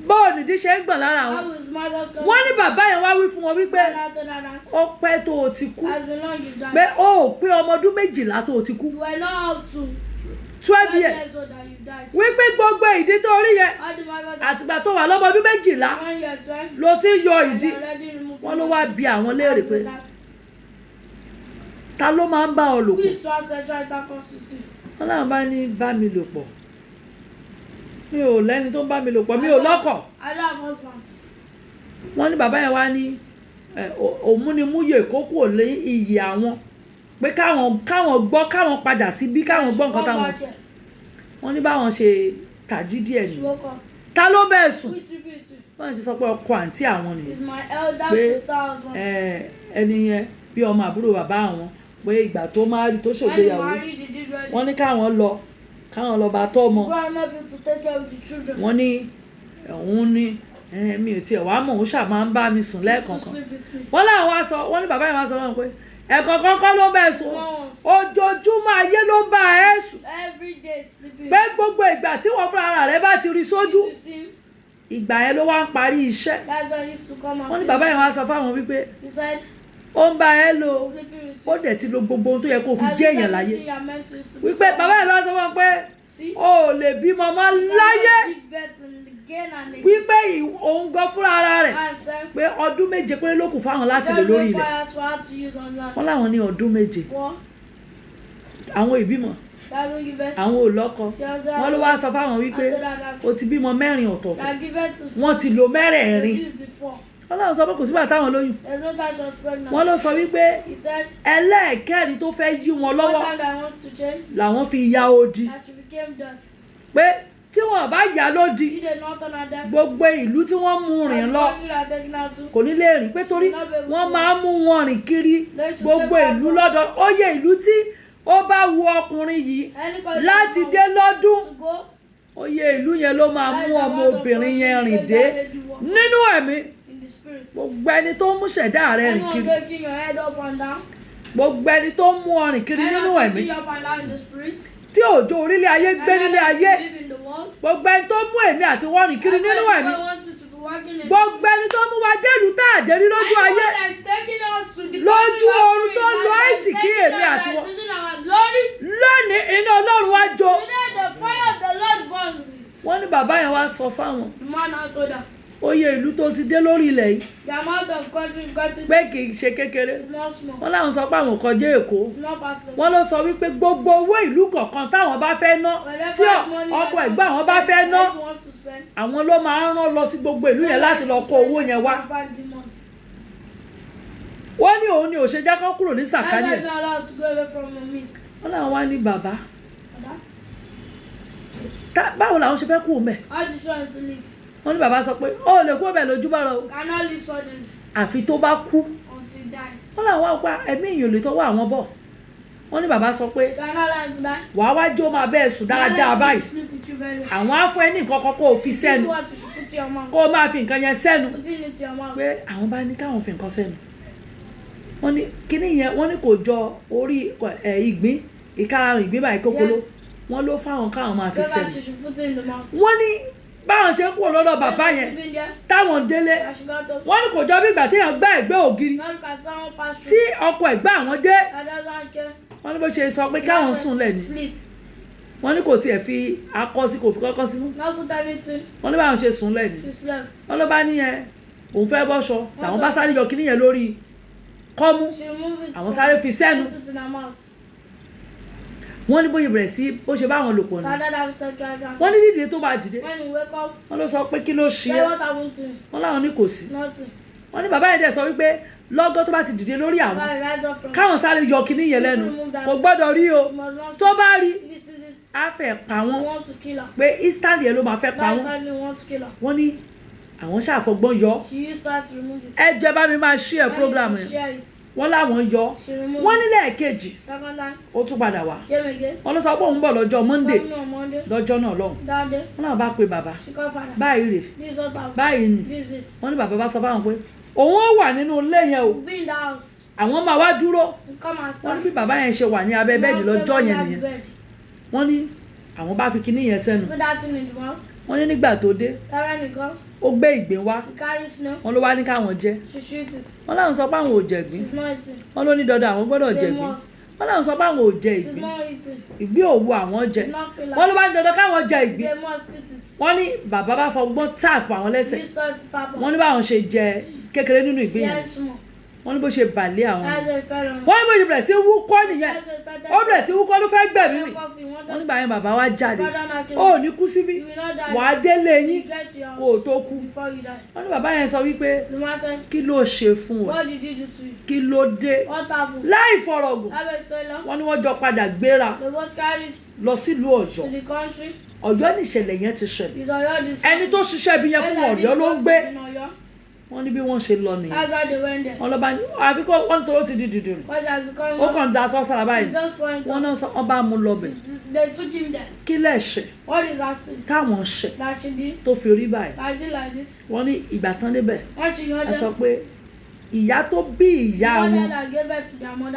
bóò nìdí ṣe ń gbọ̀n lára àwọn. How is Maggots coming? Wọ́n ní bàbá yẹn wá wí fún wọn wípé After that, ó pẹ́ tó o ti kú has been long you died. pé ó ò pé ọmọ ọdún 12 tó o ti kú You were not up to 12 12 years years old that you died. wípé gbogbo ìdí tó rí yẹn All the maggots àtìgbà tó wà lọ́mọ ọdún 12 when you are 12, ló ti ń yọ and ìdí. already removed. Wọ́n ló wá bi àwọn léèrè pé ta ló máa ń bá ọ lò Who pọ̀. is to have sexual intercourse with you? Wọ́n náà bá ní bá mi lò pọ̀ mi ò lẹ́ni tó ń bá mi lò pọ̀ mi ò lọ́kọ. I don't have husband. Wọ́n ní bàbá yẹn wá ní òmúnimúyè kókó lé iyì àwọn pé káwọn gbọ́ káwọn padà sí bí káwọn gbọ́ nǹkan táwọn sọ. Wọ́n ní báwọn ṣe tàjí díẹ̀ She ni woke up. ta ló bẹ́ẹ̀ sùn Who is sleeping with you? wọ́n ṣe sọ pé ọkọ àǹtí àwọn nìyẹn Is my elder pé sister husband. ẹni yẹn bí ọmọ àbúrò bàbá àwọn pé ìgbà tó máa rí tó When you ṣègbéyàwó married, you did ready. wọ́n ní káwọn lọ bá tọ́ ọmọ. Who are not able to take care of the children? Wọ́n ní òun ní mi ò tiẹ̀ wá mọ̀ òun ṣáà máa ń bá mi sùn To lẹ́ẹ̀kọ̀ọ̀kan. sleep with me. Wọ́n láwọn wá sọ wọ́n ní bàbá yẹn wá sọ wọn pé ẹ̀kọ́ kọ́kọ́ ló bẹ̀ sùn ojoojúmọ́ ayé ló ń bá ẹ sùn Every day sleeping. pé gbogbo ìgbà tí wọ́n fúnra ara rẹ̀ bá ti rí sójú You see him? ìgbà yẹn ló wá ń parí iṣẹ́. That's why he used to come and Wọ́n ní play. bàbá yẹn wá sọ fáwọn wípé He said, ó ń bá ẹ lò sleeping with ó you. dẹ̀ ti lo gbogbo ohun tó yẹ kó fi As jẹ́ if èèyàn láyé everything you are meant to is to be wípé bàbá yẹn ló wá sọ fún wọn pé See? o ò lè bímọ mọ́ láyé Give birth and again and again. wípé òun gan fúnra ara rẹ̀ And said, pé ọdún méje péré ló kù fáwọn láti lò lórí ilẹ̀. requires for her to use on land. Wọ́n láwọn ní ọdún méje For àwọn ìbímọ having give birth. àwọn ò lọ́kọ wọ́n ló wá sọ fáwọn wípé o ti bímọ 4 ọ̀tọ̀ọ̀tọ̀ That give birth to wọ́n ti lo 4. reduce the 4. Wọ́n láwọn sọ pé kò sígbà táwọn lóyún There's no time she was pregnant. wọ́n ló sọ wípé He said, ẹlẹ́ẹ̀kẹrin tó fẹ́ yí wọn one lọ́wọ́ time that wants to change, làwọn fi ya odi that she became deaf. pé tí wọ́n bá yà lódì If they not honor them, gbogbo ìlú tí wọ́n mú rìn lọ country that taking out to, kò ní lè rìn pé torí wọ́n máa ń mú wọn rìn kiri gbogbo ìlú lọ́dọ̀ ó yẹ ìlú tí ó bá wu ọkùnrin yìí any country láti dé lọ́dún to go, ó yẹ ìlú yẹn ló máa mú ọmọ obìnrin yẹn rìn dé nínú ẹ̀mí in the spirit. gbogbo ẹni tó mú ṣẹ̀dá rẹ̀ rìn Anyone kiri taking your head up and down, gbogbo ẹni tó mú ọ rìn kiri nínú anyone ẹ̀mí taking you up and down in the spirit, tí òjò orílẹ̀ ayé gbé nílé ayé live in the world, gbogbo ẹni tó mú èmi àti wọ́n rìn kiri nínú ẹ̀mí everyone wants you to be working in gbogbo ẹni tó mú wa délùú tá a dé rí lójú ayé anyone that is taking us to the lójú country of oorun tó spirit, lo that is àìsìkí taking èmi us, àti that wọn is using our glory. lónìí iná ọlọ́run wá jó Today the fire of the Lord burns it. wọ́n ní bàbá yẹn wá sọ fáwọn The man now told her, oyè ìlú tó ti dé lórí ilẹ̀ yìí the amount of country you got it pé kì í ṣe kékeré is not small, wọ́n láwọn sọ pé àwọn kọjá èkó it's not possible. wọ́n ló sọ wípé gbogbo owó ìlú kọ̀ọ̀kan táwọn bá fẹ́ ná tí ọkọ ẹ̀gbọ́n àwọn bá fẹ́ ná àwọn ló máa ń rán lọ sí gbogbo ìlú yẹn láti lọ kó owó yẹn wá wọ́n ní òun ni ò ṣe jẹ́ kán kúrò ní sàkání ẹ̀ wọ́n làwọn wá ní bàbá báwo làwọn ṣe fẹ́ kú mẹ́ wọ́n ní bàbá sọ pé ó lè kú ọbẹ̀ lójú bára o àfi tó bá kú wọ́n làwọn wá pa ẹ̀mí ìyòlè tó wà àwọn bọ̀ wọ́n ní bàbá sọ pé wàá wá jó máa bẹ́ẹ̀ sùn dáadáa báyìí àwọn á fún ẹ ní nǹkan kan kó o fi sẹ́nu kó o máa fi nǹkan yẹn sẹ́nu pé àwọn bá ní káwọn fi nǹkan sẹ́nu wọ́n ní kíní yẹn wọ́n ní kò jọ orí ìgbín ìkarahun ìgbín báyìí kókóló wọ́n ló fáwọn káwọn máa fi sẹ́nu wọ́n ní báwọn ṣe ń kúrò lọ́dọ̀ bàbá yẹn táwọn délé wọ́n ní kò jọ bí ìgbà téèyàn gbá ẹ̀gbẹ́ ògiri tí ọkọ ẹ̀gbẹ́ àwọn dé wọ́n ní bó ṣe sọ pé káwọn sùn lẹ̀ ní wọ́n ní kò tiẹ̀ fi akọ sí kò fi kọ́kọ́ sínú wọ́n ní báwọn ṣe sùn lẹ̀ ní wọ́n ló bá níyẹn òun fẹ́ bọ́ṣọ làwọn bá sáré yọ kíní yẹn lórí kọ́mú àwọn sáré fi sẹ́nu wọ́n ní bóyá bẹ̀rẹ̀ sí bó ṣe báwọn lò pọ̀ ní wọ́n ní dídé tó bá dìde wọ́n ló sọ pé kí ló ṣe é wọ́n láwọn ní kò sí wọ́n ní bàbá yẹn dẹ̀ sọ wípé lọ́gọ́ tó bá ti dìde lórí àwọn káwọn sáré yọ kíní yẹn lẹ́nu kò gbọ́dọ̀ rí o tó bá rí á fẹ́ pa wọ́n pé instantly yẹn ló máa fẹ́ pa wọ́n wọ́n ní àwọn ṣàfọgbọ́n yọ ẹ jẹ́ bá mi máa share program yẹn wọ́n láwọn yọ wọ́n nílẹ̀ kejì ó tún padà wá wọ́n ló sọ pé òun bọ̀ lọ́jọ́ Monday lọ́jọ́ náà lọ́hùn wọ́n náà bá pe bàbá báyìí rè báyìí nì wọ́n ní bàbá bá sọ fáwọn pé òun ó wà nínú ilé yẹn o àwọn máa wá dúró wọ́n ní bí bàbá yẹn ṣe wà ní abẹ́ bẹ́ẹ̀dì lọ́jọ́ yẹn nìyẹn wọ́n ní àwọn bá fi kinní yẹn sẹ́nu wọ́n ní nígbà tó dé ó gbé ìgbín wá wọ́n ló wá ní káwọn jẹ wọ́n láwọn sọ pé àwọn ò jẹ̀gbín wọ́n ló ní dandan àwọn gbọ́dọ̀ jẹ̀gbín wọ́n láwọn sọ pé àwọn ò jẹ ìgbín òwú àwọn jẹ wọ́n ló bá ní dandan káwọn jẹ ìgbín wọ́n ní bàbá bá fọgbọ́n táàpù àwọn lẹ́sẹ̀ wọ́n ní báwọn ṣe jẹ kékeré nínú ìgbín yẹn wọ́n ní bó ṣe bàlẹ́ àwọn wọ́n ní bó ṣe bẹ̀rẹ̀ sí wúkọ́ nìyẹn ó bẹ̀rẹ̀ sí wúkọ́ ló fẹ́ gbẹ̀mí mi wọ́n nígbà yẹn bàbá wa jáde ó ní kú síbí wàá délé yín kó o tó kú wọ́n ní bàbá yẹn sọ wípé kí ló ṣe fún ọ kí ló dé láì fọ̀rọ̀gùn wọ́n ní wọ́n jọ padà gbéra lọ sílùú Ọ̀yọ́ Ọ̀yọ́ níṣẹ̀lẹ̀ yẹn ti ṣẹlẹ̀ ẹni tó ṣiṣẹ́ ibi yẹn fún Ọ̀yọ́ ló ń gbé wọ́n ní bí wọ́n ṣe lọ nìyẹn wọ́n lọ́ba ní àbí kó wọ́n tó ti di dìdì rìn ó kàn dá tọ́ sára báyìí wọ́n náà sọ ọba mú lọ bẹ̀ kí lẹ́ṣẹ̀ táwọn ṣẹ̀ tó fi rí báyìí wọ́n ní ìgbà tán débẹ̀ ẹ sọ pé ìyá tó bí ìyá wọn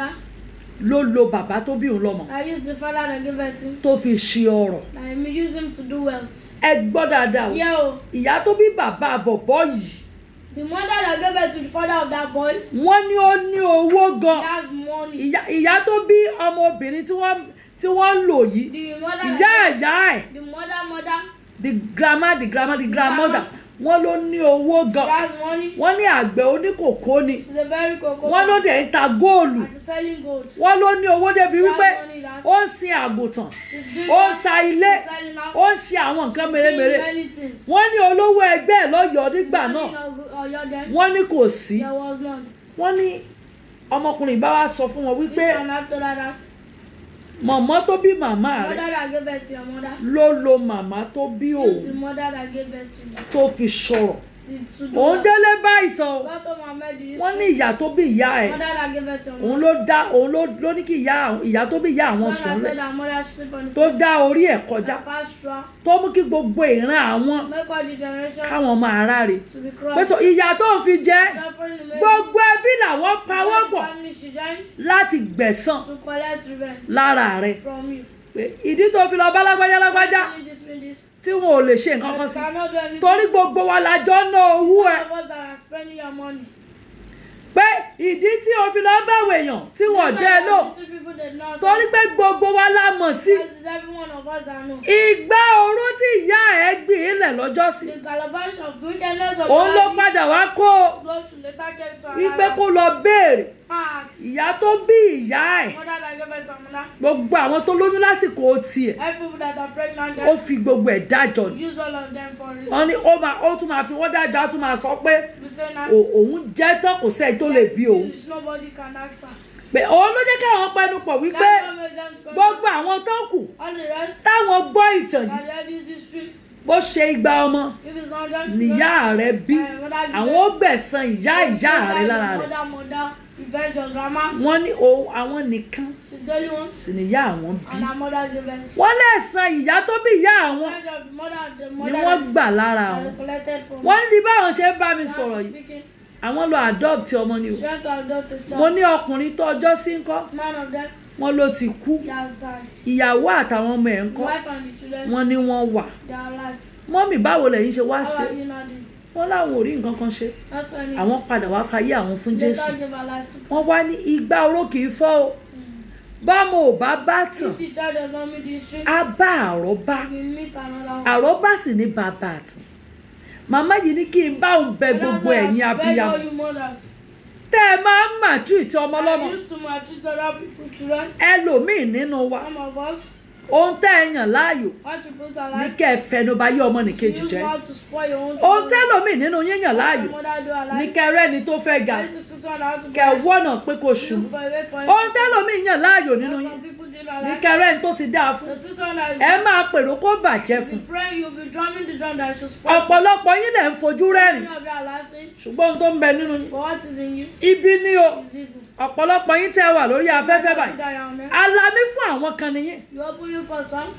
ló lo bàbá tó bí òun lọ́mọ tó fi ṣe ọrọ̀ ẹ gbọ́ dáadáa o ìyá tó bí bàbá bọ̀bọ́ yìí. The mother that gave birth to the father of that boy. Wọ́n ní ó ní owó gan. He has money. Ìyá tó bí ọmọbìnrin tí wọ́n ń lò yìí. Ìyá ẹ̀. The mother. The grandmother. Wọ́n ló ní owó gan. She has money. Wọ́n ní àgbẹ̀ oníkòkó ni. She's a very cocoa. Wọ́n ló dẹ̀ ń ta góòlù. And she's selling gold. Wọ́n ló ní owó débi wípé ó ń sin àgùntàn. Ó ń ta ilé. Ó ń ṣe àwọn nǹkan mèremère. Wọ́n ní olówó ẹgbẹ́ ẹ̀ lọ́yọ̀ọ́ nígbà náà. Wọ́n ní kò sí. There was none. Wọ́n ní ọmọkùnrin bá wá sọ fún wọn wípé mọ̀mọ́ tó bí màmá Mother rẹ̀ that gave birth to your mother. ló lo màmá tó bí Use the òun mother that gave birth to you. tó fi sọ̀rọ̀. To do Òun what? délé bá ìtàn o. Go to Muhammad, you Wọ́n ní see. ìyá tó bí ìyá ẹ̀. Mother that gave birth to your Òun mother. ló ní kí ìyá tó bí ìyá àwọn Mother sùn said lẹ̀. that mother sleep on the Tó dá orí ẹ̀ kọjá. that passed through. Tó mú kí gbogbo ìran àwọn Make all the generation káwọn máa ráre. to be Pé crossed. so ìyá tó ń fi jẹ́ Suffering the gbogbo ẹbí làwọn pawọ́ pọ̀ family she joined láti gbẹ̀san to collect revenge lára rẹ̀. from you. Pé ìdí tó fi lọ bá lágbájá This. tí wọn ò lè ṣe nǹkan kan I sí. cannot do anything. Torí gbogbo wa la jọ ná owó ẹ̀. All of us that are spending your money. Pé ìdí tí o fi lọ báwo èèyàn tí wọn ò dẹ́ lò. Two people that know. Torí pé gbogbo wa la mọ̀ sí. Because every one of us that know. Ìgbà oró tí ìyá ẹ̀ gbìn ilẹ̀ lọ́jọ́ sí. The calabash of wickedness of Òun ló God padà wá kó o. go to later came to Wípé our kó lọ béèrè. ask. Ìyá tó bí ìyá ẹ̀. Mother that gave birth to mother. Gbogbo àwọn tó lóyún lásìkò tiẹ̀. Every people that are pregnant. Ó fi gbogbo ẹ̀ dájọ́ ni. Use all of them for it. Wọ́n ní ó tún máa fi wọ́n dájọ́ á tún máa sọ pé We say now. òun jẹ́ tán kò sẹ́ni tó lè bí òun. Nobody can answer. Pé òun ló jẹ́ káwọn pẹnu pọ̀ wípé That's what made them score. gbogbo àwọn tó kù All the rest. táwọn gbọ́ ìtàn yìí That heard this history. bó ṣe igba ọmọ If it's 100. níyà rẹ̀ bí àwọn ó gbẹ̀san ìyá rẹ̀ lára rẹ̀. Mother, revenge your grandma. Wọ́n ní àwọn nìkan She's the only one. sì níyà àwọn bí. And her mother gave birth. Wọ́n lẹ́san ìyá tó bí ìyá àwọn Revenge of the ni mother wọ́n gbà lára that àwọn. they collected from. Wọ́n ní báwọn ṣe ń bá mi sọ̀rọ̀ Now she's yìí speaking. àwọn lọ adopt ọmọ ni o. She went to adopt a child. Mo ní ọkùnrin tó ọjọ́ sí ńkọ́ Man of them, wọ́n ló ti kú. he has died. Ìyàwó àtàwọn ọmọ ẹ̀ The ńkọ́ wife and the children, wọ́n ní wọ́n wà. they are alive. Mọ́mì báwo lẹ̀yin ṣe wá How ṣe? are you not doing? Wọ́n láwọn ò rí nǹkan kan ṣe. That's when it Àwọn padà wá fayé àwọn fún later Jésù. gave her life to. Wọ́n wá ní igbá oró kì í fọ́ o. Bámo ò bá bá tàn, If the child does not meet the street, á bá àrọ́bá. we meet another one. Àrọ́bá sì ní bàbá àtàn. Màmá yìí ní kí n bá òun bẹ gbogbo ẹ̀yin Beg all abiyamọ. you mothers. Tẹ́ ẹ máa ń màtírì tí ọmọ I lọ́mọ. used to maltreat other people, children. Ẹlòmíì nínú wa. Some of us, Ohun tẹ́ ẹ yàn láàyò what you put our ní life, kẹ́ ẹ fẹnu bà yé ọmọ nìkejì use jẹ́. mouth to spoil your own Ohun children. tẹ́lòmíì nínú yín yàn láàyò Your mother do her ní life. kẹ́ ẹ rẹ́ni tó fẹ́ ga. Try to see someone how to Kẹ́ ẹ get wọ́nà pé kó ṣubú. look for a way for it. Ohun tẹ́lòmíì yàn láàyò nínú yín Some people did her ní life. kẹ́ ẹ rẹ́ni tó ti dáa fún. The sister that is Ẹ máa pèrò kó bàjẹ́ you fún. be praying, you'll be drumming the drum that should spoil. Ọ̀pọ̀lọpọ̀ yín lẹ̀ ń fojú rẹ́rìn. Many of you are laughing, Ṣùgbọ́n ohun tó ń bẹ nínú yín. but what is in you Ibi ni o. is evil. Ọ̀pọ̀lọpọ̀ yín tẹ́ wà lórí afẹ́fẹ́ báyìí. báyìí. Alamí fún àwọn kan nìyẹn. You open you for some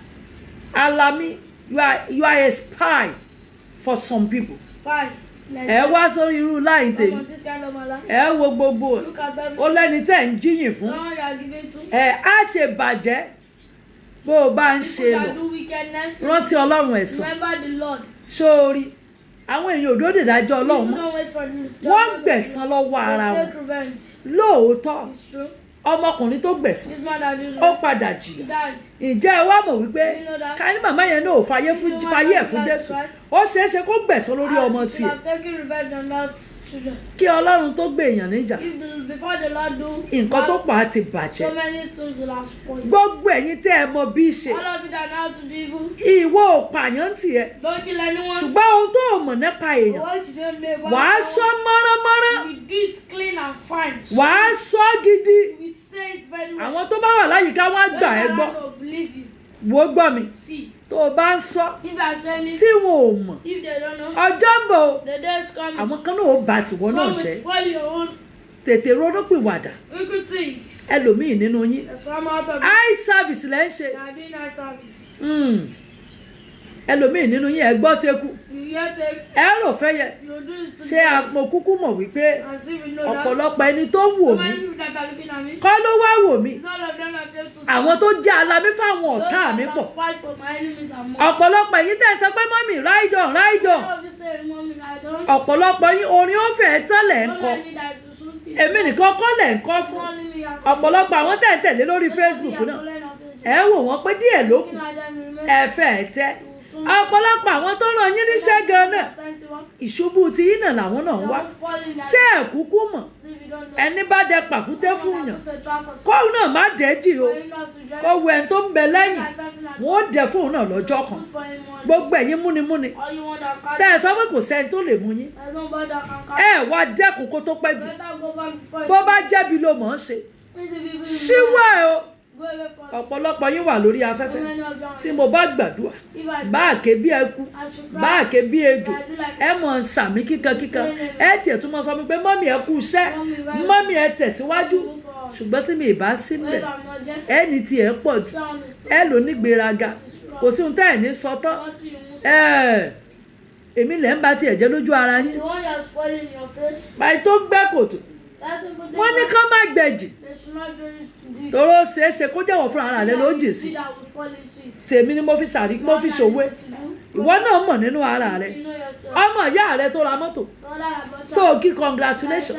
Alamí, you are a spy for some people. spy. Like Ẹ wá sórí irú láì some tèmi. of this kind of mala. Ẹ wo gbogbo ẹ̀. Look at them. Ó lẹ́ni tẹ́ ń jíyìn fún. Someone you are giving to. Ẹ á ṣe bàjẹ́ bó o bá ń ṣe People lọ. that do wickedness. Rántí Ọlọ́run ẹ̀san. Remember the Lord. Sórí àwọn èèyàn òdòdó ìdájọ́ Ọlọ́run People mọ́. don't wait for the Wọ́n ń gbẹ̀san lọ́wọ́ ara They wọn. take revenge. Lóòótọ́ It's true. ọmọkùnrin tó gbẹ̀san This man that did ó it, padà he jìyà. died. Ǹjẹ́ ẹ wá mọ̀ wípé You know that? ká ní màmá yẹn náà ò fayé ẹ̀ fún Jésù? Ó ṣeé ṣe kó gbẹ̀san lórí ọmọ If you tiẹ̀. have taken revenge on that children. Kí Ọlọ́run tó gbé èèyàn níjà. Before the Lord do, Nǹkan tó bad, pa á ti bàjẹ́. so many things will have spoiled. Gbogbo ẹ̀yin tẹ́ ẹ mọ bí í ṣe. All of you that know how to do evil, Ìwọ ò pààyàn tiẹ̀. don't kill anyone. Ṣùgbọ́n ohun tó o mọ̀ nípa But èèyàn. what you don't know about Wàá sọ mọ́ránmọ́rán. we do it clean and fine. Wàá sọ gidi. We say it very well. Àwọn tó bá wà láyìíká wọ́n á Those gbà ẹ́ that gbọ́. don't believe you. Wò ó gbọ́ mi. See, Tó o bá ń sọ if I say anything, tí wọn ò mọ̀. if they don't know, Ọjọ́ ń bọ̀ o. the day is coming. Àwọn kan náà ó bà tìwọ́ náà Some will jẹ́. spoil your own Tètè ronúpìwàdà. wicked thing. Ẹlòmíì nínú yín. There's some out of you Eye service lẹ́ ń ṣe. that are doing eye service. Ẹlòmíì nínú yín ẹ gbọ́ teku. You hear take, Ẹ rò fẹ́ yẹ. you do it to Ṣé àpò kúkú mọ̀ wípé as if you know that. ọ̀pọ̀lọpọ̀ ẹni tó ń wò So mí many people that are looking at me, kọ́ ló wá wò mí. all of them are there to see. Àwọn tó jẹ́ alamí fáwọn Those ọ̀tá that mi are pọ̀. spy for my enemies are more. Ọ̀pọ̀lọpọ̀ yín tẹ̀ sọ pé mọ́mì ráìdàn ráìdàn. All of you say, Mommy, I don't. Ọ̀pọ̀lọpọ̀ yín orin ó fẹ́ tán lẹ̀ ń All kọ. I need are to soon feel. Èmi nìkan kọ́ lẹ̀ ń kọ́ fún. Only me as Ọ̀pọ̀lọpọ̀ àwọn tẹ̀ ń tẹ̀lé lórí Facebook náà. Ẹ wò wọ́n pé díẹ̀ ló kù. Ẹ fẹ́ ẹ tẹ́. Ọ̀pọ̀lọpọ̀ àwọn tó ràn yín níṣẹ́ gan náà. Ìṣubú ti yín náà làwọn náà ń wá. Ṣé ẹ̀ kúkú mọ̀? Ẹni bá dẹ pàkúté fún yàn. Kóun náà má dẹ́jì o. Kó wo ẹni tó ń bẹ lẹ́yìn. Wọ́n ó dẹ fóun náà lọ́jọ́ kan. Gbogbo ẹ̀yin múnimúni. Tẹ́ ẹ sọ pé kò sẹ́ni tó lè mú yín. Ẹ wá dẹ́kun kó tó pẹ́ jù. Bó bá jẹ́bi ló mọ̀ ọ́n ṣe. Ṣíwọ́ ẹ o. Go away from me. ọ̀pọ̀lọpọ̀ yín wà lórí So afẹ́fẹ́ many of you are tí mo bá gbàdúrà If I bá àké bí ẹkú I should bá cry. àké bí ejò ẹ mọ̀ ń sàmí kíkankíkan ẹ tiẹ̀ tún mọ̀ sọ mi pé mọ́mì ẹ kú iṣẹ́ mọ́mì ẹ tẹ̀síwájú Move forward. ṣùgbọ́n tí mi ì bá sí Where mbẹ̀ I'm not there. ẹni tí ẹ pọ̀ jù Sound ẹ lò ní gbéraga kò sí ohun tẹ́ ẹ̀ ní sọ tán nothing you must say. èmi lẹ́ ń bá tiẹ̀ jẹ́ lójú ara yín The one you are spoiling in your face. báyìí tó gbẹ́ kòtò That's important. wọ́n ní kán má gbẹ̀jì They should not do it deep. tóró ṣeé ṣe kó jẹ́wọ́ fún ara rẹ ló jì sí That will fall into it. tèmi ni mo fi ṣàrí mo fi ṣòwe ìwọ náà mọ̀ nínú ara rẹ You know yourself. ọmọ ìyá rẹ tó ra mọ́tò All that about tó o kí congratulation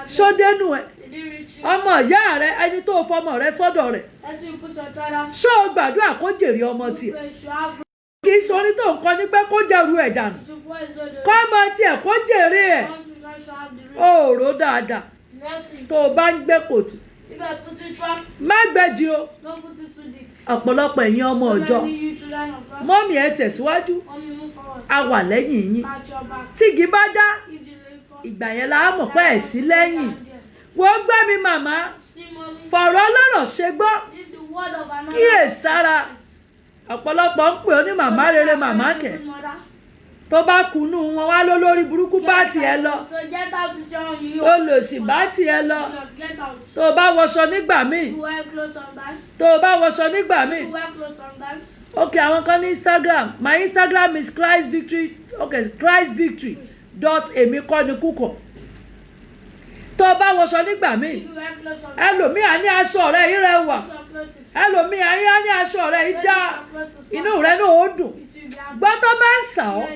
ṣó dénú ẹ Did you reach you? ọmọ ìyá rẹ ẹni tó fọmọ rẹ sọ́dọ̀ rẹ̀ Let's you put your child out. ṣó o gbàdúrà kó jèrè ọmọ tiẹ̀ You should have. kì í sọ ní tó ń kọ ní pé kó dẹrù ẹ̀ dànù You boys don't do kọ́ ọmọ tiẹ̀ kó jèrè ẹ̀ Children should have the ó rò dáadáa nothing. tó o bá ń gbé kòtò If I put it trap, má gbẹ́jì o don't put it too deep. ọ̀pọ̀lọpọ̀ ẹ̀yin ọmọ ọ̀jọ́ Many you children of God. mọ́mì ẹ tẹ̀síwájú Mommy move forward. a wà lẹ́yìn yín Pat your back. tígi bá dá If the rain fall. ìgbà yẹn la á mọ̀ pé ẹ̀ sí lẹ́yìn wọ́n gbá mi màmá See mommy. fọ̀rọ̀ ọlọ́rọ̀ ṣe gbọ́ If the word of another. kíyèsára ọ̀pọ̀lọpọ̀ ń pè ó ní màmá rere màmá kẹ̀ tó bá kunú wọn wá lólórí burúkú bá tiẹ̀ lọ So get out to join you. olòṣì bá tiẹ̀ lọ Get out. tó o bá wọṣọ nígbà míì You wear clothes sometimes. tó o bá wọṣọ nígbà míì You wear clothes sometimes. okay àwọn kan ní Instagram my Instagram is Christ Victory okay Christ Victory dot èmi kọ́ ni kúkọ̀ tó o bá wọṣọ nígbà míì You wear clothes sometimes. ẹlòmíà ní aṣọ rẹ̀ yìí rẹwà Your clothes is ẹlòmíà yín ní aṣọ rẹ̀ yìí dá inú rẹ̀ náà ó dùn gbọ́ tó bá ń sà ọ́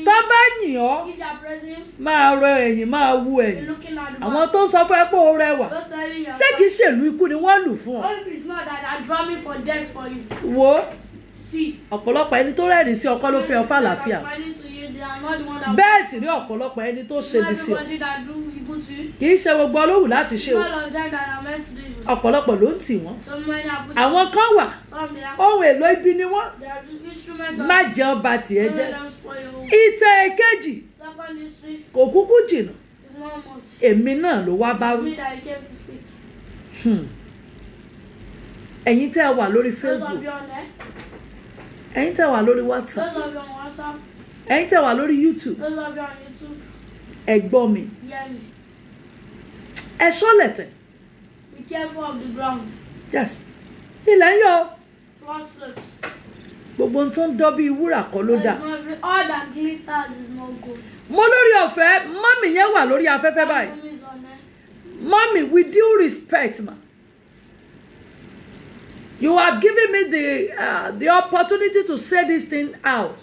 tó bá yìn ọ́ If they are praising, máa rọ ẹ̀yìn máa wú ẹ̀yìn you're looking at the àwọn tó sọ fún ẹ pé ó rẹwà Don't say it ṣé kìí ṣèlú ikú ni wọ́n lù fún ọ Only it's not that I'm drumming for death for you. wo See. ọ̀pọ̀lọpọ̀ ẹni tó rẹ́rìn sí ọkọ ló fẹ́ ọ fàlàáfíà Smiling to you, they are not the one that bẹ́ẹ̀ sì ní ọ̀pọ̀lọpọ̀ ẹni tó ṣe bí sí ọ everybody that do evil to you. kìí ṣe gbogbo olówù láti ṣe o All of them that are meant to do evil. ọ̀pọ̀lọpọ̀ ló ń tì wọ́n So many are put àwọn kan wà some they are ohun èlò ibi ni wọ́n they are instrumental. má jẹun ba tiẹ̀ Don't jẹ́ let them spoil your home. ìtẹ̀ èkejì Second history kò kúkú jìnnà is not much. èmi náà ló wá bá It's wí me that I came to speak. ẹ̀yin tẹ́ ẹ wà lórí Those Facebook of you on there, ẹ̀yin tẹ́ ẹ wà lórí WhatsApp those of you on WhatsApp, ẹ̀yin tẹ́ ẹ wà lórí YouTube those of you on YouTube, ẹ gbọ́ mi hear me. ẹ ṣọ́lẹ̀tẹ̀ Be careful of the ground. yes ilẹ̀ ń yọ False slips. gbogbo ohun tó ń dán bíi wúrà kọ́ ló dà All that glitters is not good. mo lórí ọ̀fẹ́ mọ́mì yẹn wà lórí afẹ́fẹ́ báyìí Mommy is on there. mọ́mì with due respect ma you have given me the opportunity to say this thing out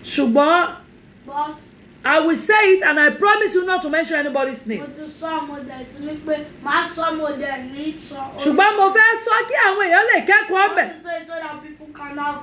ṣùgbọ́n But I will say it and I promise you not to mention anybody's name mo ti sọ ọmọdé tí mi pé màá sọ ọmọdé ní sọ. ṣùgbọ́n mo fẹ́ sọ kí àwọn èèyàn lè kẹ́kọ̀ọ́ bẹ̀ I say so that people can have.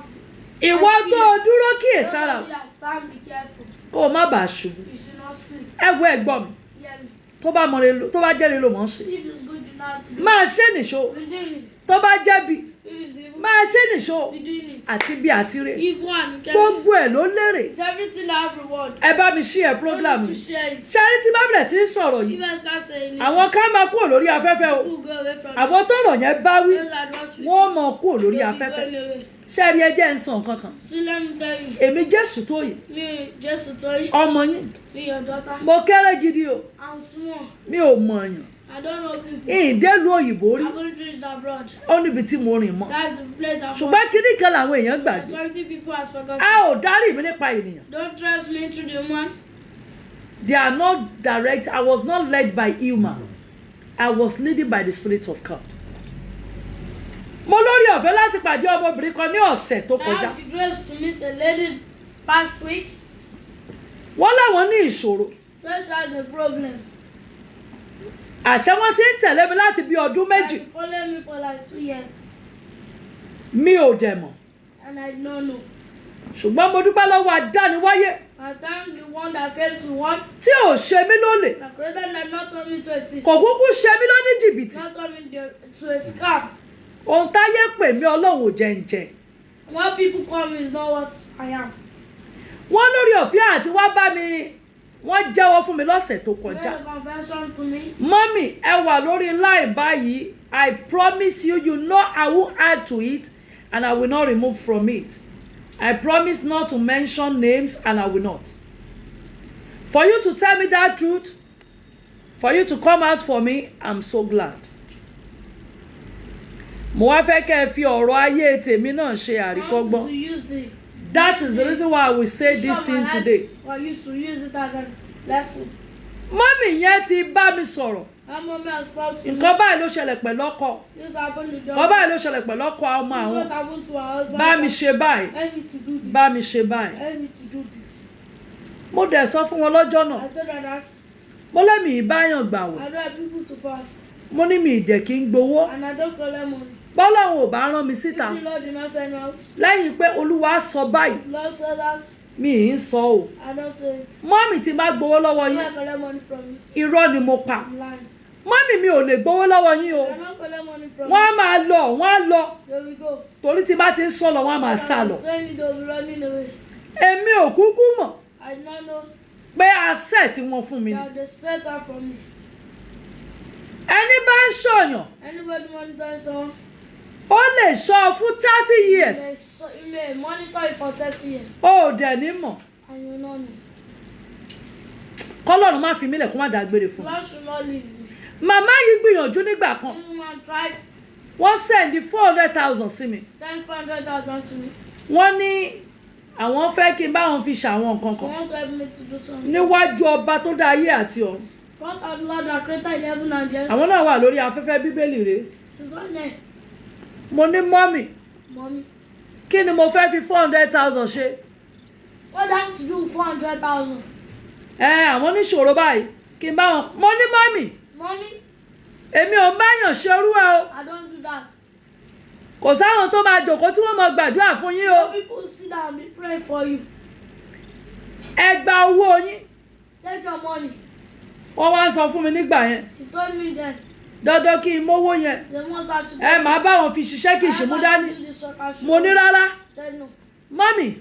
ìwọ tó o dúró kíyèsára Those of you that stand, be careful. kó o má bàa ṣubú You should not sleep. ẹ wo ẹ̀gbọ́n mi Hear me. tó bá jẹ́ rere ló mọ̀ ọ́n ṣe If it's good, you know how to do máa ṣe nìṣó it. Be doing it. tó bá jẹ́ bí If it's evil, máa ṣe nìṣó be doing it. àti bí àti rè If one, you can. gbogbo ẹ̀ ló lérè It's everything that have reward. ẹ bá mi ṣí ẹ program Only to yìí share it. ṣáárí tí bá bẹ̀rẹ̀ sí í sọ̀rọ̀ If yìí I start saying it, àwọn ká máa kúrò lórí afẹ́fẹ́ o people go away from àwọn tọ̀rọ̀ yẹn bá wí Those that don't speak, wọ́n mọ̀ kúrò lórí will be afẹ́fẹ́ going away. ṣáárí ẹ jẹ́ ń sàn kankan See, let me tell you. èmi Jésù tó yìí Me, just to tell you, ọmọ yín me, your daughter, mo kéré gidi o I'm small. mi ò mọ̀ọ̀yàn I don't know people. ìdélùú òyìnbó I rí haven't reached abroad. ó níbi tí mo rìn mọ́ That's the place I'm ṣùgbọ́n kíní kan làwọn èèyàn gbàgbé Something people have forgotten. a ò dárí mi nípa ènìyàn Don't trust me through the woman. they are not direct I was not led by human I was leading by the Spirit of God mo lórí ọ̀fẹ́ láti pàdé ọmọbìnrin kan ní ọ̀sẹ̀ tó I kọjá have the grace to meet a lady past week. wọ́n láwọn ní ìṣòro Such has a problem. àṣẹ wọn ti ń tẹ̀lé mi láti bí ọdún méjì And follow me for like 2 years. mi ò dẹ̀ mọ̀ And I don't know. ṣùgbọ́n mo dúpẹ́ lọ́wọ́ adániwáyé I thank the one that came to one. tí ò ṣe mí lólè The creator that not turn me to a thief. kò kúkú ṣe mí lóní jìbìtì Not turn me to a scam. ohun táyé pè mí ọlọ́run ò jẹ́ ń jẹ What people call me is not what I am. wọ́n lórí ọ̀fẹ́ àti wá bá mi wọ́n jẹ́wọ́ fún mi lọ́sẹ̀ tó kọjá. Made a confession to me. Mọ́mì ẹ wà lórí line báyìí. I promise you, you know I will add to it and I will not remove from it. I promise not to mention names and I will not. For you to tell me that truth, for you to come out for me, I'm so glad. Mo wá fẹ́ kẹ́ ẹ fi ọ̀rọ̀ ayé tèmi náà ṣe àríkọ́gbọ́n. That is the reason why I will say this thing today. For you to use it as a lesson. Mọ́mì yẹn ti bá mi sọ̀rọ̀. Nǹkan báyìí ló ṣẹlẹ̀ pẹ̀lú ọkọ. Nǹkan báyìí ló ṣẹlẹ̀ pẹ̀lú ọkọ ọmọ àwọn. Bá mi ṣe báyìí. Bá mi ṣe báyìí. Mo dẹ̀ sọ fún wọn lọ́jọ́ náà. Mo lẹ́mìí ìbáyàn gbàwẹ̀. Mo ní mi ìdẹ̀ kí n gbowó. Bọ́lọ́run ò bá rán mi síta. Lẹ́yìn pé Olúwa sọ báyìí. Mi ì ń sọ o. Mọ́mì tí bá gbowó lọ́wọ́ yín. Irọ́ ni mo pa. Mọ́mì mi ò lè gbowó lọ́wọ́ yín o. Wọ́n á máa lọ, wọ́n á lọ. Torí tí bá ti ń sọ lọ, wọ́n á máa sá lọ. Èmi ò kúkú mọ̀ pé asset tí wọ́n fún mi ni. Ẹni bá ń ṣọ̀yàn. Ó lè ṣọ́ fún 30 years. You may monitor it for 30 years. Ó dẹ̀ ní mọ̀. And you know me. Kọ́lọ́run má fi mí lẹ̀ kó má dágbére fún mi. God should not leave me. Màmá yìí gbìyànjú nígbà kan. Wọ́n send 400,000 sí mi. Send 400,000 to me. Wọ́n ní àwọn fẹ́ kí n bá wọn fi ṣàwọn nǹkan kan. She wants to help me to do something. Níwájú ọba tó dá ayé àti ọ̀run. Front of the Lord that created heaven and earth. Àwọn náà wà lórí afẹ́fẹ́ Bíbélì rèé. She's on there. Mo ní mọ́mì. Mommy. Kí ni mo fẹ́ fi 400,000 ṣe? What am to do 400,000? Àwọn oníṣòro báyìí kí n bá wọn. Mo ní mọ́mì. Mommy. Èmi ò báyàn ṣerú ẹ o. I don't do that. Kò sáwọn tó máa jòkó tí wọ́n máa gbàdúrà fún yín o. People sit down and be praying for you. Ẹ gba owó yín. Take your money. Wọ́n wá ń sọ fún mi nígbà yẹn. She told me then. Dandan kí n mówó yẹn. They must have to. Màá bá wọn fi ṣiṣẹ́ kì í ṣe mú dání. Mo ní rárá. Said no. Mọ́mì,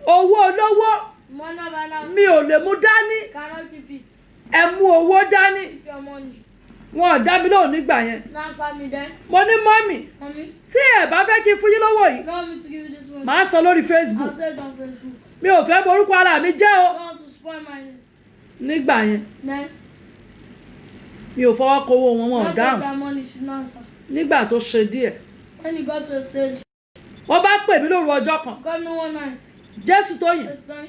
owó olówó Money of an mi ò lè mú dání. cannot keep it. Ẹ mú owó dání. Keep your money. Wọn ò dá mi lóhùn nígbà yẹn. Answer me then. Mo ní mọ́mì, Mommy. tí ẹ bá fẹ́ kí n fún yín lówó yìí, You want me to give you this money? màá sọ lórí Facebook. I'll say it on Facebook. Mi ò fẹ́ borúkọ ara mi jẹ́ o. You want to spoil my name? Nígbà yẹn, Then. mi ò fọwọ́ kọ owó wọn, wọn ò Don't take dáhùn. their money, she didn't answer. Nígbà tó ṣe díẹ̀, When he got to a stage, wọ́n bá pè mí lóru ọjọ́ kan. got me one night. Jésù Tóyìn, It's done.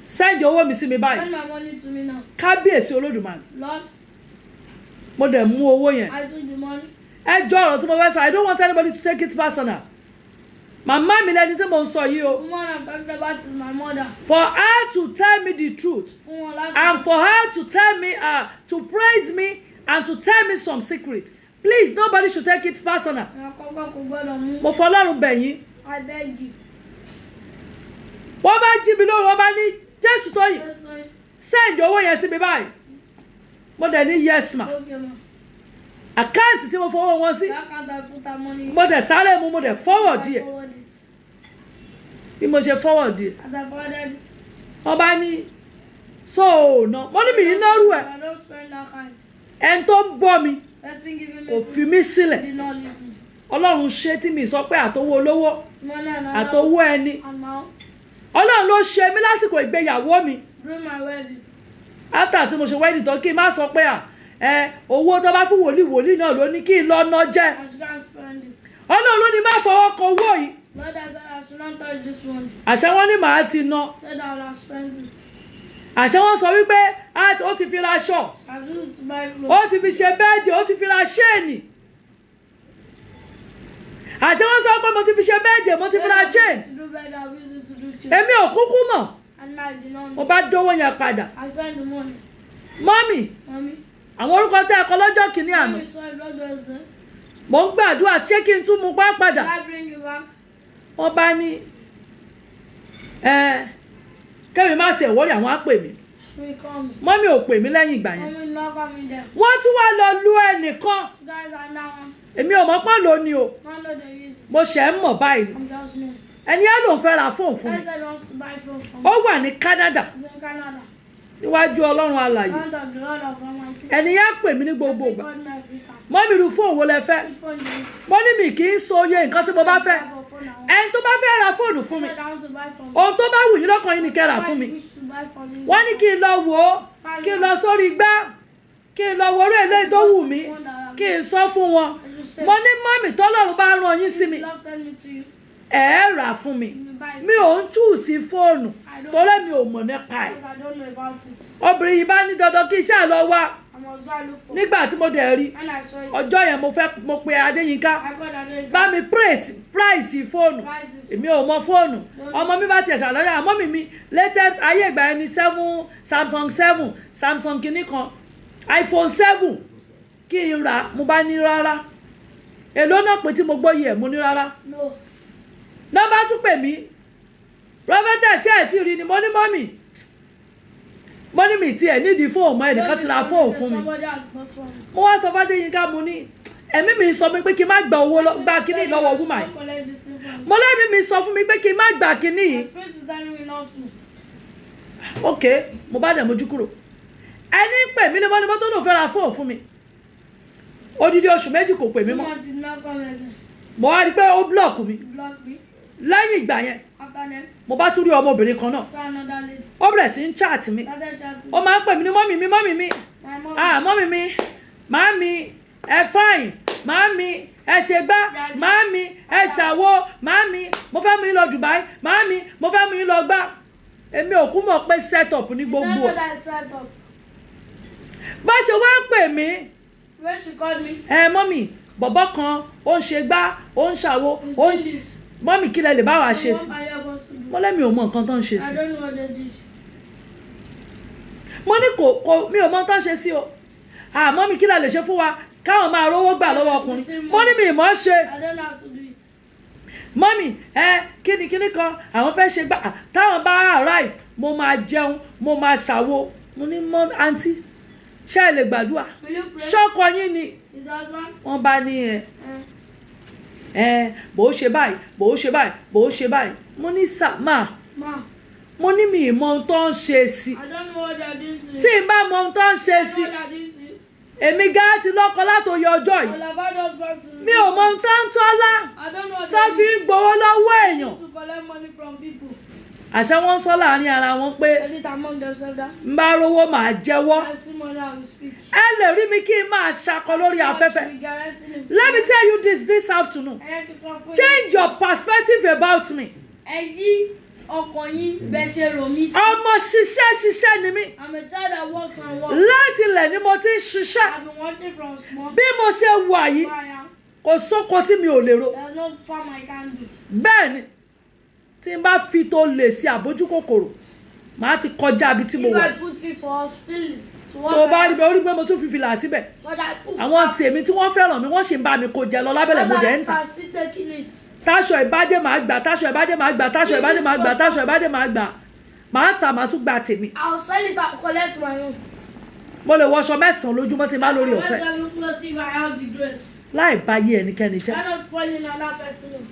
send owó mi sí mi báyìí. Send my money to me now. Kábíyèsí Olódùmarè. Lord, Mo dẹ̀ mú owó yẹn. I took the money. Ẹ jọ ọ̀rọ̀ tí mo fẹ́ sọ, I don't want anybody to take it personal. Màmá mi lẹni tí mo ń sọ yìí o. The one I'm talking about is my mother. For her to tell me the truth and for her to tell me, to praise me and to tell me some secret. Please, nobody should take it personal. Mo fọlọ́run bẹ̀ yín. I beg you. Wọ́n bá jí mi lóru, wọ́n bá ní Jésù Tóyìn, Just like, send owó yẹn sí mi báyìí. Mo dẹ̀ ní yes ma. okay, ma. Àkáǹtì tí mo fowó wọn sí. That can't I put that money? Mo dẹ̀ sáré mu, mo dẹ̀ forward díẹ̀. I forward it. Bí mo ṣe forward díẹ̀. As I forwarded it. Wọ́n bá ní so no. Mo ní mi ní lọ́rù ẹ̀. I don't spend that kind. Ẹni tó ń bọ́ mi Person giving me kò food fi mí sílẹ̀. did not leave me. Ọlọ́run ṣe tí mi sọ pé àtowó olówó Money and àtowó ẹni. And now, Ọlọ́run ló ṣe mí lásìkò ìgbéyàwó mi. during my wedding, After tí mo ṣe wedding tán kí n má sọ pé owó tó bá fún wòlíì náà ló ní kí n lọ ná jẹ́. I shouldn't spend it. Ọlọ́run ló ní má fọwọ́ kan owó yìí. Lord, I said I shouldn't touch this money. Àṣẹ wọn ní màá ti ná. Said I would have spent it. Àṣẹ wọn sọ wípé ó ti fi ra aṣọ. I used it to buy clothes. Ó ti fi ṣe bẹ́ẹ̀dì, ó ti fi ra ṣéènì. Àṣẹ wọn sọ pé mo ti fi ṣe bẹ́ẹ̀dì, mo ti fi ra chain. To do better, I used it to do cheap. Èmi ò kúkú mọ̀. And I did not Mo know. bá dówó yẹn padà. I sent the money. Mọ́mì, Mommy, àwọn orúkọ tẹ́ ẹ kọ lọ́jọ́ kìíní àná. mommy saw it, what was there? Mo ń gbàdúrà ṣé kí n tún mú pa padà. Did I bring you back? Wọ́n bá ní kẹ́mi má tiẹ̀ wọ́rí àwọn á pè mí. She call me. Mọ́mì ò pè mí lẹ́yìn ìgbà yẹn. Mommy not coming there. Wọ́n tún wá lọ lu ẹnìkan. You guys are that one. Èmi ò mọ̀ pọ́n lónìí o. None of them use it. Mo ṣẹ̀ ń mọ̀ báyìí. I'm just new. Ẹni á lòun fẹ́ ra fóònù fún I mi. said he wants to buy phone from Ó me. wà ní Canada. He's in Canada. níwájú Ọlọ́run alààyè. Front of the Lord of Almighty. Ẹni yá pè mí ní gbogbo Say ìgbà. God me every time. Mọ́mì irú fóònù wo lẹ fẹ́? Which phone do you Mo ní mi kì í so iye nǹkan tí mo bá fẹ́. have a phone now? Ẹni tó bá fẹ́ ra fóònù fún mi. What I want to buy from Ohun tó bá wù yín lọ́kàn yín ni kẹ́ rà fún mi. Wish to buy from you. Wọ́n ní kí n lọ wò ó, kí n lọ sórí igbá, kí n lọ wo orí eléyìí tó wù mí, kí n sọ fún wọn. Mo ní mọ́mì tọ́lọ́run bá rán yín sí mi. Lord send me to you. Ẹ rà fún mi. You buy it. Mi ò ń chúùsì fóònù torí mi ò mọ̀ nípa ẹ̀. Because I don't know about it. Obìnrin yìí bá ní dandan kí iṣẹ́ lọ wá. I must go and look for. Nígbà tí mo dẹ̀ rí When I saw it, ọjọ́ yẹn mo pe Adéyínká I got an bá mi price fóònù. price this Èmi ò mọ fóònù. Ọmọ mi bá tiẹ̀ ṣàlọ́yà àmọ́ mi latest ayé ìgbà ẹni Samsung 7 Samsung kìíní kan iPhone 7 kí n rà mo bá ní rárá. Èló náà pé tí mo gbọ́ yẹ mo ní rárá. No. Nọ́mbà tún pè mí Rọ́bẹ́tà ṣé ẹ̀ tí rí ni mo ní mọ́mì. Mo ní mi tiẹ̀ nídìí fóònù mọ́ ẹnìkan ti ra fóònù fún mi. Somebody has bought one. Mo wá sọ f'Adéyínká mo ní ẹ̀mí mi sọ mi pé kí n má gba owó gba kíní lọ́wọ́ woman yìí. Don't collect this thing from me. Mo lẹ́mí mi sọ fún mi pé kí n má gba kíní My yìí. spirit is telling me not to. Ok mo bá dẹ̀ mojú kúrò. Ẹni pè mí ní mọ́ni tó lò fẹ́ ra fóònù fún mi. Odidi oṣù méjì kò pè mí mọ́. Someone did not come again. Mo wá rí pé ó blọọkù mi. Block me. Lẹ́yìn ìgbà yẹn After them, mo bá tún rí ọmọbìnrin kan náà. saw another lady. Ó bẹ̀rẹ̀ sí ń chat mi. Started chatting. Ó máa ń pè mí ní mọ́mì mi. My mom. Mọ́mì mi màámi ẹ fáìn màámi ẹ ṣe gbá màámi ẹ ṣàwo màámi mo fẹ́ mú yín lọ Dubai màámi mo fẹ́ mú yín lọ gbá. Èmi ò kú mọ̀ pé set up ní That's gbogbo what ẹ̀. I set up. Bá ṣe wá ń pè mí When she called me, mọ́mì bọ̀bọ́ kan ó ń ṣe gbá ó ń ṣàwo he's ó doing ń this. mọ́mì kí lẹ lè bá wa ṣe What sí. are you supposed to do? Mo lẹ́mi ò mọ nǹkan tó ń ṣe I sí. don't know what they did. Mo ní kò mi ò mọ tó ń ṣe sí o. Mọ́mì kí lẹ lè ṣe fún wa káwọn máa rówó gbà lọ́wọ́ ọkùnrin. Mo ní mi ì mọ̀ ṣe. I don't know how to do it. Mọ́mì kíni kan àwọn fẹ́ ṣe gbà táwọn bá arrive mo máa jẹun mo máa ṣàwo. Mo ní mọ́mì àǹtí ṣé ẹ lè gbàdúrà Will you pray? ṣọ́kọ yín ni His husband? wọ́n bá ní bò ó ṣe báyìí bò ó ṣe báyìí bò ó ṣe báyìí. Mo ní sàmà Ma, mo ní mi ì mọ ohun tó ń ṣe sí. I don't know what they are doing to you. Tí n bá mọ ohun tó ń ṣe I sí don't know what they are doing to you. èmi gá ti lọ́kọ látòyè ọjọ́ yìí. All about those persons. Mi ò mọ ohun tó ń tọ́lá I don't know what tó fi ń gbowó lọ́wọ́ èèyàn. to collect money from people. Àṣà wọn sọ láàrin ara wọn pé Tell it among themselves that n bá rówó màá jẹ́wọ́. I see money I will speak. Ẹ lè rí mi kí n máa ṣakọ lórí afẹ́fẹ́. Let me tell you this afternoon. Change your perspective about me. Ẹ yí ọkàn yín bẹ́ẹ̀ ṣe rò mí sí. Ọmọ ṣiṣẹ́ ni mí. I'm a child that works and works. Láti ilẹ̀ ni mo ti ń ṣiṣẹ́. I've been working from small. Bí mo ṣe wà yìí, Where I am. kò sóko tí mi ò lè ro. There's no farm I can do. Bẹ́ẹ̀ ni, tí n bá fi tó lè sí àbójú kòkòrò, màá ti kọjá ibi tí mo If wà. I put it for still to work. Tó bá rí bẹ́ẹ̀, ó rí pé mo tún fi fìlà síbẹ̀. But I put Àwọn tèmi tí wọ́n fẹ́ràn mi, wọ́n sì ń bá mi kó jẹ lọ lábẹ́lẹ̀ mo dẹ̀ ń tà. I'm still taking it. Táṣọ ìbádé máa gbà, táṣọ ìbádé máa gbà, táṣọ ìbádé máa gbà, táṣọ ìbádé máa gbà. Màá tà, màá tún gba tèmi. I'll sell it and collect my own. Mo lè wọṣọ 9 lójúmọ́ tí n bá lórí I'll ọ̀fẹ́. let them clothes if I have the grace. Láì bá yé ẹnikẹ́ni jẹ́. I'm not spoiling another person.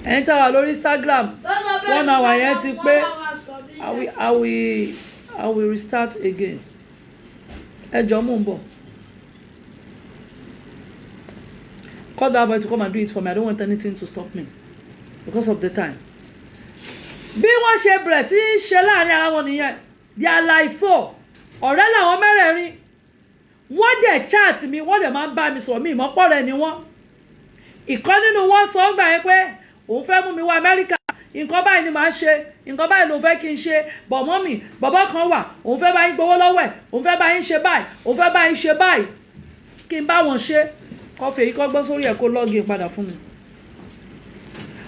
Ẹ̀yin tá wà lórí Instagram, Those of 1 hour yẹn ti pé. 1 hour complete. I will restart again. Ẹ jọ̀ọ́ mò ń bọ̀. Call that boy to come and do it for me. I don't want anything to stop me because of the time. Bí wọ́n ṣe bẹ̀rẹ̀ sí í ṣe láàrin ara wọn nìyẹn. They are like 4. Ọ̀rẹ́ làwọn mẹ́rẹ̀ẹ̀rin. Wọ́n dẹ̀ chat mi, wọ́n dẹ̀ máa ń bá mi sọ̀rọ̀ mi ìmọ̀pọ̀ rẹ̀ ni wọ́n. Ìkan nínú wọn sọ gbà yẹn pé òun fẹ́ mú mi wá Amẹ́ríkà. Nǹkan báyìí ni màá ṣe, nǹkan báyìí ló fẹ́ kí n ṣe. Bọ̀ mọ́mì, bàbá kan wà, òun fẹ́ bá yín gbowó lọ́wọ́ ẹ̀, òun fẹ́ bá yín ṣe báyìí, òun fẹ́ bá yín ṣe báyìí. Kí n bá wọn ṣe, kọfí èyí kọ́ gbọ́ sórí ẹ̀ kó lọ́ọ̀gì padà fún mi.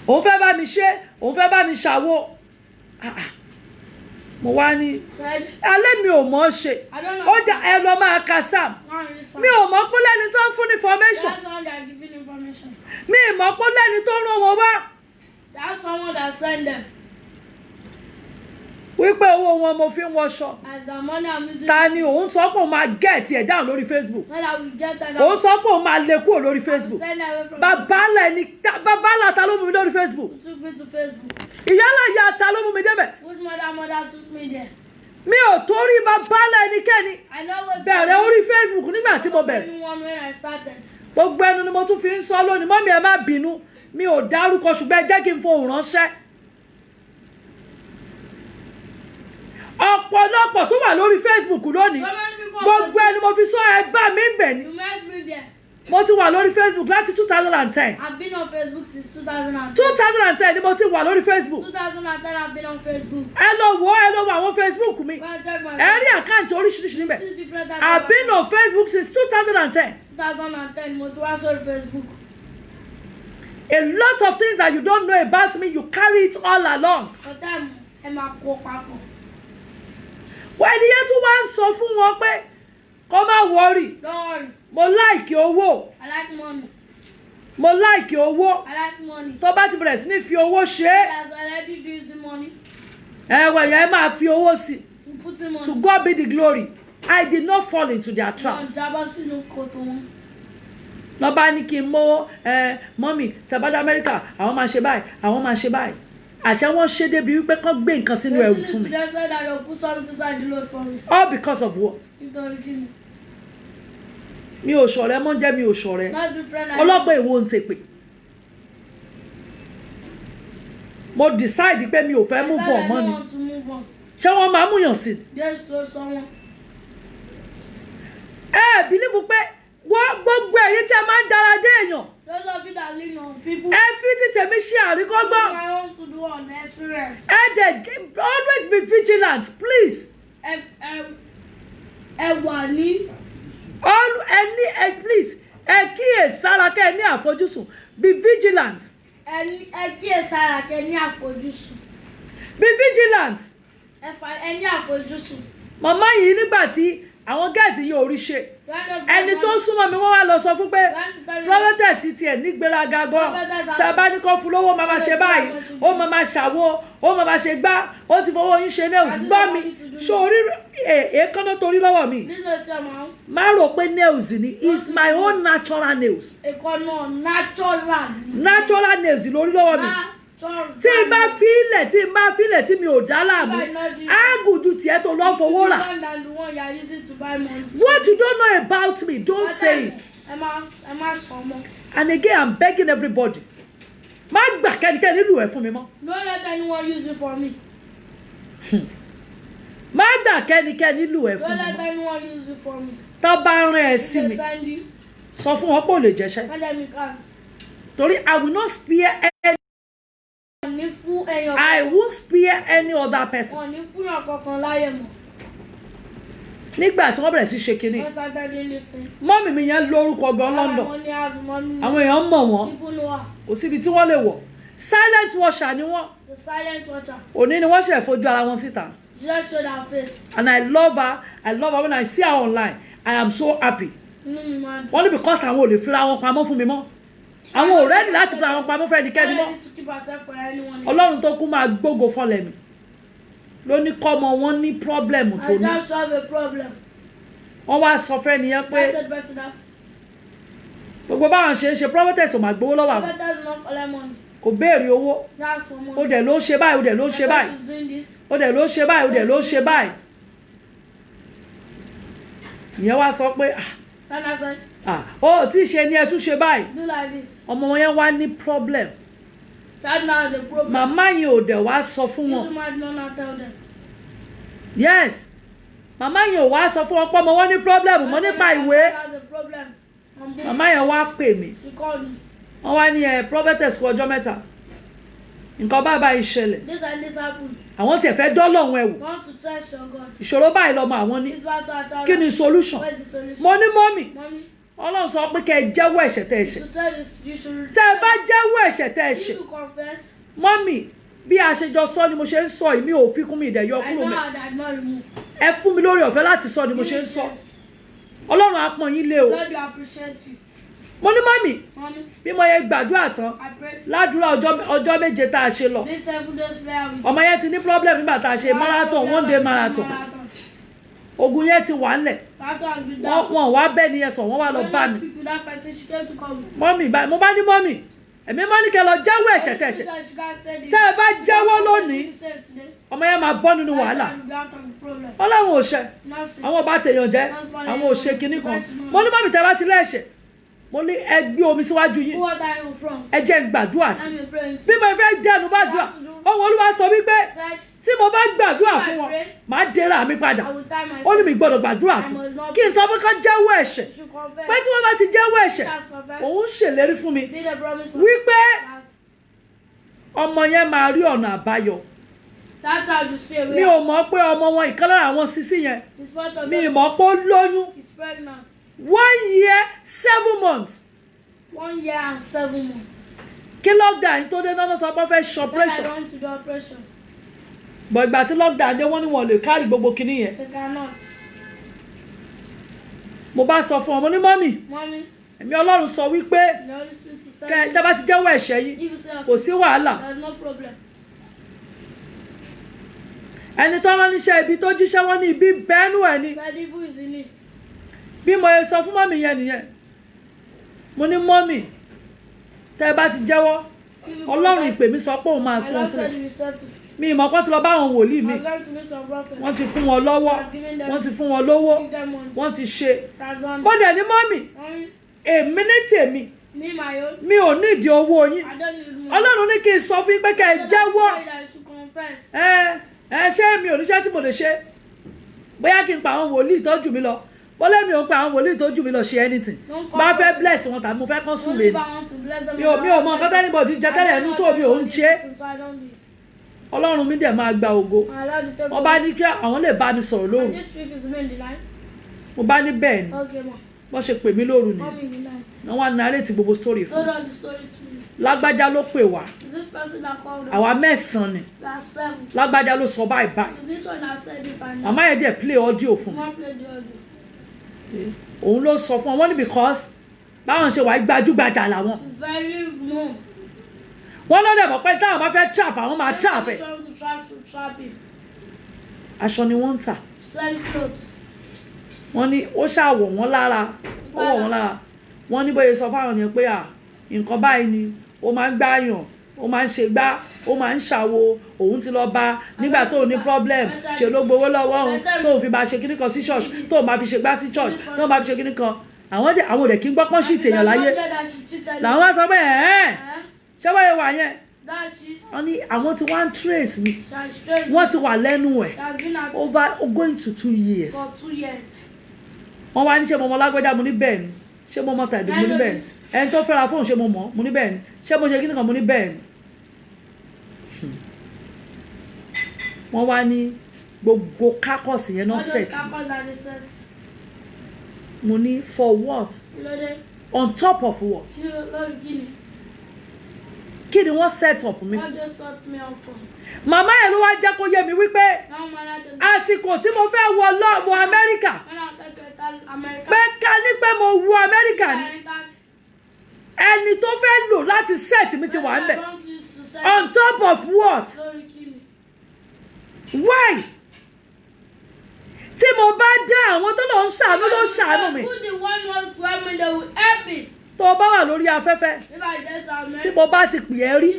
Òun fẹ́ bá mi ṣe, òun fẹ́ bá mi ṣàwo. Mo wá ní alẹ́ mi ò mọ̀ ṣe. Ó dà ẹ lọ máa ka Sam. Mi ò mọ̀ pé lẹ́ni tó ń fún information. That's one that giving information. Mi ì mọ̀ pé lẹ́ni tó rán wọn wá. That's someone that send them. Wípé owó wọn mo fi ń wọṣọ. As the money I'm using. Ta ni òun sọ pé òun máa get ẹ̀ down lórí Facebook. When I will get that. Òun sọ pé òun máa lé kúrò lórí Facebook. Send away from. Bàbá ta ló mú mi lórí Facebook. Who took me to Facebook? Ìyálà ìyá ta ló mú mi débẹ̀. Which mother took me there? mi ò torí máa bá ẹnikẹ́ni I know what bẹ̀rẹ̀ orí Facebook nígbà tí mo bẹ̀rẹ̀. anyone when I started. Gbogbo ẹnu ni mo tún fi ń sọ lónìí. Mọ́mí ẹ má bínú, mi ò dárúkọ ṣùgbọ́n ẹ jẹ́ kí n fohùn ránṣẹ́. Ọ̀pọ̀lọpọ̀ tó wà lórí Facebook lónìí, gbogbo ẹni mo fi sọ ẹ bá mi ń bẹ̀ ni. You met me there. Mo ti wà lórí Facebook láti 2010. I've been on Facebook since 2010. 2010 ni mo ti wà lórí Facebook. 2010 I've been on Facebook. Ẹ lọ wo àwọn Facebook mi. Go and check my Ẹ rí àkáǹtì oríṣiríṣi níbẹ̀. This is different than I've been on Facebook since 2010. 2010 mo ti wá sórí Facebook. A lot of things that you don't know about me, you carry it all along. Ọ̀tá ẹ máa kó papọ̀. Wọ́n ẹni yẹn tún wá ń sọ fún wọn pé kó má worry. Don't worry. Mo like owó. I like money. Mo like owó. I like money. Tó bá ti bẹ̀rẹ̀ sí ní fi owó ṣe He é. has already used money. Ẹ̀wẹ̀ yẹn máa fi owó sí. You put him on. To God be the glory. I did not fall into their traps. Jábọ́ sínú kòtò wọn. Lọ bá ní kí n mówó mọ́mì tàbádá Amẹ́ríkà àwọn máa ṣe báyìí àwọn máa ṣe báyìí. Àṣẹ wọn ṣe débi wípé kán gbé nǹkan sínú ẹrù fún mi. They said that they'll put something inside the load for me. All because of what? Nítorí kí ni? Mi ò ṣọ̀rẹ́ mọ́ jẹ́ mi ò ṣọ̀rẹ́. Not be friend. Ọlọ́gbọ́n èwo ń tèpè. Mo decide pé mi ò fẹ́ move on mọ́ ni. To move on. Ṣé wọ́n máa múyàn sí? Just to someone. Believe pé wọ́n gbogbo èyí tí ẹ máa ń dára dé èèyàn. Those of you that lean on people. Ẹ fi ti tèmi ṣe àríkọ́gbọ́n. I want to do on experience. Always be vigilant, please. Ẹ wà ní. Please, ẹ kíyèsára kẹ́ ẹ ní àfojúsùn. Be vigilant. Ẹ kíyèsára kẹ́ ẹ ní àfojúsùn. Be vigilant. Ẹ ní àfojúsùn. Màmá yìí nígbà tí àwọn gẹ̀ẹ́sì yìí ò rí ṣe. Ẹni tó súnmọ́ mi wọ́n wá lọ sọ fún pé prophetess tiẹ̀ nígbéraga gan. Tá a bá ní kó fún lówó máa ma ṣe báyìí, ó máa ma ṣàwo, ó máa ma ṣe gbá, ó ti fowó yín ṣe nails. Gbọ́ mi, ṣé orí èékánná torí lọ́wọ́ mi? Má rò pé nails ni, it's my own natural nails. Èékánná natural. Natural nails lórí lọ́wọ́ mi. Tí n bá fílẹ̀ tí mi ò dá láàmú, ágùdù tiẹ̀ tó lọ́ fowó rà. What you don't know about me, don't say it. And again, I'm begging everybody. Má gbà kẹ́nikẹ́ni lù ẹ́ fún mi mọ́. Don't let anyone use it for me. Má gbà kẹ́nikẹ́ni lù ẹ́ fún Don't mi let mọ́. anyone use it for me. Tó bá rán ẹ sí mi, sọ fún wọn pé ò lè jẹ́ṣẹ́. Tell them you can't. Torí I will not spare any. I won't spare any other person. Wọ́n ní fún yàn kankan láyé mọ́. Nígbà tí wọ́n bẹ̀rẹ̀ sí ṣe kinní. Wọ́n started doing this thing. Mọ́mì mi yẹn lórúkọ gan London. Àwọn èèyàn mọ̀ wọ́n. People know her. Kò síbi tí wọ́n lè wọ̀. Silent watcher ni wọ́n. The silent watcher. Òní ni wọ́n ṣe fojú ara wọn síta. She just showed her face. And I love her. When I see her online. I am so happy. Inú mi máa ń dùn. Only because àwọn ò lè fira wọn pamọ́ fún mi mọ́. Àwọn ò ready láti fira wọn pamọ́ fún ẹnikẹ́ni mọ́. Ready to keep herself for anyone. Ọlọ́run tó kú máa gbógo fọ́lẹ̀ mi. Ló ní kọ́mọ wọn ní problem tó I ní. just have a problem. Wọ́n wá sọ fẹ́ nìyẹn pé I said better that. gbogbo báwọn ṣe ń ṣe prophetess ò máa gbowó lọ́wọ́ àwọn. Better not collect money. Kò béèrè owó. That's for money. Ó dẹ̀ ló ṣe báyìí, ó dẹ̀ ló ṣe báyìí. She's doing this. Ó dẹ̀ ló ṣe báyìí, ó dẹ̀ ló ṣe báyìí. Ìyẹn wá sọ pé And I said, ó tí ì ṣe ni ẹ tún ṣe báyìí. do like this. Ọmọ wọn yẹn wá ní problem. That now the problem. Màmá yẹn ò dẹ̀ wá sọ fún This wọn. woman did not tell them. Yes. Màmá yẹn ò wá sọ fún wọn pé ọmọ wọn ní problem mọ́ nípa ìwé. That's the problem. Màmá yẹn wá pè mí. She called me. Wọ́n wá ní prophetess kú ọjọ́ mẹ́ta. Nǹkan báyìí ṣẹlẹ̀. This and this happened. Àwọn tiẹ̀ fẹ́ dọ́lọ́run ẹ̀ wò. Want to test your God. Ìṣòro báyìí lọ́mọ àwọn ní. This battle our child. Kí ni solution? What is the solution? Mo ní mọ́mì. Mommy, Ọlọ́run sọ pé kẹ́ ẹ jẹ́wọ́ ẹ̀ṣẹ̀ tẹ́ ẹ ṣẹ̀. to say this, you should. Tẹ́ ẹ bá jẹ́wọ́ ẹ̀ṣẹ̀ tẹ́ ẹ You ṣẹ̀. to confess. Mọ́mì bí a ṣe jọ sọ ni mo ṣe ń sọ yìí mi ò fi kún mi ìdẹ̀ yọ I kúrò know mẹ́. how that not remove. Ẹ fún mi lórí ọ̀fẹ́ láti sọ ni mo ṣe ń sọ. Yes. Ọlọ́run á pọ́n yín lé o. God will appreciate you. Mo ní mọ́mì Mommy, bí mo yẹ gbàdúrà tán I pray. ládùúrà ọjọ́ méje tá a ṣe lọ. This 7 days prayer with Ọmọ yẹn ti ní problem nígbà tá a ṣe marathon 1 day marathon. Ogun yẹn ti wà ńlẹ̀. Battle has been done. Wọ́n wá bẹ́ẹ̀ ni ẹ sọ wọ́n wá lọ bá mi. Speak with that person. She came to call me. Mọ́mì báyìí mo bá ní mọ́mì ẹ̀mí mọ́ ní kẹ́ lọ jẹ́wọ́ ẹ̀ṣẹ̀ tẹ̀ṣẹ̀ tẹ́ ẹ bá jẹ́wọ́ lónìí ọmọ yẹn máa bọ́ nínú wàhálà ọlọ́run ò ṣe àwọn ọba tèèyàn jẹ́ àwọn ò ṣe kinní kan mo ní mọ́mí tẹ́ bá ti lẹ́ṣẹ̀ mo ní ẹ gbé omi síwájú yín ẹ jẹ́ n gbàdúrà sí bí mo fẹ́ dẹnu bá dùà ohun Olúwa sọ wípé tí mo bá gbàdúrà fún wọn màá dẹ́ra mi padà ó ní mi gbọ́dọ̀ gbàdúrà fún kí n sọ pé kán jẹ́wọ́ ẹ̀ṣẹ̀ pé tí wọ́n bá ti jẹ́wọ́ ẹ̀ṣẹ̀ òun ṣèlérí fún mi wípé ọmọ yẹn máa rí ọ̀nà àbáyọ mi ò mọ̀ pé ọmọ wọn ìkan lára àwọn sísí yẹn mi ì mọ̀ pé ó lóyún 1 year 7 months 1 year and 7 months kí lockdown tó dé náà sọ pé fẹ́ ṣe operation bọ̀ ìgbà tí lockdown dé wọ́n ní wọn lè kárí gbogbo kinní yẹn mo bá sọ fún ọmọ ní mọ́mì ẹ̀mí Ọlọ́run sọ wípé tẹ́ bá ti jẹ́wọ́ ẹ̀ṣẹ̀ yìí kò sí wàhálà ẹni tó rán níṣẹ́ ibi tó jíṣẹ́ wọn ní ibi bẹ́ẹ̀nù ẹ̀ ni bí mo sọ fún mọ́mì yẹn nìyẹn mo ní mọ́mì tẹ́ bá ti jẹ́wọ́ Ọlọ́run ìpè mi sọ pé òun máa tún wọn sílẹ̀ mi ìmọ̀ pọ́n ti lọ bá àwọn wòlíì mi wọ́n ti fún wọn lọ́wọ́ wọ́n ti fún wọn lówó wọ́n ti ṣe bọ́dẹ̀ ní mọ́mì èmi ní tèmi mi ò nídìí owó yín Ọlọ́run ní kí n sọ fún yín pé kẹ́ ẹ jẹ́wọ́ ṣé mi ò níṣẹ́ tí mo lè ṣe bóyá kí n pa àwọn wòlíì tó jù mí lọ bọ́lá mi ò pa àwọn wòlíì tó jù mí lọ ṣe anything bá fẹ́ bless wọn tàbí mo fẹ́ kán sùn lé mi ò mọ nǹkan tẹ́lẹ̀ bọ̀dí jẹ tẹ́lẹ̀ ẹnu sóò mi ò ń ṣe Ọlọ́run mi dẹ̀ máa gba ògo wọ́n bá ní kí àwọn lè bá mi sọ̀rọ̀ lóru mo bá ní bẹ́ẹ̀ ni wọ́n ṣe pè mí lóru ni wọ́n wá narrate gbogbo story fún mi lágbájá ló pè wá àwa 9 ni lágbájá ló sọ báyìí màmá yẹn dẹ̀ play audio fún mi òun ló sọ fún wọn ní because báwọn ṣe wà gbajúgbajà làwọn wọ́n lọ́dẹ̀ mọ̀ pé táwọn bá fẹ́ trap àwọn máa trap ẹ̀ aṣọ ni wọ́n ń tà wọ́n ní ó ṣàwọ̀ wọ́n lára ó wọ̀ wọ́n lára wọ́n ní bóyá sọ fáwọn yẹn pé nǹkan báyìí ni ó máa ń gbáyàn ó máa ń ṣe gbá ó máa ń ṣàwo òun ti lọ bá nígbà tó ní problem ṣe ló gbowó lọ́wọ́ òun tó fi máa ṣe kíní kan sí church tó máa fi ṣe gbá sí church tó máa fi ṣe kíní kan àwọn òdẹ̀ kí ń gbọ́ pọ́n sí ìtẹ̀yàn láyé làwọn wá sọ pé ṣé wọ́n yẹ wà yẹn wọ́n ní àwọn tí wọ́n ń trace mi wọ́n ti wà lẹ́nu ẹ̀ over going to 2 years wọ́n wá ní ṣé mo mọ lágbájá mo ní bẹ́ẹ̀ ni ṣé mo mọ tàbí mo ní bẹ́ẹ̀ ni ẹni tó fẹ́ra fóun ṣé mo mọ̀ mo ní bẹ́ẹ̀ ni ṣé mo ṣe kí nìkan mo ní bẹ́ẹ̀ ni wọ́n wá ní gbogbo kákọ̀sì yẹn náà set mo ní for what on top of what kí ni wọ́n set up mi màmá ẹ̀ ló wá jẹ́ kó yé mi wípé àsìkò tí mo fẹ́ wọ Amẹ́ríkà pé ká ní pé mo wọ Amẹ́ríkà ni ẹni tó fẹ́ lò láti set mi ti wà ń bẹ̀ on top of what why tí mo bá dá àwọn tó lọ ń ṣàánú ló ṣàánú mi tó bá wà lórí afẹ́fẹ́ tí mo bá ti pè é rí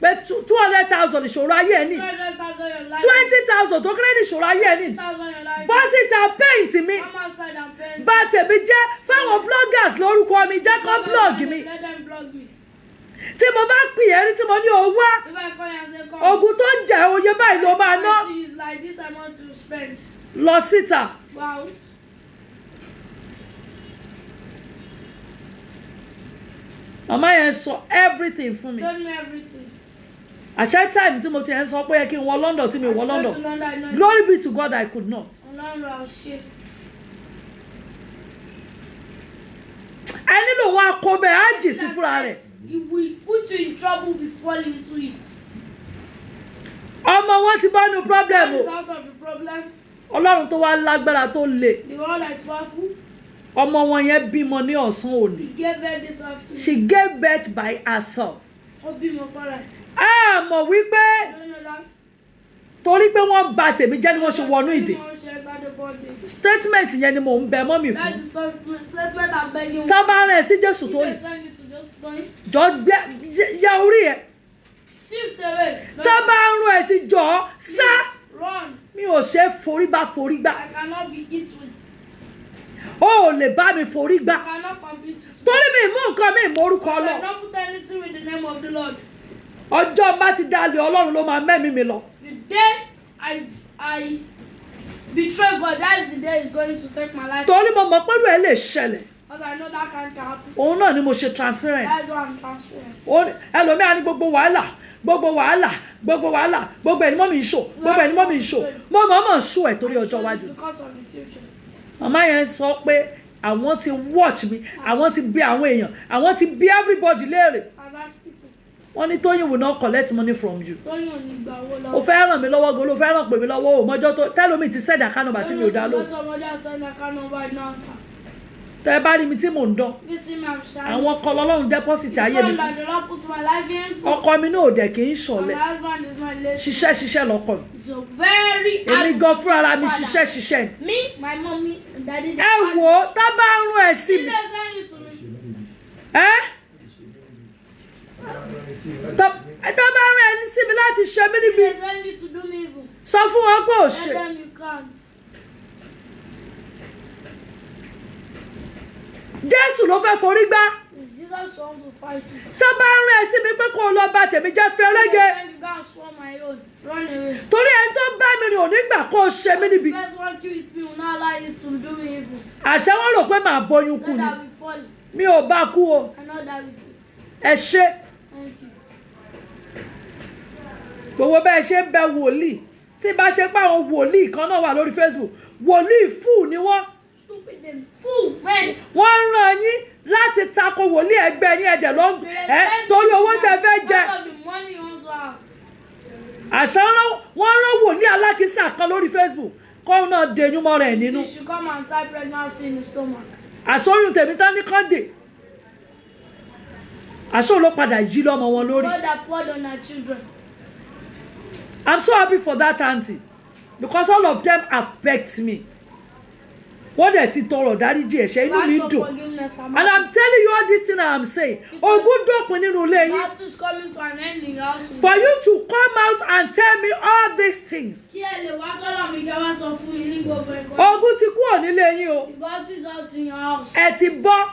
pé 200,000 ìṣòro ayé ẹ̀ ní 20,000 tó kéré ní ìṣòro ayé ẹ̀ ní bọ́sìtà paint mi bá tèmi jẹ́ fáwọn bloggers lórúkọ mi jẹ́ kó blog mi tí mo bá pè é rí tí mo ní owó ogun tó ń jẹ́ oyè báyìí ló máa ná lọ síta. Mama yẹn sọ everything fún mi. Àṣẹ time tí mo ti ń sọ pé yẹ kí n wọ London tí mi wọ London. Glory be to God I could not. Ẹ nílò wọn akọbẹ ájì sí fúnra rẹ̀. He will put you in trouble before you into it. Ọmọ wọn ti bá nu problem o. Out of the problem. Ọlọ́run tó wá lágbára tó le. The one that is powerful. Ọmọ wọn yẹn bímọ ní ọ̀sán òní. She gave birth this afternoon. She gave birth by herself. Ó bímọ fúnra ẹ̀. A mọ̀ wípé torí pé wọ́n bà tèmi jẹ́ ni wọ́n ṣe wọnú ìdè. Statement yẹn ni mò ń bẹ mọ́mì fún. Tá bá rán ẹ sí Jésù Tóyìn, jọ yẹ orí ẹ. Tá bá rán ẹ sí jọ sá. Mi ò ṣe forí gbá. O ò lè bá mi forí gbá. Torí mi mú nǹkan mi ìmọ̀rúkọ lọ. Ọjọ́ bá ti dalẹ̀ Ọlọ́run ló máa mẹ́mí mi lọ. The day I betray God, that's the day He's going to take my life. Torí mo mọ̀ pé irú ẹ̀ lè ṣẹlẹ̀. Because I know that can't happen. Òun náà ni mo ṣe transparent. That's why I'm transparent. Ẹlòmíà ní gbogbo wàhálà gbogbo ẹni mọ́ mi ń ṣò mo mọ̀ ń ṣò ẹ̀ torí ọjọ́ iwájú. Because of the future. Màmá yẹn sọ pé àwọn ti watch mi, àwọn ti bí àwọn èèyàn, àwọn ti bí everybody léèrè. Wọ́n ní Tóyìn will not collect money from you. O fẹ́ ràn mí lọ́wọ́ gan, o fẹ́ ràn pè mí lọ́wọ́ o mọ́jọ́ tó tẹ́lómi ti send account number tí mi ò dá lóhùn. Tẹ́ ẹ bá rí mi tí mò ń dán. Àwọn kan lọ́lọ́run deposit ayé mi fún. Ọkọ mi náà ò dẹ̀ kì í ṣọ̀lẹ. Ṣiṣẹ́ lọ́kọ mi. Èmi gan fún ara mi ṣiṣẹ́. Ẹ wò ó, tá bá ń rún ẹ sí mi. Tó bá rún ẹni sí mi láti ṣe mí níbi. Sọ fún wọn pé ò ṣe. Jésù ló fẹ́ forí gbá. Tá bá rún ẹ sí mi pé kó o lọ bà tèmi jẹ́ fẹ́rẹ́gẹ́. Torí ẹni tó bá mi rìn ò ní gbà kó o ṣe mí níbi. Àṣẹ wọn rò pé màá bóyún kú ni. Mi ò bá kú o. Ẹ ṣé. Gbogbo bẹ́ẹ̀ ṣe ń bẹ wòlíì. Tí bá ṣe pé àwọn wòlíì kan náà wà lórí Facebook. Wòlíì fù ni wọ́n. Wọ́n rán yín láti tako wòlíì ẹgbẹ́ yín ẹ̀dẹ̀ ló ń torí owó tẹ́ fẹ́ jẹ. Àṣà wọ́n rán wòlíì alákìísà kan lórí Facebook kó náà dẹ̀yún mọ́ rẹ̀ nínú. Àṣọyún tèmi tán ní kọ́ndé. Àṣọ ló padà yí lọ́mọ wọn lórí. I'm so happy for that auntie because all of them affect me. Wọ́n dẹ̀ ti tọrọ dáríjì ẹ̀ṣẹ̀ inú mi dùn. And I'm telling you all this thing I'm saying. Ogun dópin nínú ilé yín. For you to come out and tell me all these things. Ogun ti kúrò nílé yín o. Ẹ ti bọ́.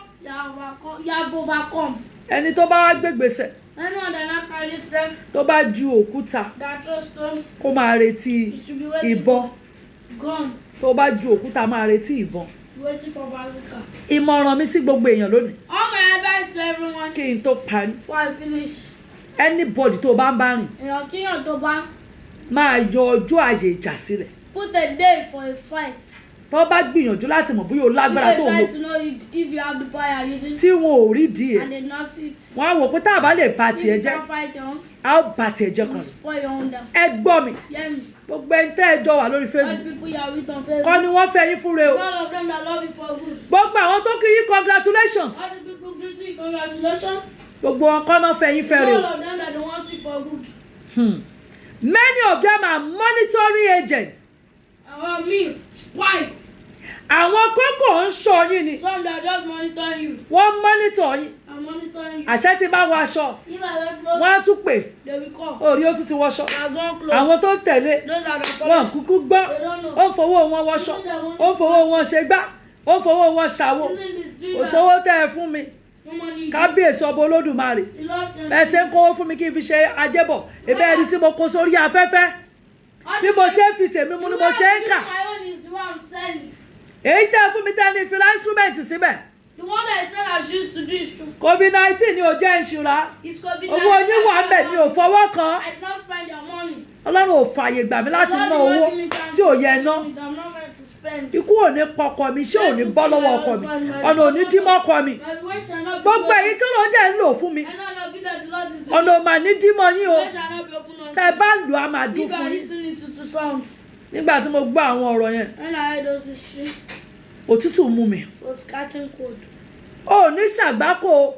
Ẹni tó bá wá gbégbèsè. Tó bá ju òkúta. Kó máa retí ìbọn. Tó bá ju òkúta máa retí ìbọn. Ìmọ̀ràn mi sí gbogbo èèyàn lónìí. All my advice to everyone. Kí n tó parí. Before I finish. Anybody tó bá ń bá rìn. Èèyàn kíyàn tó bá. Máa yọ ọjọ́ àyè ìjà sílẹ̀. Put a day for a fight. Tó bá gbìyànjú láti mọ̀ bóyá o lágbára tó ń lò. You try to know if you have the power using. Tí wọn ò rí díẹ̀. And they not sit. Wọ́n á wò pé tá a bá lè bà tiẹ̀ jẹ́. A ó bà tiẹ̀ jẹ́ kan. Ẹ gbọ́ mi. Gbogbo ẹni tẹ́ ẹ jọ wà lórí Facebook. Kọ́ ni wọ́n fẹ́ yín fúnre o. Gbogbo àwọn tó kí yín congratulations. Gbogbo wọn kọ́ náà fẹ́ yín fẹ́re o. Many of them are monitoring agents. Spy. Àwọn kókò ń ṣọ́ yín ni. Some that just monitor you. Wọ́n monitor yín. Àṣẹ ti bá wọ aṣọ. Wọ́n á tún pè. Orí ó tún ti wọṣọ. Àwọn tó tẹ̀lé. Wọ́n kúkú gbọ́. Ó ń fowó wọn wọṣọ. Ó ń fowó wọn ṣe gbá. Ó ń fowó wọn ṣàwo. Òṣòwò tẹ́ ẹ fún mi. Kábíyèsí ọba Olódùmarè. Ẹ ṣe ń kówó fún mi kí n fi ṣe ajẹ́bọ̀. Ebe ẹni tí mo kó sórí afẹ́fẹ́. Bí mo ṣe ń fi tèmi mu ni mo ṣe ń kà. Èyí tẹ́ fún mi tẹ́ ní ìfira instrument síbẹ̀. The one that I said I used to do is true. COVID-19 ni ò jẹ́ ìṣúra. It's COVID-19. Owó yín wà ń bẹ̀ ni ò fọwọ́ kan. I did not spend your money. Ọlọ́run ò fààyè gbà mí láti ná owó tí ò yẹ ná. Ikú ò ní pọkọ mi, iṣẹ́ ò ní bọ́ lọ́wọ́ ọkọ mi, ọ̀nà ò ní dí mọ́ ọkọ mi. Gbogbo èyí tí Ọlọ́run dẹ̀ ń lò fún mi. Ọ̀nà ò mà ní dí mọ́ yín o. Tẹ́ ẹ bá lò á máa dún fún yín. Nígbà tí mo gbọ́ àwọn ọ̀rọ̀ yẹn, òtútù mú mi. Ò ní ṣàgbákò.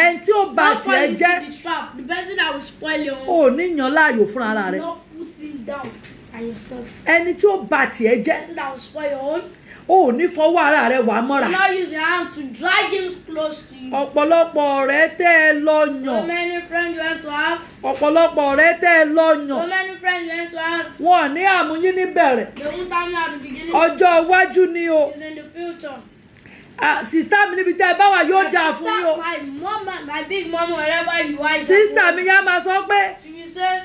ẹni tí ó bà Don't fall tiẹ̀ into jẹ́ the trap. The person that will spoil your ò ní yan láàyò fún ara rẹ̀. not put him down by yourself. ẹni tí ó bà tiẹ̀ The jẹ́ person that will spoil your own. ò ní fọwọ́ ara rẹ̀ wà á Do mọ́ra. not use your hand to drag him close to you. ọ̀pọ̀lọpọ̀ ọ̀rẹ́ tẹ́ ẹ lọ So yàn many friends you want to have. ọ̀pọ̀lọpọ̀ ọ̀rẹ́ tẹ́ ẹ lọ So yàn many friends you want to have. wọn ò ní àmúyín níbẹ̀rẹ̀ They won't tell you at the beginning. ọjọ́ iwájú ni o. It's in the future. Sista mi níbi tẹ́ ẹ bá wà yóò dáa fún yín o. My mom, my big mom, wherever you are. Sista mi yá máa sọ pé She will say,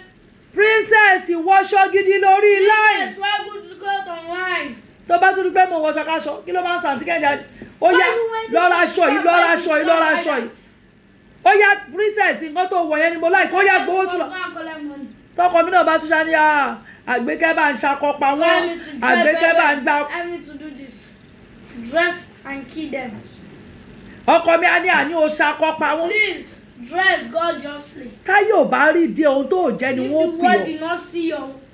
princess wọṣọ gidi lórí line. "Princess, wear good clothes online." tó bá tún rí pé mo wọṣọ káṣọ kí ló máa ń sàn tí kẹ́ńjà ó yá lọ́ra aṣọ yìí lọ́ra aṣọ yìí lọ́ra aṣọ yìí ó yá princess nǹkan tó wọ̀ yẹn ni mo láì kó yá gbowó tún lọ. tọkọ mi náà bá tún ṣá ní àgbékẹ́ bá ń ṣakọpa wọn àgbékẹ́ bá ń gbá. I need to do this. Dress and kill them. ọkọ mi á ní àní o ṣakọpa wọn. Please dress gorgeously. táyé ò bá rí di ohun tó jẹ́ ni If wọ́n the pè world ọ́. did not see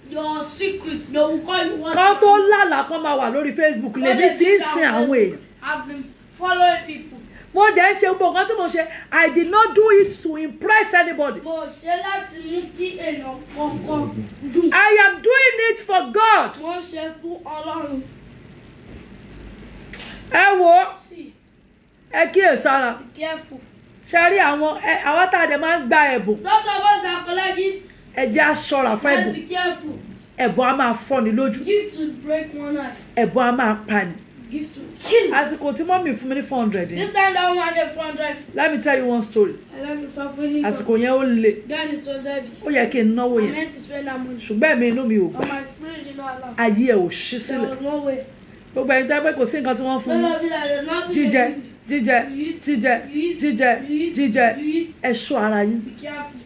your secret, they will call you what. kan tó lálàá kan máa wà lórí Facebook lèmi tí ń sin àwọn èèyàn. I've been following people. mo dẹ̀ ń ṣe gbogbo nǹkan tí mo ṣe I did not do it to impress anybody. Mo ṣe láti mú kí èèyàn kankan dùn. I am doing it for God. Mo ṣe fún Ọlọ́run. ẹ wo See, ẹ kíyèsára be careful. ṣe rí àwọn tá a dẹ̀ máa ń gba ẹ̀bùn Those of us that collect gifts, ẹ jẹ́ á ṣọ́ra fún let's ẹ̀bùn. be careful. ẹ̀bùn á máa fọ́ni lójú Gifts will break one eye. ẹ̀bùn á máa pani. Gifts will kill. àsìkò tí mọ́mì fún mi ní 400 This yẹn time that woman gave 400. let me tell you one story. And let me suffer you. àsìkò yẹn ó le Then it was heavy. ó yẹ kí n náwó I yẹn meant to spend that money. ṣùgbọ́n ẹ̀mí inú mi ò gbà But my spirit did not allow. ayé ẹ̀ ò ṣí There sílẹ̀ was no way. gbogbo ẹ̀yin tẹ́ pé kò sí nǹkan tí wọ́n fún Don't yín love you like there's nothing. jíjẹ they do. jíjẹ jíjẹ jíjẹ jíjẹ You eat. ẹ ṣọ́ ara yín. Be careful.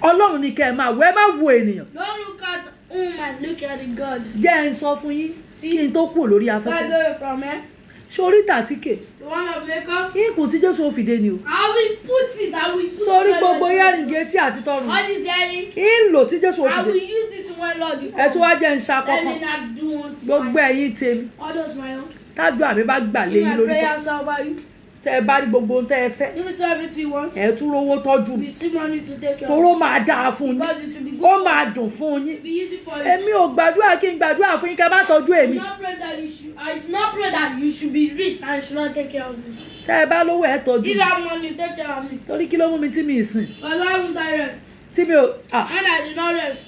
ọlọ́run ní kẹ́ ẹ máa wo ẹ má wo ènìyàn. Don't look at whom and look at the God. jẹ́ ẹ ń sọ fún yín kí n tó kúrò lórí Where afẹ́fẹ́. go you from here? sórí tàtíkè The one of makeup. ipò tí jésù ò fi dé ni o. I will put it. I will put sórí it. gbogbo yẹ́rìngì etí àti tọrùn All this hearing. ìlò tí jésù ò I fi will dé. use it when Lord you ẹ tún come. wá jẹ́ ń ṣa Let kọ́kọ́ me not do one gbogbo time. ẹ̀yin tèmi All those my own. tádùn àmì bá gbà lé Give yín my lórí tán prayers over you. tẹ́ ẹ bá rí gbogbo ohun tẹ́ ẹ fẹ́ Give me so everything you want. ẹ tún rówó tọ́jú mi We see money to take care toró of. máa dáa fún yín Because it will be good. ó for máa you. dùn fún yín. It will be easy for you. èmi ò gbàdúrà kí n gbàdúrà fún yín kẹ́ bá tọ́jú èmi. I do not pray that you should be rich and you should not take care of me. tẹ́ ẹ bá lówó ẹ tọ́jú If mi you have money, take care of me. torí kí ló mú mi tí mi ì sìn But why won't I rest? tí mi ò When I did not rest,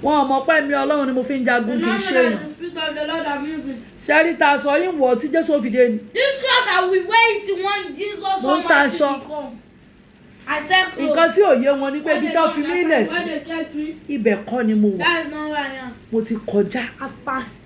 wọn ò mọ̀ pé mi ọlọ́run ni mo fi ń jagun kì í ṣe èèyàn. the Spirit of the Lord I'm using. ṣẹ́rí ta sọ yín wọ̀ tí jésù ò fi dé ni. This cloth I will wear it when Jesus Mo ń ta Almighty aṣọ. will come. I said clothes. nǹkan tí ò yé wọn ni pé ibi tó fi mí lẹ̀ sí When they get me, ibẹ̀ kọ́ ni mo wà that is not where I am. mo ti kọjá. I passed.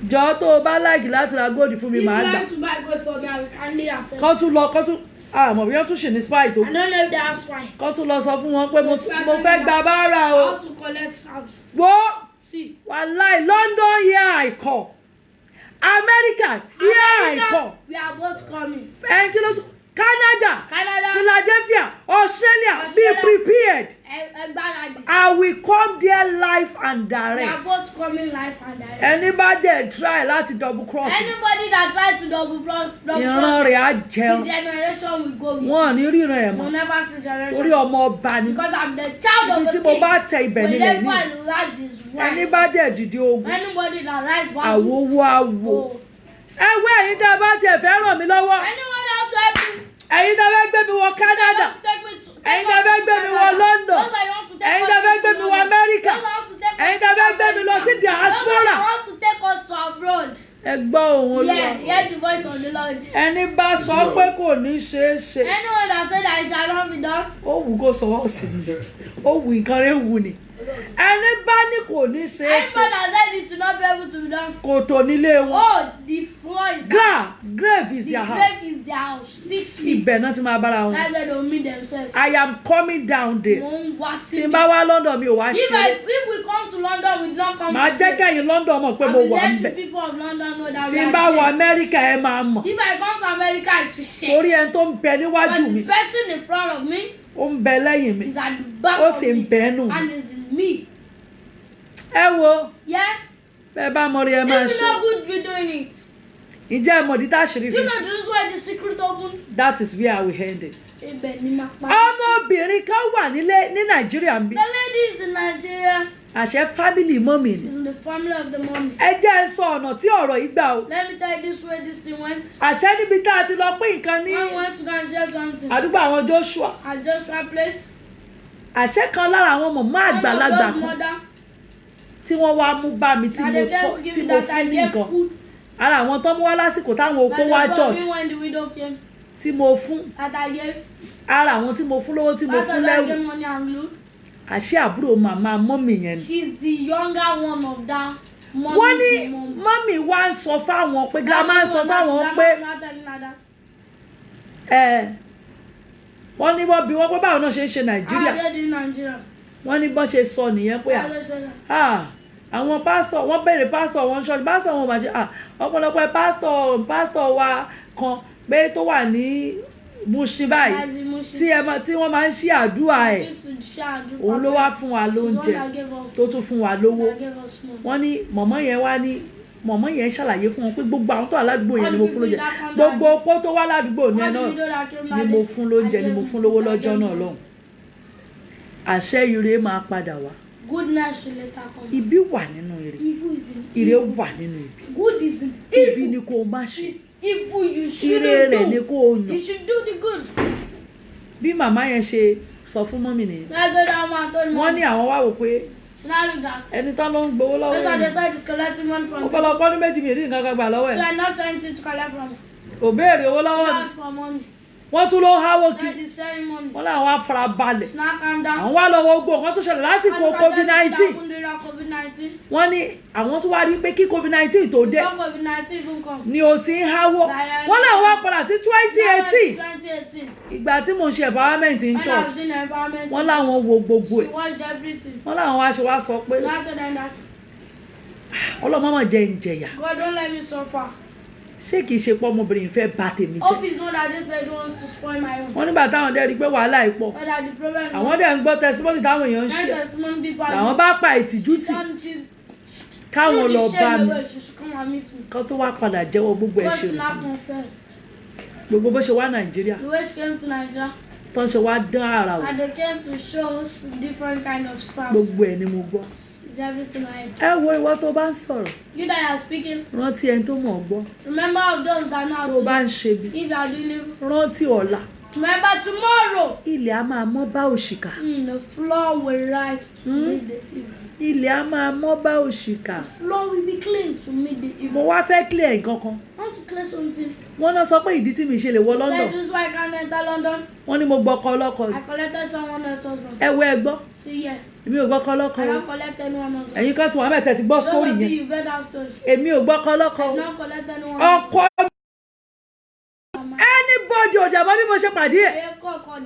jọ tó o bá láìkì láti ra góòdì fún mi If you màá gbà. want to buy gold for me, I will kindly accept. kọ́ tún lọ kọ́ tún àmọ̀ bí wọ́n tún ṣì ní spy tó. I don't know if they have spy. kọ́ tún lọ sọ fún wọn pé mo fẹ́ gba báárà o. How to collect house. wo See. wàláì London here I call America here I call We are both coming. ẹ̀yin kí ló tún Canada Canada. Philadelphia Australia be Australia. prepared. Ẹgbàradì. I will come there live and We are direct. both coming live and direct. ẹni bá dẹ̀ try láti double cross Anybody that tries to double cross, ìran rẹ̀ á his jẹun generation will go with. wọn ò ní ríran ẹ̀ We'll mọ́ never see generation. torí ọmọ ọba ni Because I'm the child ibi of tí the mo king. bá tẹ ibẹ̀ nílẹ̀ ní Whenever life is ẹni right. bá dẹ̀ dìde ogun Anybody that rise back. àwòwò àwò ẹwẹ́ ẹ̀yin tẹ́ bá tiẹ̀ fẹ́ ràn mí lọ́wọ́ Anyone else to help me? ẹ̀yin tẹ́ fẹ́ gbé mi wọ Canada ẹ̀yin tẹ́ fẹ́ gbé mi wọ London ẹ̀yin tẹ́ fẹ́ gbé mi wọ America ẹ̀yin tẹ́ fẹ́ gbé mi lọ sí diaspora want to take us to abroad. ẹ gbọ́ ohùn Yeah, Olúwa hear the voice of the Lord. ẹni bá sọ pé kò ní ṣeé ṣe Anyone that said that it shall not be done, ó wù kó sọ wọ́n sí mi ó wù nǹkan rẹ̀ wù ni ẹni bá ní kò ní ṣeé ṣe anyone that said it will not be able to be done, kòtò nílé wọn oh, the floor is grave is the their house grave is their house. 6 feet. ibẹ̀ náà ti máa bára wọn. That's where they will meet themselves. I am coming down there. Wọ́n wá sí tí n mi. bá wá London mi ò wá If ṣeré we come to London, we don't come màá to jẹ́ play. kẹ́yìn London mọ̀ pé I mo will wà ń let the bẹ̀ people of London know that tí we n are bá wọ there. America ẹ máa mọ̀ If I come to America, it will shake. torí ẹni tó ń bẹ But níwájú mi the person in front of me ó ń bẹ lẹ́yìn mi is at the back ó of sì ń me bẹ nù mi. and is in me. ẹ wo Yeah? bẹ́ẹ̀ bá mọ rí ẹ máa If ṣe. you're not good, be doing it. Ǹjẹ́ ẹ mọ̀ dí táṣìírí Do fi you know this is why the secret open? that is where I will end it. Ibẹ̀ ni máa pa. ọmọbìnrin kan wà nílé ní Nàìjíríà ń bí. The lady is in Nigeria. àṣẹ fámìlì mọ́mì ni. She's in the family of the mommy. ẹ jẹ́ ẹ sọ ọ̀nà tí ọ̀rọ̀ yìí gbà o. Let me tell you this way this thing went. àṣẹ níbi tá a ti lọ pín nǹkan ní When we went to go and share something àdúgbò àwọn Joshua. at Joshua place, àṣẹ kan lára àwọn mọ̀mọ́ àgbàlagbà those kan mother, tí wọ́n wá mú bá mi tí and mo they came to give me fún that I ní gave nǹkan. food. ara àwọn tó mú wá lásìkò táwọn That okó they wá brought church me when the widow came. tí mo fún. That I gave. ara àwọn tí mo fún lówó tí mo Pastor fún that lẹ́wù. gave money and glue. àṣẹ àbúrò màmá mọ́mì yẹn ni. She's the younger one of that mommy's wọ́n ní mom. mọ́mì wá ń sọ fáwọn pé That grandma ń sọ one, fáwọn grandma pé not telling her that. wọ́n ní wọ́n bí wọ́n pé báwọn náà ṣe ń ṣe Nàìjíríà. Ah, they're in Nigeria. wọ́n ní bọ́n ṣe sọ nìyẹn pé Why they say that? àwọn pásítọ̀ wọ́n béèrè pásítọ̀ wọn ṣọ́ọ̀ṣì pásítọ̀ wọn bá ṣe ọ̀pọ̀lọpọ̀ pásítọ̀ wa kan pé tó wà ní Mushin báyìí As in Mushin. tí wọ́n máa ń ṣí àdúrà ẹ̀ She used to share, do òun ló wá fún wa She's the one lóúnjẹ that gave us- tó tún fún wa lówó. that gave us money. wọ́n ní mọ̀mọ́ yẹn ṣàlàyé fún wọn pé gbogbo àwọn tó wà ládùúgbò yẹn ni mo fún lóúnjẹ gbogbo opó tó wá ládùúgbò yẹn All the náà widow that came ni that mo day, fún lóúnjẹ I ni mo gave fún lówó food, I lọ́jọ́ gave náà money. lọ́hùn. àṣẹ ire máa padà wá. Goodness will later come. Ibi wà nínú ire Evil is in ire evil. wà nínú ibi. Good is in Ibi evil. ni kó o má ṣe. It's evil you Ire shouldn't rẹ̀ ni do. kó o yàn. You should do the good. Bí màmá yẹn ṣe sọ fún mọ́mì nìyẹn. That's what that man told me. Wọ́n ní àwọn wá wò pé She now look that. ẹni tán ló ń gbowó lọ́wọ́ That's why they yẹn. said he's collecting money from Mo me. fẹ́ lọ pọ́n ní méjì mi èdè nǹkan kan gbà lọ́wọ́ So ẹ̀. I not sent it to collect from her. Ò béèrè owó She lọ́wọ́ mi. asked for money. Wọ́n tún ló háwó kí. Said the ceremony. Wọ́n láwọn á fara balẹ̀. She now calm down. Àwọn wá lọ́wọ́ gbò wọ́n tún ṣẹlẹ̀ lásìkò COVID-19. COVID-19. Wọ́n ní àwọn tún wá rí pé kí COVID-19 tó dé Before COVID-19 even come. ni o ti ń háwó. Wọ́n láwọn wá padà sí 2018 2018. ìgbà tí mo ṣe empowerment in When I church. was doing empowerment. Wọ́n láwọn wo gbogbo She ẹ̀. watched everything. Wọ́n láwọn wá ṣe wá sọ pé Not to them that ọlọ́mọ jẹ́ ń jẹyà. God don't let me suffer. Ṣé kìí ṣe pé ọmọbìnrin fẹ́ bà tèmi Hope jẹ́? it's not that this lady wants to spoil my own. Wọ́n nígbà táwọn dẹ́ rí pé wàhálà ẹ̀ pọ̀. So that the problem is Àwọn dẹ̀ ń gbọ́ testimony táwọn èèyàn ń ṣe. that testimony people Làwọn bá pa ìtìjú tì káwọn lọ bá mi. She should come and meet me. Kán tó wá padà jẹ́wọ́ gbogbo ẹ̀ What ṣe she rẹ̀. now confessed. Gbogbo bó ṣe wá Nàìjíríà The way she came to Nigeria tó ń ṣe wá dán ara wò. and they came to show us different kind of stuff. Gbogbo ẹ̀ ni mo gbọ́. It's everything I Ẹ wo ìwọ tó bá ń sọ̀rọ̀. You that are speaking, Rántí ẹni tó mọ̀ ọ́ gbọ́. remember of those that know how Tó bá to ń ṣe bí. if you are doing it. Rántí ọ̀la. Remember tomorrow. Ilẹ̀ á máa mọ́ bá òṣìkà. The floor will rise to meet the evil. Ilẹ̀ á máa mọ́ bá òṣìkà. Floor will be clean to meet the Mo evil. wá fẹ́ clear nǹkan kan. I want to clear something. Wọ́n náà sọ pé ìdí tí mi ṣe lè wọ Said London. this is why I can't enter London. Wọ́n ní mo gbọ́kọ ọlọ́kọ ni. I collected someone else's husband. Ẹ wo ẹ gbọ́. See here. Èmi ò gbọ́kọ ọlọ́kọ I o. don't collect anyone else's. Ẹ̀yin kan tí wọ́n mẹ́tẹ̀ ti gbọ́ Those story of you yẹn. you read that story. Èmi ò gbọ́kọ ọlọ́kọ I o. don't collect anyone. Ọkọ anybody ò dàbọ̀ bí mo ṣe pàdé ẹ̀.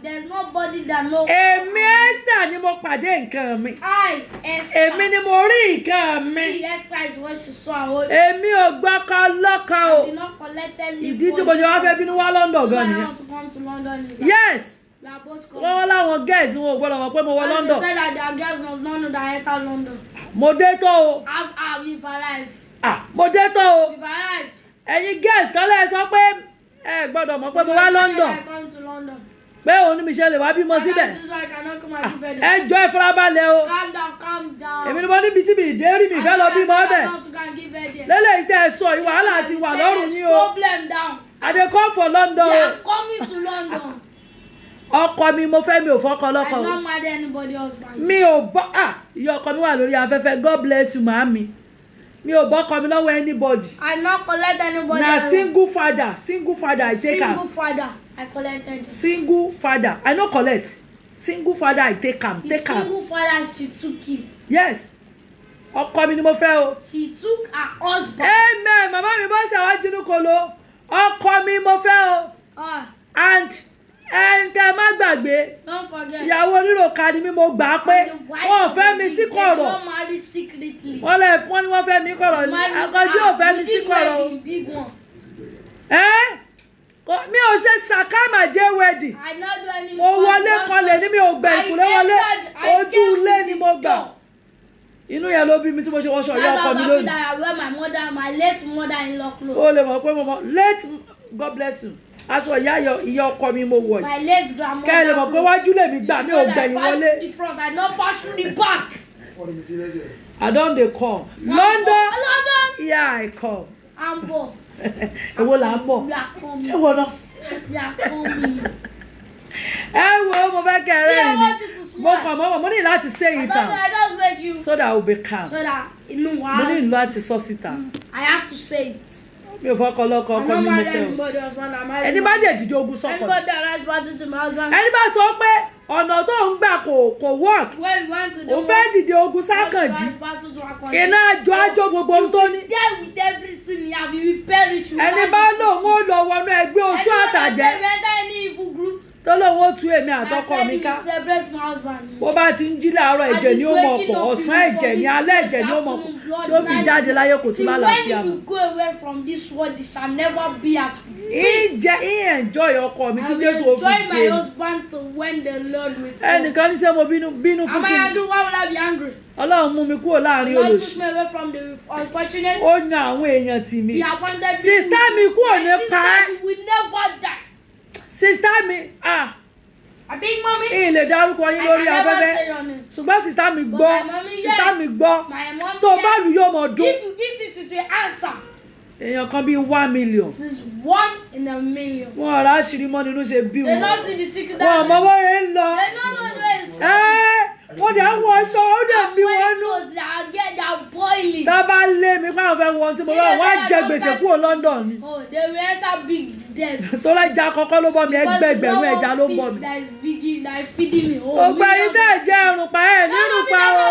There's nobody that knows. Èmi Esther ni mo pàdé nǹkan mi. I, Esther. Èmi ni mo rí nǹkan mi. See, Esther is what she saw. Èmi ò gbọ́kọ ọlọ́kọ I o. did not collect any. Ìdí tí mo ṣe wá fẹ́ bínú wá London gan Why I nìyẹn. want to come to London is that Yes. we are both coming. Wọ́n láwọn girls wọn ò gbọ́dọ̀ mọ̀ pé mo wọ And London. they said that their girls must not know that I enter London. Mo dé tó o. We've arrived. Mo dé tó o. We've arrived. Ẹ̀yin girls kan lè sọ pé ẹ gbọ́dọ̀ mọ̀ pé mo wá London. I come to London. Pé òun ní mi ṣe lè wá bímọ síbẹ̀. This is why I cannot come and give birth. Ẹ jọ̀ọ́ ẹ farabalẹ̀ o. Calm down, calm down. Èmi ni mo níbi tí mi ìdé rí mi fẹ́ lọ bímọ ọbẹ̀. Lélẹ̀ ìtẹ́ ẹ sọ yìí wàhálà ti wà lọ́rùn yín o. Problem down. I dey come for London They o. are coming to London. Ọkọ mi mo fẹ́ mi ò fọ́kọ I lọ́kọ o. don't marry anybody husband. Mi ò bọ́ ìyá ọkọ mi wà lórí afẹ́fẹ́ God bless you màámi. Mi ò bọ́kọ mi lọ́wọ́ anybody. I not collect anybody. Na single father I take am. Single father. I collected. Single father I no collect. Single father I take am. The Take am. single father she took him. Yes. Ọkọ mi ni mo fẹ́ o. She took her husband. Amen. Màmá mi bọ́ sí àwọn jinú kolo. Ọkọ mi mo fẹ́ o. And kẹ́ má gbàgbé. Don't forget. Ìyàwó oníròka ni mí mo gbà á pé wọ́n ò fẹ́ mi sí kọ̀rọ̀. They don't marry secretly. Wọ́n ní wọ́n fẹ́ mi kọ̀rọ̀ ni. Àkànjí ò fẹ́ mi sí kọ̀rọ̀. Big one. Mi ò ṣe sàkámà jẹ́ wedding. I not do any. Mo wọlé kọlẹ̀ ní mi ò gbẹ ìkùlé wọlé. Ojú ilé ni mo gbà. inú yẹn ló bí mi tí mo ṣe wọṣọ ìyá ọkọ mi lónìí. I wear my late mother-in-law clothes. ó lè mọ̀ pé mo mọ̀ late God bless you aṣọ ìyá ọkọ mi mo wọ̀ my late grandmother. kẹ́ ẹ lè mọ̀ pé wájú lèmi gbà mí ò gbẹ̀yìn wọlé. the front I no pass through the back. I don dey come London here I come. Ambo. Èwo là ń bọ̀ ṣé wọ́n náà. ẹ wo mo fẹ́ kẹ́ ẹ rẹ́rìn mi mo kàn mọ́ mo ní láti say it out so that I will be calm. mo ní láti sọ síta. I have to say it. mi ò fọkọ lọkọ ọkọ mi mo fẹ́ o. ẹni bá dé ìdíje ogun sọkọ. ẹni bá sọ pé ọ̀nà tó ń gbà kò work. o fẹ́ dìde ogun sákànjí. iná àjọ gbogbo ohun tó ní. ẹni bá lòun ó lọ wọnú ẹgbẹ́ oṣù àtàjẹ́. tó lóun ó tú èmi àtọkọ mi ká. bó bá ti ń jí láàárọ̀ ẹ̀jẹ̀ ni ó mọ̀ pọ̀ ọ̀sán ẹ̀jẹ̀ ni alẹ́ ẹ̀jẹ̀ ni ó mọ̀ pọ̀ tí ó fi jáde láyé kò tún lálàáfíà mọ́. he enjoy ọkọ mi tí Jésù ó fi dé. ẹnìkan ní sẹ́ mo bínú fún kí ni. Ọlọ́run mú mi kúrò láàrin olóṣù. ó yan àwọn èèyàn tì mí. sista mi kúrò ní pa ẹ́. sista mi ilé dárúkọ yín lórí afẹ́fẹ́ ṣùgbọ́n sista mi gbọ́ tó bá lù yóò mọ̀ dún. èèyàn kan bíi 1 million. wọn ọ̀rọ̀ àṣírí mọ́ nínú ṣe bí wọn. wọn mọ bó yẹn ń lọ. wọ́n dẹ̀ ń wọ aṣọ ó dẹ̀ bí wọn nú. tá a bá lé mi pàwọn fẹ́ wọ́n tí mo lọ́wọ́ wọ́n á jẹ gbèsè kúrò London ni. tó lẹ́jà kọ́kọ́ ló bọ́ mi ẹgbẹ̀rún ẹja ló bọ́ mi. ògbà yìí tẹ̀ jẹ́ ẹrùn pa ẹ̀ nínú pa o.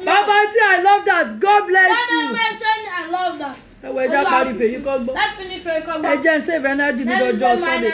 Baba tí I love that God bless you. I love that. ẹwọ ẹja parí fèyí kọ́ gbọ́. Let's finish fèyí kọ́ gbọ́. ẹ jẹ́ ń save energy mi lọ́jọ́ Sunday.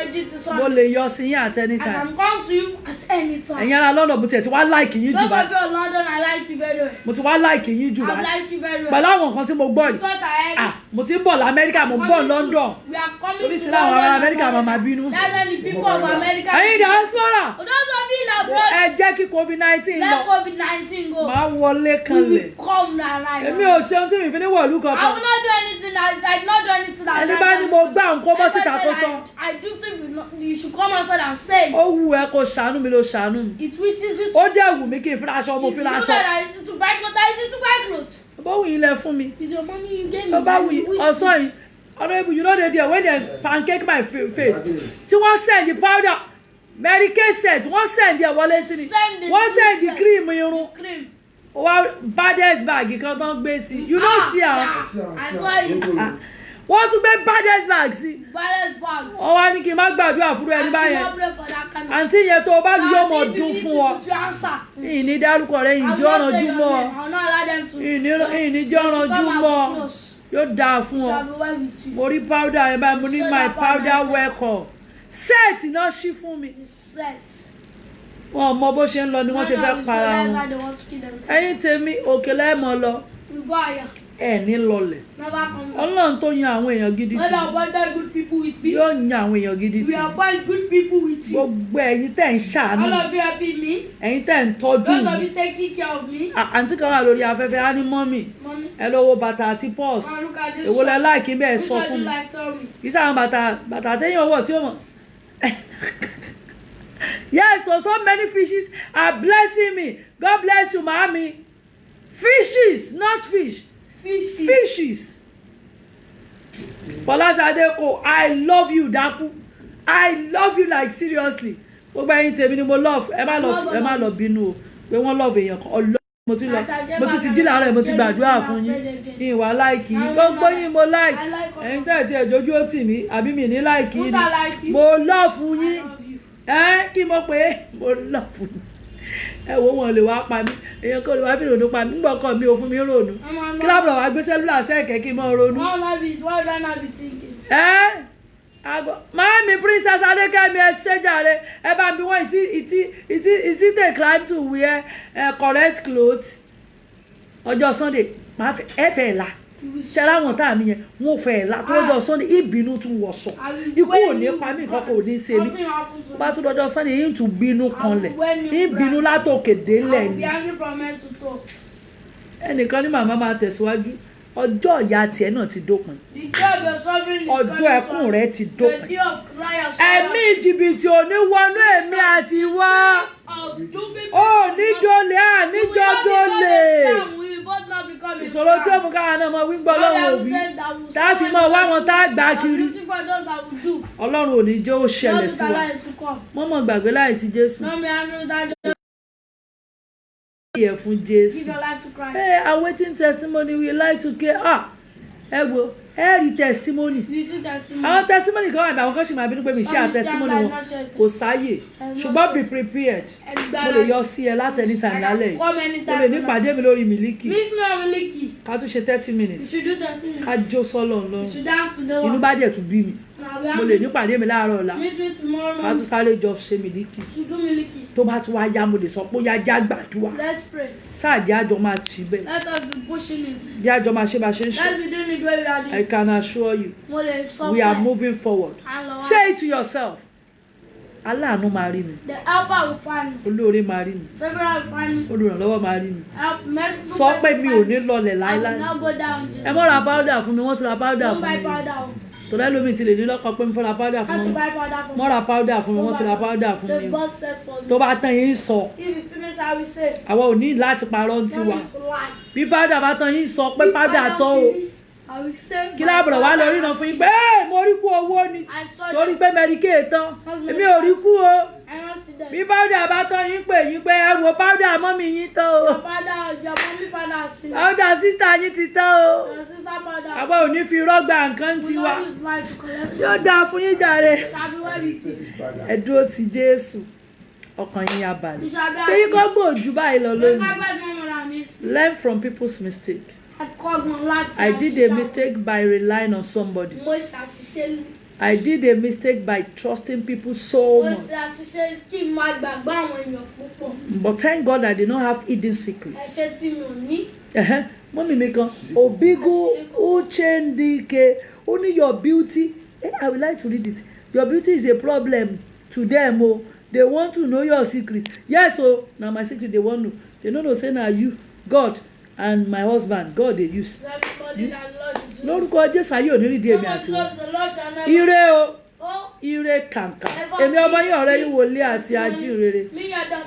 mo lè yọ sí yín at any time. And I'm come to you at any time. ẹ̀yin ará London mo tiẹ̀ ti wá like yín jù báyìí. Those of you in London, I like you very well. mo ti wá like yín jù I báyìí. like you very well. pẹ̀lú àwọn nǹkan tí mo gbọ́ yìí. mo ti ń bọ̀ lamẹ́ríkà mo ń bọ̀ London. We are coming to oríṣiríṣi àwọn ará Amẹ́ríkà máa máa bínú. That's when the people of America. ẹ̀yin diaspora. Those of you in abroad. ẹ jẹ́ kí COVID-19 lọ. Let COVID-19 go. máa wọlé kanlẹ̀. We will come now. èmi ò ṣe ohun tí mi fi ní wọ̀lú kankan. I will not do anything. I did not do anything. ẹni bá ní mo gbá nǹkan bọ́ síta kó sọ. I do think you should come outside and say. ó wù ẹ́ kó ṣàánú mi ló ṣàánú mi. It reaches you. ó dẹ̀ wù mí kí n fi aṣọ mo fi aṣọ. If you know that it's to buy clothes, that is to buy clothes. bó wù yín lẹ fún mi. It's your money you gave me. tó bá wù yín ọ̀sán yìí honourable you know they there when they pancake my face tí wọ́n send the powder Mary Kay set wọ́n send ẹ̀ wọlé sí ni wọ́n send the cream irun wọ́n baddest bag kan tó ń gbé sí you know see am. I saw it. wọ́n tún gbé baddest bag sí. Baddest bag. wọ́n wá ní kí n má gbàdúrà fún ẹni báyẹn àǹtí yẹn tó o bá lu yóò mọ̀ dún fún ọ. ìní dárúkọ rẹ ìjọ ọ̀rànjú mọ́ ọ ìní jọ ọ̀rànjú mọ́ ọ yóò dáa fún ọ. mo rí powder yẹn báyìí mo ní my powder welcome set náà ṣí fún mi. wọn mọ bó ṣe ń lọ ni wọ́n ṣe fẹ́ para wọn. ẹ̀yin tèmi òkè lẹ́ẹ̀mọ́ lọ ẹ ní lọlẹ̀. Ọlọ́run tó yan àwọn èèyàn gidi tí yóò yan àwọn èèyàn gidi tí gbogbo ẹ̀yin tẹ́ ń ṣàánú ẹ̀yin tẹ́ ń tọ́jú mi àǹtí kan wà lórí afẹ́fẹ́ á ní mọ́mì ẹ lọ́wọ́ bàtà àti pọ́ọ̀sì èwo lẹ láìkí bẹ́ẹ̀ sọ fún mi kì í sáwọn bàtà téèyàn wọ̀ tí ó mọ̀. Yes, so many fishes are blessing me. God bless you, Mami. Fishes, not fish. Fishes. Fọláṣadé kò I love you Daku. I love you like seriously. Gbogbo ẹ̀yin tèmi ni mo love. Ẹ má lọ bínú o. Pé wọ́n love èèyàn kan. Ọlọ́ mo ti lọ. Mo ti jí láàárọ̀ mo ti gbàdúrà fún yín. Ìwà like yín. Gbogbo yín mo like. Ẹ̀yin tẹ́ ti ẹ̀jọ́jú ó tì mí. Àbí mi ní like yín ni. Mo love yín. Kí mo pé mo love yín. Ẹ wo wọn lè wá pa mí èèyàn kò lè wá fi ronú pa mí nígbà kan mi ò fún mi ronú kí lábùrọ̀ wá gbé sẹ́lúlà sẹ́ẹ̀kẹ́ kí n mọ́ ronú. Mami Princess Adekemi ẹ ṣé jàre ẹ bá bí wọ́n is it a crime to wear correct clothes ọjọ́ Sunday ẹ fẹ́ la ṣẹlá wọn tá àmì yẹn wọn fẹ́ la tó lọ́jọ́ Sunday ìbínú tún wọ̀ sọ ikú ò ní pa mí nǹkan kò ní ṣe mí bá tún lọ́jọ́ Sunday yìí tún bínú kanlẹ̀ ìbínú látòkè délẹ̀ ni ẹnìkan ní màmá máa tẹ̀síwájú ọjọ́ ìyà tiẹ̀ náà ti dópin ọjọ́ ẹkún rẹ̀ ti dópin ẹ̀mí jìbìtì ò ní wọnú èmi àti wá ó ní dólè àníjọ́ dólè ìṣòro tí ó mú káwọn náà mọ wíńgbọ́ ọlọ́run òbí tá a fi mọ wá wọn tá a gbà kiri ọlọ́run ò ní jẹ́ ó ṣẹlẹ̀ sí wa mọ́mọ́ gbàgbé láìsí Jésù yẹ fún Jésù awaiting testimony we like to care ẹ wo ẹ rí testimony àwọn testimony kan wà ní àwọn kan ṣì máa bínú pé mi ṣe à testimony wọn kò sáyè ṣùgbọ́n be prepared mo lè yọ sí ẹ láti anytime lálẹ́ mo lè nípàdé mi lórí Miliki ká tún ṣe 30 minutes ká jó sọ́lọ̀ lọ́rùn inú bá dẹ̀ tún bí mi mo lè nípàdé mi láàárọ̀ ọ̀la ká tún sáré jọ ṣe Miliki tó bá tún wá yá mo lè sọ pé ó yá já gbàdúrà ṣáàjì àjọ máa tì bẹ́ẹ̀ jẹ́ àjọ máa ṣe bá ṣe ń ṣe I can assure you we are moving forward. Say it to yourself. Aláàánú máa rí mi. The helper will find me. Olóore máa rí mi. Favorer will find me. Olùrànlọ́wọ́ máa rí mi. Sọ pé mi ò ní lọlẹ̀ láíláí. Ẹ mọ́ ra powder fún mi, wọ́n ti ra powder fún mi. Tọ́lá lómi ti lè ní lọ́kàn pé mi fẹ́ ra powder fún mi. Mọ́ ra powder fún mi, wọ́n ti ra powder fún mi. Tó bá tán yín sọ. Àwa ò ní láti parọ́ ní tiwa. Bí powder bá tán yín sọ pé powder tán o. Kí lábùrọ̀ wá lọ rí náà fún yín pé mo rí kú owó ni torí pé Medicaid tán èmi ò rí kú o bí powder bá tán yín pè yín pé ẹ wo powder mọ́mì yín tán o powder sísá yín ti tán o àbọ̀ ò ní fi rọ́gbà nǹkan tiwa yóò dáa fún yín jàre ẹ dúró ti Jésù ọkàn yín á balẹ̀ ṣé yín kọ́ gbòòjú báyìí lọ lónìí. Learn from people's mistake. I did a mistake by relying on somebody. I did a mistake by trusting people so much. But thank God I did not have hidden secrets. Mommy Mekan, Obigu Uchendike, only your beauty. I would like to read it. Your beauty is a problem to them. Oh, they want to know your secret. Yes, so now my secret they want to. They don't know say now you, God. And my husband, God they use. Lórúkọ Jésù ayé òní rídìí èmi àti wọn. Ire o, ire kàǹkà. Èmi ọmọ yín ọ̀rẹ́ yín wòlíì àti ajínrere.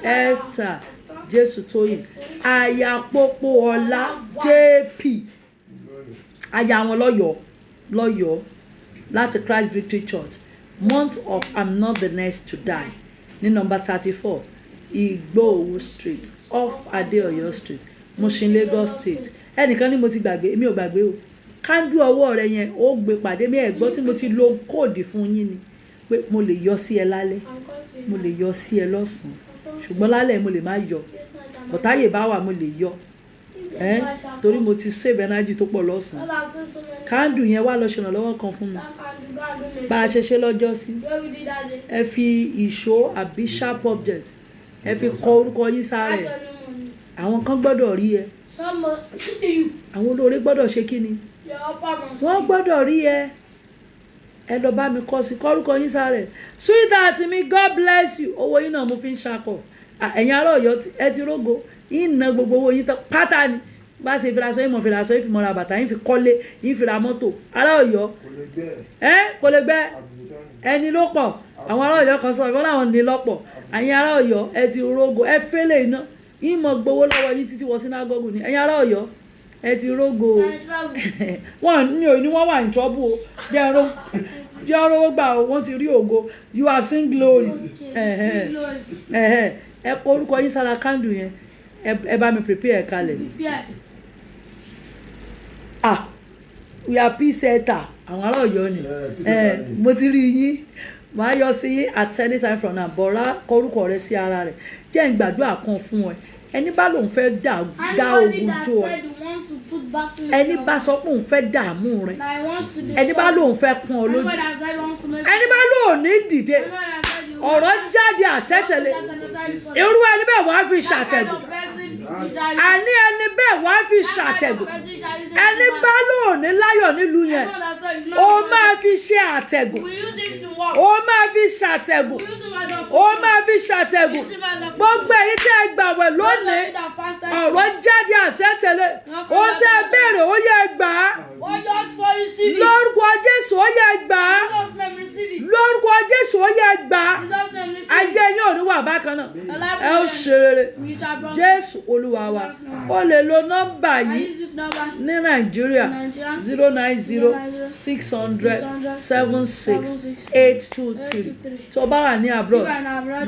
Esther Jésù Tóyìn. Aya Pópó Ọlá JP. Aya wọn lọ́yọ̀ọ́ láti Christ Victory Church. Month of I'm not the next to die. Ní number 34 Igboho Street off Adeoyo Street. Mushin Lagos State ẹnìkan ní mo ti gbàgbé èmi ò gbàgbé o kándú ọwọ́ rẹ yẹn ó gbé pàdé mi ẹ̀gbọ́n tí mo ti lo kóòdì fún yín ni pé mo lè yọ sí ẹ lálẹ́ mo lè yọ sí ẹ lọ́sàn-án ṣùgbọ́n lálẹ́ mo lè má yọ bọ̀táyè bá wà mo lè yọ torí mo ti save energy tó pọ̀ lọ́sàn-án kándù yẹn wá lọ ṣèrànlọ́wọ́ kan fún mi bá a ṣe ṣe lọ́jọ́ sí ẹ fi ìṣó àbí sharp object ẹ fi kọ orúkọ yín sára ẹ̀ àwọn kan gbọ́dọ̀ rí ẹ àwọn olóore gbọ́dọ̀ ṣe kí ni wọ́n gbọ́dọ̀ rí ẹ ẹ lọ bá mi kọ sí kọ́rúkọ yín sáré sweetheart mi God bless you owó yín náà mo fi ń ṣakọ ẹ̀yin ará Ọ̀yọ́ ẹ ti rógo yín ná gbogbo owó yín tán pátá ni bá ṣe fìlà sọ yín mọ̀ fìlà sọ yín fi mọ̀ra bàtà yín fi kọ́lé yín fi ra mọ́tò ará Ọ̀yọ́ kò lè gbẹ ẹni ló pọ̀ àwọn ará Ọ̀yọ́ kan sọ ìwọ́n làwọn ní lọ́pọ̀ ẹ̀yin ará Ọ̀yọ́ ẹ ti rógo ẹ fẹ́lẹ̀ iná yín mọ̀ gbowó lọ́wọ́ yín títí wọ sínágọ́gù ni ẹ̀yin ará Ọ̀yọ́ ẹ ti rógo wọn ní òní wọn wà ní trouble o jẹ́ ọ̀rọ̀ gbà wọ́n ti rí ògo you have seen glory ẹ kọ orúkọ yín sára kándù yẹn ẹ bá mi prepare ẹ kalẹ̀ we are peace center àwọn ará Ọ̀yọ́ ni mo ti rí yín màá yọ sí yín at any time from now bọ̀rá kọ orúkọ rẹ sí ara rẹ̀ jẹ́ n gbàdúrà kan fún ẹ ẹni bá lòun fẹ́ dá ogun jó ẹ ẹni bá sọ pé òun fẹ́ dààmú rẹ ẹni bá lòun fẹ́ pọ́n ọ lójú ẹni bá lòun ní dìde ọ̀rọ̀ jáde àṣẹ́tẹ̀lé irú ẹni bẹ́ẹ̀ wàá fi ṣàtẹ̀gùn àní ẹni bẹ́ẹ̀ wàá fi ṣàtẹ̀gùn ẹni bá lòun ní láyọ̀ nílùú yẹn ó máa fi ṣe àtẹ̀gùn ó máa fi ṣàtẹ̀gùn ó máa fi ṣàtẹ̀gùn gbogbo èyí tẹ́ ẹ gbàwẹ̀ lónìí ọ̀rọ̀ jáde àṣẹ tẹ̀lé ó tẹ́ ẹ béèrè ó yẹ gbà á lórúkọ Jésù ó yẹ gbà á lórúkọ Jésù ó yẹ gbà á ayé yín ò ní wà bákan náà ẹ ó ṣe rere Jésù Olúwa wa ó lè lo nọ́mbà yìí ní Nàìjíríà 090-600-76-823 tó bá wà ní abroad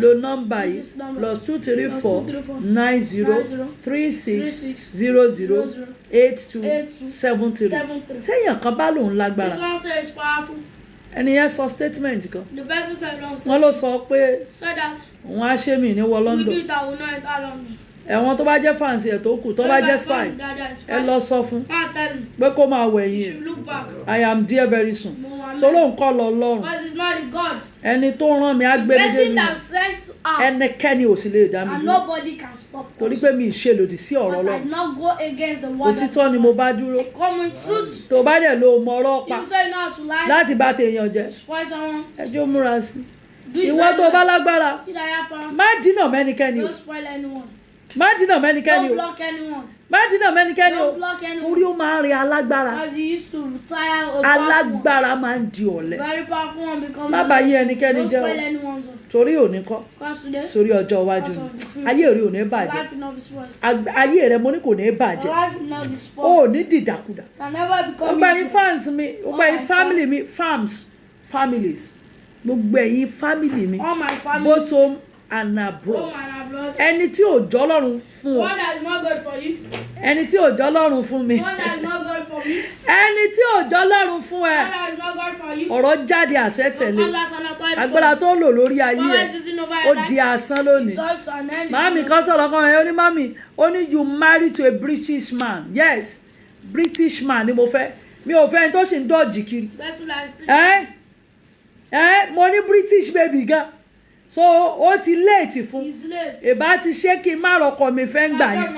lo nọ́mbà yìí +234-90-36-00-8273 téèyàn kan bá lòun lágbára ẹni yẹn sọ statement kan wọ́n ló sọ pé òun á ṣe mí ní wọ London ẹ̀wọ̀n tó bá jẹ́ fàǹsì ẹ̀ tó kù tó bá jẹ́ spy ẹ lọ sọ fún pé kó máa wẹ̀yìn I am there very soon so lóun kọ́ lọ lọ́rùn ẹni tó rán mi á gbé mi dé mi ẹnikẹ́ni ò sì lè dá mi dúró torí pé mi ì ṣe lòdì sí ọ̀rọ̀ Ọlọ́run òtítọ́ ni mo bá dúró tó bá dẹ̀ lo mọ ọ̀rọ̀ pa láti bá tèèyàn jẹ́ ẹjọ́ múra sí ìwọ tó bá lágbára má dínà mẹ́nikẹ́ni o má dínà mẹ́nikẹ́ni o má dínà mẹ́nikẹ́ni o torí ó máa ń rin alágbára máa ń di ọ̀lẹ má bá yé ẹnikẹ́ni jẹ́ o torí òní kọ́ torí ọjọ́ iwájú ni ayé rẹ ò ní bàjẹ́ ayé rẹ mo ní kò ní bàjẹ́ ó ní dìdàkudà ó gba yín fans mi ó gba yín family mi families gbogbo ẹ̀yin family mi both home and abroad ẹni tí ò jọ́ lọ́rùn fún ọ ẹni tí ò jọ́ lọ́rùn fún mi ẹni tí ò jọ́ lọ́rùn fún ẹ ọ̀rọ̀ jáde àṣẹ tẹ̀lé agbára tó lò lórí ayé ẹ ó di asán lónìí màámi kan sọ̀rọ̀ kan ẹ̀ ó ní màámi ó ní you marry to a British man yes British man ni mo fẹ́ mi ò fẹ́ ẹni tó sì ń dọ̀jì kiri mo ní British baby gan so ó ti late fún ìbá ti ṣe kí n má rọkọ mi fẹ́ ń gbà yẹn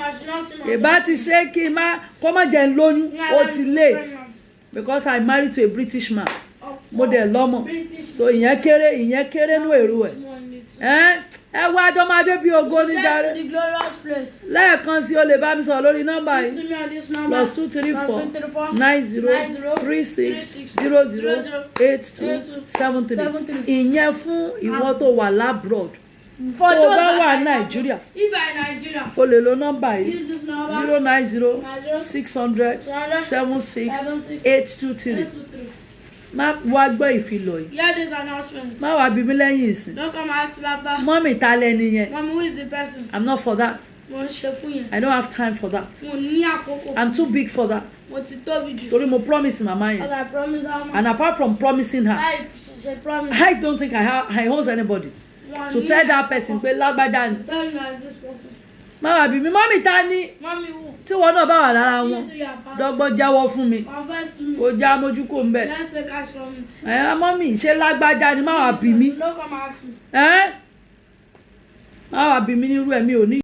ìbá ti ṣe kí n má kó má jẹ́ ń lóyún ó ti late because I married to a British man mo dẹ̀ lọ́mọ so ìyẹn kéré nú èrò ẹ̀ ẹ wá adọ́mọdé bíi ògo ní jàre lẹ́ẹ̀kan sí o lè bá mi sọ̀rọ̀ lórí nọ́mbà yìí +234-90-36-00-8273 ìyẹn fún ìwọ tó wà labroad tó bá wà Nàìjíríà o lè lo nọ́mbà yìí 090-600-76-823 má wá gbọ́ ìfilọ̀ yìí. Hear this announcement. má wá bí mi lẹ́yìn ìsìn. Don't come ask me after. mọ́mì ta lẹni yẹn. Mommy, who is the person? I'm not for that. Mo ń ṣe fún yẹn. I don't have time for that. Mo ní àkókò. I'm too big for that. Mo ti tóbi jù. torí mo promise mama yẹn. As I promise her. And apart from promising her, She promise. I don't think I owes anybody to tell that person pé lágbájá ni. Tell me as this person. má wá bí mi mọ́mì ta ni. Mommy who? tí wọn náà bá wà lára wọn dọ́gbọ́n jáwọ́ fún mi Confess to me. ó já mójú kò ń bẹ̀. Let's take us from it. mọ́mì ṣé lágbájá ni má wá bí mi. Don't come ask me. má wá bí mi nírú ẹ̀ mi ò ní.